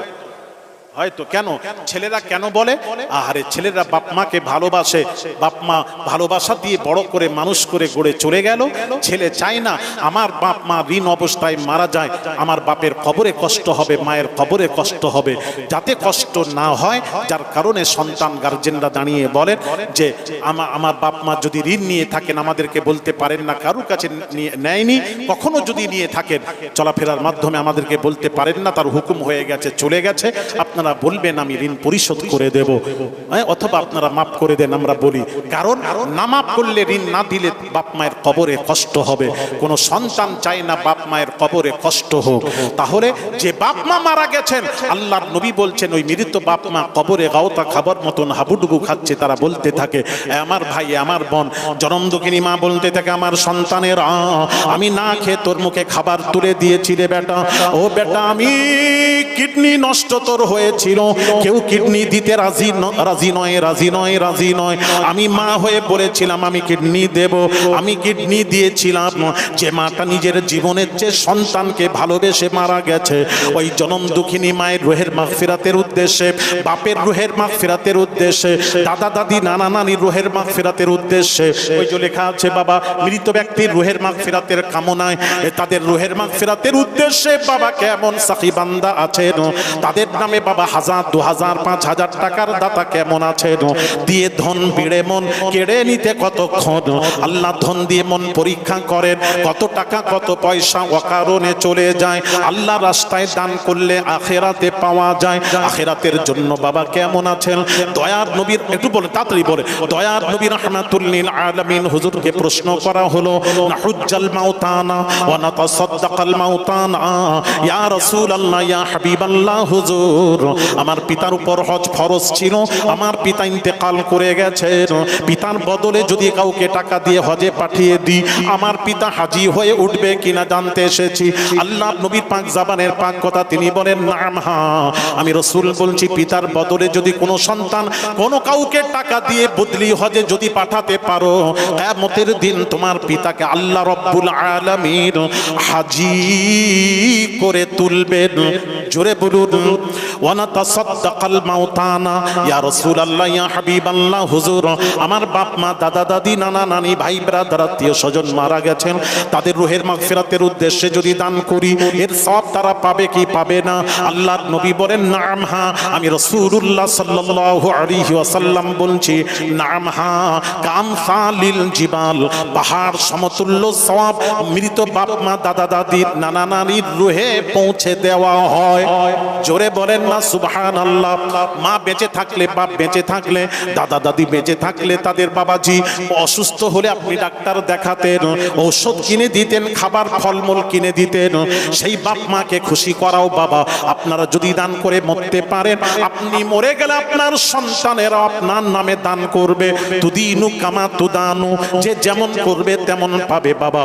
হয়তো কেন ছেলেরা কেন বলে, আরে ছেলেরা বাপ মাকে ভালোবাসে, বাপ মা ভালোবাসা দিয়ে বড় করে মানুষ করে গড়ে চলে গেল। ছেলে চায় না আমার বাপ মা ঋণ অবস্থায় মারা যায়, আমার বাপের কবরে কষ্ট হবে, মায়ের কবরে কষ্ট হবে, যাতে কষ্ট না হয়। যার কারণে সন্তান গার্জেনরা দাঁড়িয়ে বলেন যে আমার বাপ মা যদি ঋণ নিয়ে থাকেন আমাদেরকে বলতে পারেন না, কারুর কাছে নেয়নি, কখনো যদি নিয়ে থাকেন চলাফেরার মাধ্যমে আমাদেরকে বলতে পারেন না, তার হুকুম হয়ে গেছে, চলে গেছে, আপনারা বলবেন আমি ঋণ পরিশোধ করে দেব, অথবা আপনারা মাফ করে দেন। আমরা বলি কারণ না মাফ করলে, ঋণ না দিলে বাপ মায়ের কবরে কষ্ট হবে। কোনো সন্তান চায় না বাপ মায়ের কবরে কষ্ট হোক। তাহলে যে বাপ মা মারা গেছেন, আল্লাহর নবী বলছেন ওই মৃত বাপ মা কবরে গাওতা খাবার মতন হাবুডুবু খাচ্ছে। তারা বলতে থাকে আমার ভাই আমার বোন, জনম দুঃখিনী মা বলতে থাকে আমার সন্তানের আমি না খেয়ে তোর মুখে খাবার তুলে দিয়েছি রে বেটা, ও বেটা আমি কিডনি নষ্ট তোর হয়েছিল, কেউ কিডনি দিতে রাজি নয়। আমি মা হয়ে বলেছিলাম আমি কিডনি দেব, আমি কিডনি দিয়েছিলাম। যে মাটা নিজের জীবনের চেয়ে সন্তানকে ভালোবেসে মারা গেছে, ওই জনম দুঃখিনী মায়ের রুহের মাগফিরাতের উদ্দেশ্যে, বাপের রুহের মাগফিরাতের উদ্দেশ্যে, দাদা দাদি নানা নানির রুহের মাগফিরাতের উদ্দেশ্যে, ওই যে লেখা আছে বাবা মৃত ব্যক্তির রুহের মাগফিরাতের কামনায়, তাদের রুহের মাগফিরাতের উদ্দেশ্যে বাবা কেমন সাকি বান্দা আছেন, তাদের নামে বাবা 1000 2000 5000 টাকার দাতা কেমন আছেন, দিয়ে ধন বিড়ে মন কেড়ে নিতে কতক্ষণ। আল্লাহ ধন দিয়ে মন পরীক্ষা করেন, কত টাকা কত পয়সা অকারণে চলে যায়। আল্লাহ রাস্তায় দান করলে আখেরাতে পাওয়া যায়। আখেরাতের জন্য বাবা কেমন আছেন? দয়ার নবীর একটু বলে তাড়াতাড়ি বলে, দয়ার নবী রাহমাতুল লিল আলামিন হুজুরকে প্রশ্ন করা হলো নাহুজ্জাল মাউতানা ওয়া নাতাসাদদাকাল মাউতানা ইয়া রাসূলুল্লাহ ইয়া হাবিবাল্লাহ হুজুর, আমার পিতার উপর হজ ফরজ ছিল, আমার পিতা ইন্তেকাল করে গেছেন, পিতার বদলে যদি কাউকে টাকা দিয়ে হজে পাঠিয়ে দিই আমার পিতা হাজী হয়ে উঠবে কিনা জানতে এসেছি। আল্লাহ নবীর পাক জাবানের পাক কথা তিনি বলেন নাম হ্যাঁ, আমি রাসূল বলছি পিতার বদলে যদি কোনো সন্তান কোনো কাউকে টাকা দিয়ে বদলি হজে যদি পাঠাতে পারো, কিয়ামতের দিন তোমার পিতাকে আল্লাহ রাব্বুল আলামিন হাজী করে তুলবেন। জোরে বলুন ওয়া নাতাসাদদাকাল মাউতানা ইয়া রাসূলুল্লাহ ইয়া হাবিবাল্লাহ হুজুর, আমার বাপ মা দাদা দাদি নানা নানি ভাই ব্রাদার আত্মীয় স্বজন মারা গেছেন, তাদের রুহের মাগফিরাতের উদ্দেশ্যে যদি দান করি এর সওয়াব তারা পাবে কি পাবে না? আল্লাহর নবী বলেন নাম হ্যাঁ, আমি রাসূলুল্লাহ সাল্লাল্লাহু আলাইহি ওয়াসাল্লাম বলছি নাম হ্যাঁ, কামসালিল জিবাল, পাহাড় সমতুল্য সওয়াব মৃত বাপ মা দাদা দাদি নানা নানির রুহে পৌঁছে দেওয়া হয়। জোরে বলেন না সুবহানাল্লাহ। মা বেঁচে থাকলে, বাপ বেঁচে থাকলে, দাদা দাদি বেঁচে থাকলে তাদের বাবাজি অসুস্থ হলে আপনি ডাক্তার দেখাতেন, ঔষধ কিনে দিতেন, খাবার ফলমূল কিনে দিতেন, সেই বাপ মাকে খুশি করাও বাবা। আপনারা যদি দান করে মরতে পারেন, আপনি মরে গেলে আপনার সন্তানেরা আপনার নামে দান করবে। তুদিনু কামা তুদানু, যে যেমন করবে তেমন পাবে বাবা।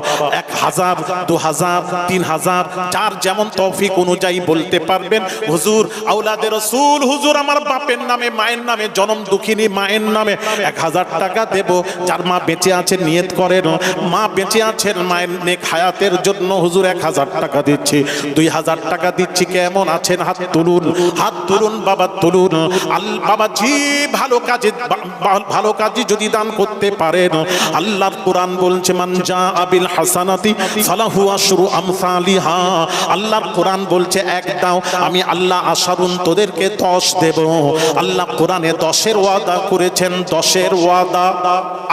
1000 2000 3000 যার যেমন তৌফিক অনুযায়ী বলতে পারবেন হুজুর আওলাদে রাসূল, হুজুর আমার বাপের নামে মায়ের নামে জনম দুঃখিনী মায়ের নামে 1000 টাকা দেব। যার মা বেঁচে আছেন নিয়ত করেন, মা বেঁচে আছেন মায়ের নেক হায়াতের জন্য হুজুর 1000 টাকা দিচ্ছি, 2000 টাকা দিচ্ছি, কেমন আছেন হাত তুলুন, হাত তুলুন বাবা তুলুন। বাবাজি ভালো কাজে যদি দান করতে পারেন, আল্লাহর কোরআন বলছে মান জা আবিল হাসানাতি ফালাহু আশরু আমসালিহা, আল্লাহর কোরআন বলছে এক দাও আমি আল্লাহ আশারুন তোদেরকে 10 দেব। আল্লাহ কোরআনে 10-এর ওয়াদা করেছেন, 10-এর ওয়াদা,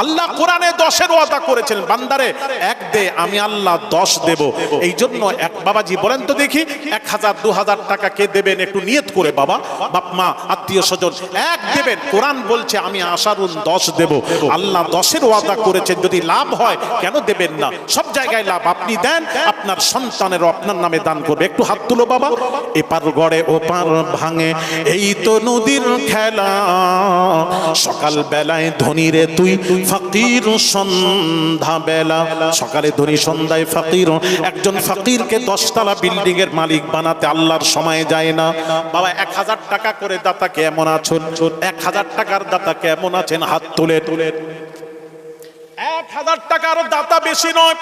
আল্লাহ কোরআনে 10-এর ওয়াদা করেছেন, বান্দারে এক দে আমি আল্লাহ 10 দেব। এই জন্য এক বাবাজি বলেন তো দেখি 1000 2000 টাকা কে দেবেন? একটু নিয়ত করে বাবা, বাপ মা আত্মীয় স্বজন এক দেবেন। কোরআন বলছে আমি আশারুন 10 দেব, আল্লাহ 10-এর ওয়াদা করেছেন। যদি লাভ হয় কেন দেবেন না? সব জায়গায় লাভ। আপনি দেন, আপনার সন্তানেরও আপনার নামে দান করবে। একটু হাত তুলো বাবা। এপার গড়ে ওপার ভাঙে এই তো নদীর খেলা, সকাল বেলায় ধনী রে তুই ফকির সন্ধ্যা বেলা, সকালে ধনী সন্ধ্যায় ফকির। একজন ফকিরকে 10 তলা বিল্ডিং এর মালিক বানাতে আল্লাহর সময় যায় না বাবা। 1000 টাকা করে দাতা কেমন আছেন? 1000 টাকার দাতা কেমন আছেন? হাত তুলে তুলে 1000 টাকার দাতা বেশি নয়,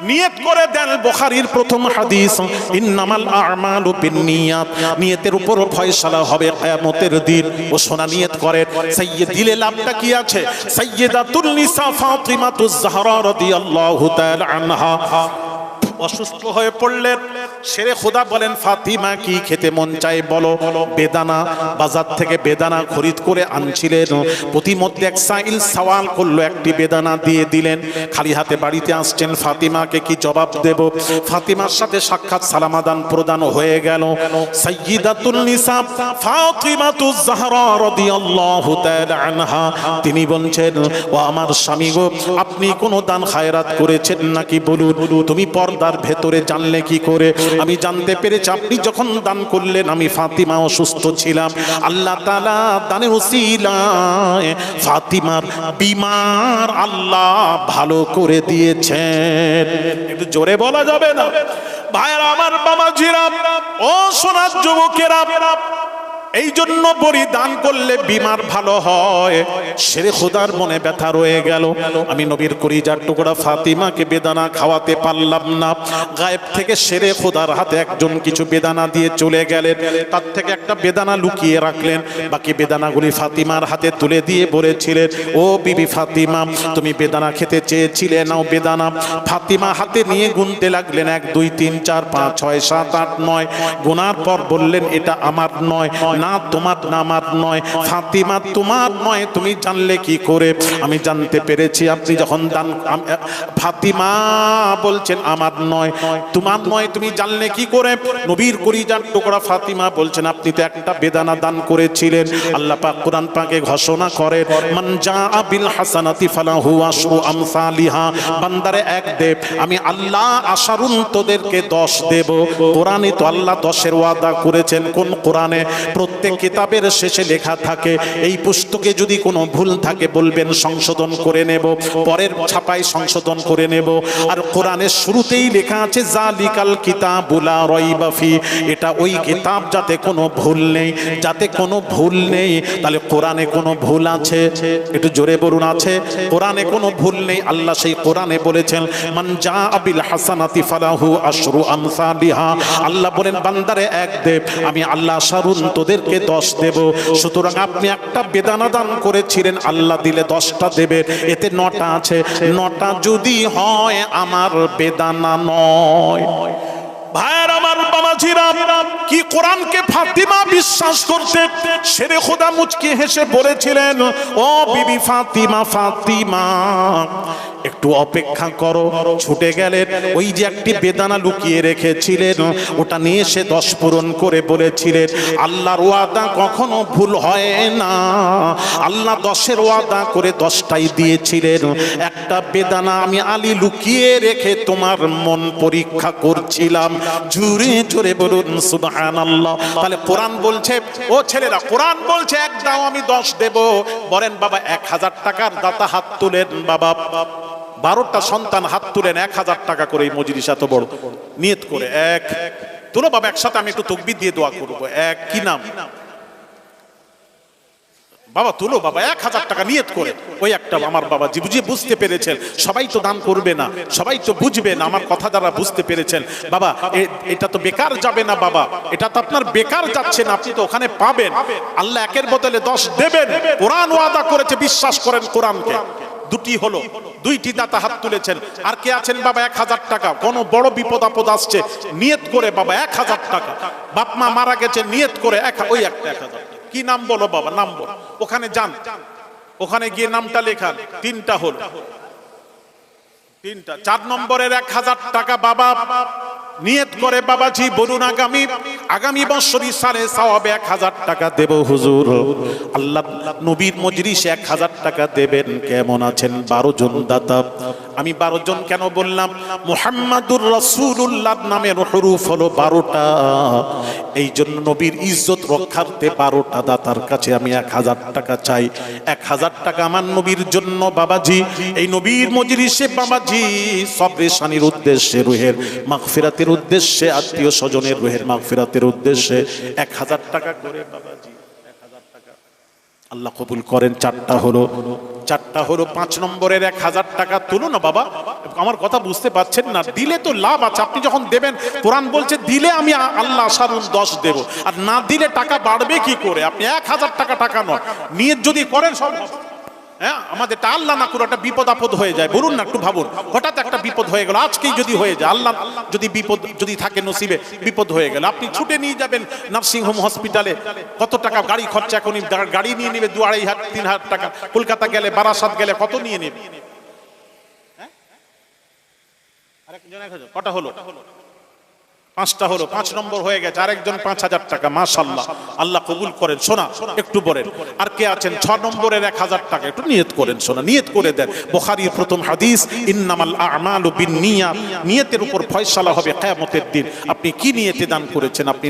নিয়ত করে দেন। বুখারীর প্রথম হাদিস, ইন্নামাল আ'মালু বিন্নিয়াত, নিয়তের উপর ফয়সালা হবে কিয়ামতের দিন। ও সোনা নিয়ত করেন, সাইয়্যিদ দিলে লাভটা কি আছে? সাইয়্যিদাতুল নিসা ফাতিমাতুজ জাহরা রাদিয়াল্লাহু তাআলা আনহা অসুস্থ হয়ে পড়লেন। শেরে খোদা বলেন, ফাতিমা কি খেতে মন চায় বলো? বেদানা, বাজার থেকে বেদানা খরিদ করে আনছিলেন। প্রতিমধ্যে এক সাইল সওয়াল করলো, একটি বেদানা দিয়ে দিলেন। খালি হাতে বাড়িতে আসছেন, ফাতিমাকে কি জবাব দেব? ফাতিমার সাথে সাক্ষাৎ সালাম আদান প্রদান হয়ে গেল। সাইয়্যিদাতুন নিসা ফাতিমাতুজ জাহরা রাদিয়াল্লাহু তাআলা আনহা তিনি বলছেন, ও আমার স্বামী গো, আপনি কোনো দান খায়রাত করেছেন নাকি বলুন। তুমি পর্দার ভেতরে জানলে কি করে? আমি জানতে পেরেছি আপনি যখন দান করলেন আমি ফাতিমা অসুস্থ ছিলাম। আল্লাহ তাআলা দানের উসিলায় ফাতিমার বিমার আল্লাহ ভালো করে দিয়েছেন। একটু জোরে বলা যাবে না? ভাইরা আমার, বাবাজিরা, ও সোনার যুবকেরা, এই জন্য বড়ি দান করলে বিমার ভালো হয়। শেরে খোদার মনে ব্যথা রয়ে গেল, আমি নবীর কলিজার টুকরা ফাতিমাকে বেদানা খাওয়াতে পারলাম না। গায়েব থেকে শেরে খোদার হাতে একজন কিছু বেদানা দিয়ে চলে গেলেন। তার থেকে একটা বেদানা লুকিয়ে রাখলেন, বাকি বেদানাগুলি ফাতিমার হাতে তুলে দিয়ে বলেছিলেন, ও বিবি ফাতিমা, তুমি বেদানা খেতে চেয়েছিলে, নাও বেদানা। ফাতিমা হাতে নিয়ে গুনতে লাগলেন, 1 2 3 4 5 6 7 8 9। গোনার পর বললেন, এটা আমার নয়। না, তোমার না, আমার নয়। ফাতিমা, তোমার নয়। তুমি জানলে কি করে? আমি জানতে পেরেছি আপনি যখন দান, ফাতিমা বলছেন আমার নয়, তোমার নয়। তুমি জানলে কি করে? নবীর কলিজার টুকরা ফাতিমা বলছেন, আপনি তো একটা বেদানা দান করেছিলেন। আল্লাহ পাক কোরআন পাকে ঘোষণা করেন, মান জাআ বিল হাসানাতি ফালাহু আশরু আমসালিহা। বান্দারে 1 দেব, আমি আল্লাহ আশারুন তোদেরকে 10 দেব। কোরআনে তো আল্লাহ 10-এর ওয়াদা করেছেন। কোন কোরআনে? প্রত্যেক কিতাবের শেষে লেখা থাকে, এই পুস্তকে যদি কোনো ভুল থাকে বলবেন, সংশোধন করে নেব, পরের ছাপায় সংশোধন করে নেব। আর কোরআনের শুরুতেই লেখা আছে, জালিকাল কিতাবু লা রাইবা ফি, এটা ওই কিতাব যাতে কোনো ভুল নেই, যাতে কোনো ভুল নেই। তাহলে কোরআনে কোনো ভুল আছে? একটু জোরে বলুন, আছে? কোরআনে কোনো ভুল নেই। আল্লাহ সেই কোরআনে বলেছেন, মান জাআ বিল হাসানাতি ফালাহু আশরু আমসালিহা। আল্লাহ বলেন, বান্দারে 1 দেব, আমি আল্লাহ আশারুন তোদেরকে 10 দেব। সুতরাং আপনি একটা বেদানা দান করেছিলেন, আল্লাহ দিলে 10টা দেবে, এতে 9টা আছে। 9টা যদি হয় আমার বেদানা নয়। ভাইয়ের আমার, বাবাজিরা, কি কোরআনকে ফাতিমা বিশ্বাস করতে? শেরে খোদা মুচকি হেসে বলেছিলেন, ও বিবি ফাতিমা, ফাতিমা একটু অপেক্ষা করো। ছুটে গেলেন, ওই যে একটি বেদানা লুকিয়ে রেখেছিলেন ওটা নিয়ে এসে 10 পূরণ করে বলেছিলেন, আল্লাহর ওয়াদা কখনো ভুল হয় না। আল্লাহ 10-এর ওয়াদা করে 10টাই দিয়েছিলেন। একটা বেদানা আমি আলী লুকিয়ে রেখে তোমার মন পরীক্ষা করছিলাম। জোরে জোরে বলুন সুবহানাল্লাহ। তাহলে কোরআন বলছে, ও ছেলেরা, কোরআন বলছে 1 দাও আমি 10 দেব। বলেন বাবা, 1000 টাকার দাতা হাত তুলেন। বাবা 12টা সন্তান হাত তুলেন, 1000 টাকা করে। এই মজলিস এত বড়, নিয়ত করে 1 তুলো বাবা, একসাথে আমি একটু তাকবীর দিয়ে দোয়া করব। 1 কি নাম বাবা? তুলো বাবা, 1000 টাকা নিয়ত করে। ওই একটা আমার বাবা বুঝিয়ে বুঝতে পেরেছেন। সবাই তো দান করবে না, সবাই তো বুঝবে না। আমার কথা যারা বুঝতে পেরেছেন, বাবা এটা তো বেকার যাবে না বাবা, এটা তো আপনার বেকার যাচ্ছে না, আপনি তো ওখানে পাবেন। আল্লাহ 1-এর বদলে 10 দেবেন। কোরআন ওয়াদা করেছে, বিশ্বাস করেন কোরআনকে। 2টি হলো, 2টি দাতা হাত তুলেছেন। আর কে আছেন বাবা? 1000 টাকা। কোনো বড় বিপদ আপদ আসছে, নিয়ত করে বাবা 1000 টাকা। বাপ মা মারা গেছে, নিয়ত করে ওই একটা 1000। কি নাম বলো বাবা? নাম বলো। ওখানে যান, ওখানে গিয়ে নামটা লেখান। 3টা হলো, 3টা। 4 নম্বরের 1000 টাকা বাবা নিয়ত করে বাবাজি বলুন, আগামী বছরই সালে সওয়াবে 1000 টাকা দেব হুজুর। আল্লাহ নবীর মজলিসে 1000 টাকা দেবেন। কেমন আছেন? 12 জন দাতা। আমি 12 জন কেন বললাম? মুহাম্মাদুর রাসূলুল্লাহর নামের হরফ হলো 12টা। এই জন্য নবীর ইজ্জত রক্ষার্থে 12টা দাতার কাছে আমি 1000 টাকা চাই। 1000 টাকা আমার নবীর জন্য বাবাজি, এই নবীর মজলিসে বাবাজি সবরে শানির উদ্দেশ্যে, রুহের মাগফিরাতের উদ্দেশ্যে, আত্মীয় স্বজনের রুহের মাগফিরাতের উদ্দেশ্যে 1000 টাকা করে বাবাজি, 1000 টাকা। আল্লাহ কবুল করেন। চারটা হলো 5 নম্বরের 1000 টাকা তুলো না বাবা। আমার কথা বুঝতে পারছেন না? দিলে তো লাভ আছে। আপনি যখন দেবেন, কোরআন বলছে দিলে আমি আল্লাহ আশারুল 10 দেব, আর না দিলে টাকা বাড়বে কি করে? আপনি 1000 টাকা নয়, নিয়ত যদি করেন সব। হ্যাঁ, আমাদের আল্লাহ না করে একটা বিপদ আপদ হয়ে যায়, বলুন না, একটু ভাবুন। হঠাৎ একটা বিপদ হয়ে গেল, আজকেই যদি হয়ে যায়, আল্লাহ যদি বিপদ যদি থাকে নসিবে, বিপদ হয়ে গেল, আপনি ছুটে নিয়ে যাবেন নার্সিং হোম হসপিটালে। কত টাকা গাড়ি খরচা, এখনই গাড়ি নিয়ে নেবে 2-2.5-3 টাকা। কলকাতা গেলে, বারাসাত গেলে কত নিয়ে নেবে? কটা হলো? 5টা হলো। 5 নম্বর হয়ে গেছে। আরেকজন 5000 টাকা, মাশাআল্লাহ, আল্লাহ কবুল করেন। শোনা একটু বলেন, আর কে আছেন 6 নম্বরের 1000 টাকা? একটু নিয়ত করেন, শোনা, নিয়ত করে দেন। বুখারীর প্রথম হাদিস, ইন্নামাল আ'মালু বিন্নিয়াত, নিয়তের উপর ফয়সালা হবে কিয়ামতের দিন। আপনি কি নিয়তে দান করেছেন? আপনি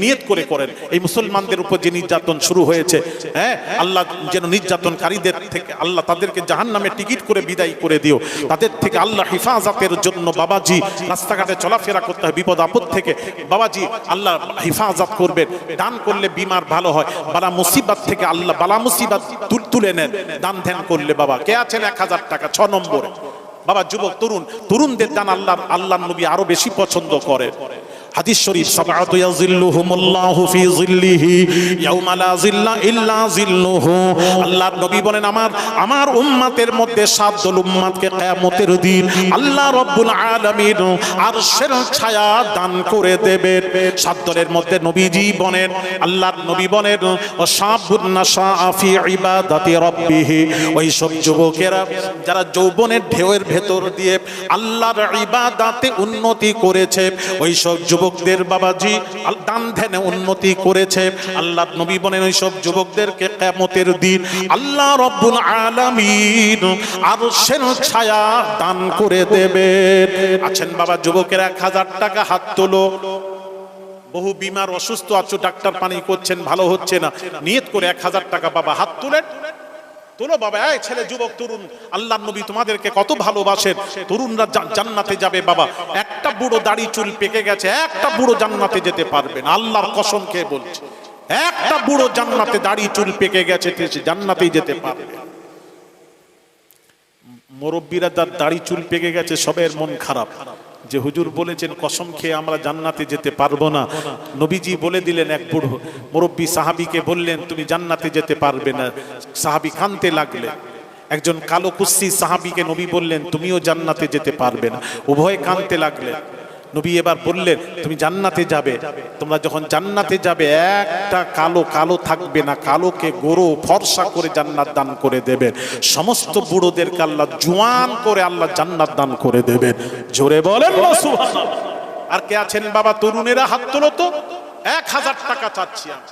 নিয়ত করে করেন। এই মুসলমানদের উপর যে নির্যাতন শুরু হয়েছে, হ্যাঁ, আল্লাহ যেন নির্যাতনকারীদের থেকে আল্লাহ তাদেরকে জাহান্নামে টিকিট করে বিদায় করে দিও। তাদের থেকে আল্লাহ হিফাজতের জন্য বাবাজি রাস্তাঘাটে চলাফেরা করতে হয়, বিপদ আপদ থেকে বাবাজি আল্লাহ হিফাজত করবেন। দান করলে বিমার ভালো হয়, বালা মুসিবত থেকে আল্লাহ বালা মুসিবত তুলে নেন দান ধ্যান করলে। বাবা কে আছেন 1000 টাকা? 6 নম্বরে বাবা যুবক তরুণদের দান আল্লাহ নবী আরো বেশি পছন্দ করে। হাদিস শরীফ, সাবআতু ইয়াযিল্লুহুমুল্লাহু ফি যিল্লিহি ইয়াওমা লা যিল্লা ইল্লা যিল্লুহু। আল্লাহর নবী বলেন, আমার উম্মতের মধ্যে 7 দল উম্মতকে কিয়ামতের দিন আল্লাহ রাব্বুল আলামিন আরশের ছায়া দান করে দেবেন। 7 দলের মধ্যে নবীজি বলেন, আল্লাহর নবী বলেন, ওয়াশাবুন নাশা ফি ইবাদাতি রাব্বিহি, ওই সব যুবকেরা যারা যৌবনের ঢেউয়ের ভেতর দিয়ে আল্লাহর ইবাদতে উন্নতি করেছে, ওই সব যুবকদের বাবাজি দান ধ্যানে উন্নতি করেছে। আল্লাহ নবী বলেন, ওই সব যুবকদেরকে কিয়ামতের দিন আল্লাহ রাব্বুল আলামিন আরশের ছায়া দান করে দেবেন। আছেন বাবা যুবকেরা 1000 টাকা? হাত তোলো। বহু বিমার, অসুস্থ আছো, ডাক্তার পানি করছেন, ভালো হচ্ছে না, নিয়ত করে 1000 টাকা বাবা হাত তুলেন। তোলো বাবা। এই ছেলে, যুবক, তরুণ, আল্লাহর নবী তোমাদেরকে কত ভালোবাসেন। তরুণরা জান্নাতে যাবে বাবা। একটা বুড়ো দাড়ি চুল পেকে গেছে, একটা বুড়ো জান্নাতে যেতে পারবে না, আল্লাহর কসম খেয়ে বলছে। একটা বুড়ো জান্নাতে দাড়ি চুল পেকে গেছে, জান্নাতেই যেতে পারবে। মুরব্বীরা যার দাড়ি চুল পেকে গেছে সবের মন খারাপ, যে হুজুর বলেছেন কসম খেয়ে আমরা জান্নাতে যেতে পারবো না। নবীজি বলে দিলেন, এক বুড়ো মুরব্বী সাহাবীকে বললেন, তুমি জান্নাতে যেতে পারবে না। সাহাবী কাঁদতে লাগলেন। একজন কালো কুচ্ছি সাহাবীকে নবী বললেন, তুমিও জান্নাতে যেতে পারবে না। উভয়ে কাঁদতে লাগলেন। নবী এবার বললেন, তুমি জান্নাতে যাবে। তোমরা যখন জান্নাতে যাবে, একটা কালো থাকবে না, কালোকে গোরো ফর্সা করে জান্নাত দান করে দেবেন। সমস্ত বুড়োদেরকে আল্লাহ জওয়ান করে আল্লাহ জান্নাত দান করে দেবেন। জোরে বলেন না সুবহানাল্লাহ। আর কে আছেন বাবা তরুণেরা? হাত তোলো তো। 1000 টাকা চাচ্ছি আমি।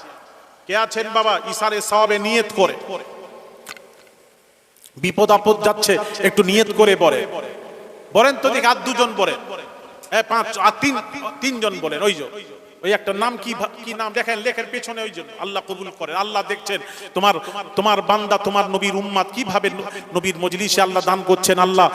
কে আছেন বাবা ইসারে সওয়াবে নিয়ত করে? বিপদ আপদ যাচ্ছে, একটু নিয়ত করে বলেন তো দেখি। আর 2 জন বলেন, 5 আর 3 জন বলেন। ওই একটা নাম কি নাম দেখেন, লেখের পেছনে ওই জন। আল্লাহ কবুল করেন। আল্লাহ দেখছেন তোমার বান্দা, তোমার নবীর উম্মত কিভাবে নবীর মজলিসে আল্লাহ দান করছেন। আল্লাহ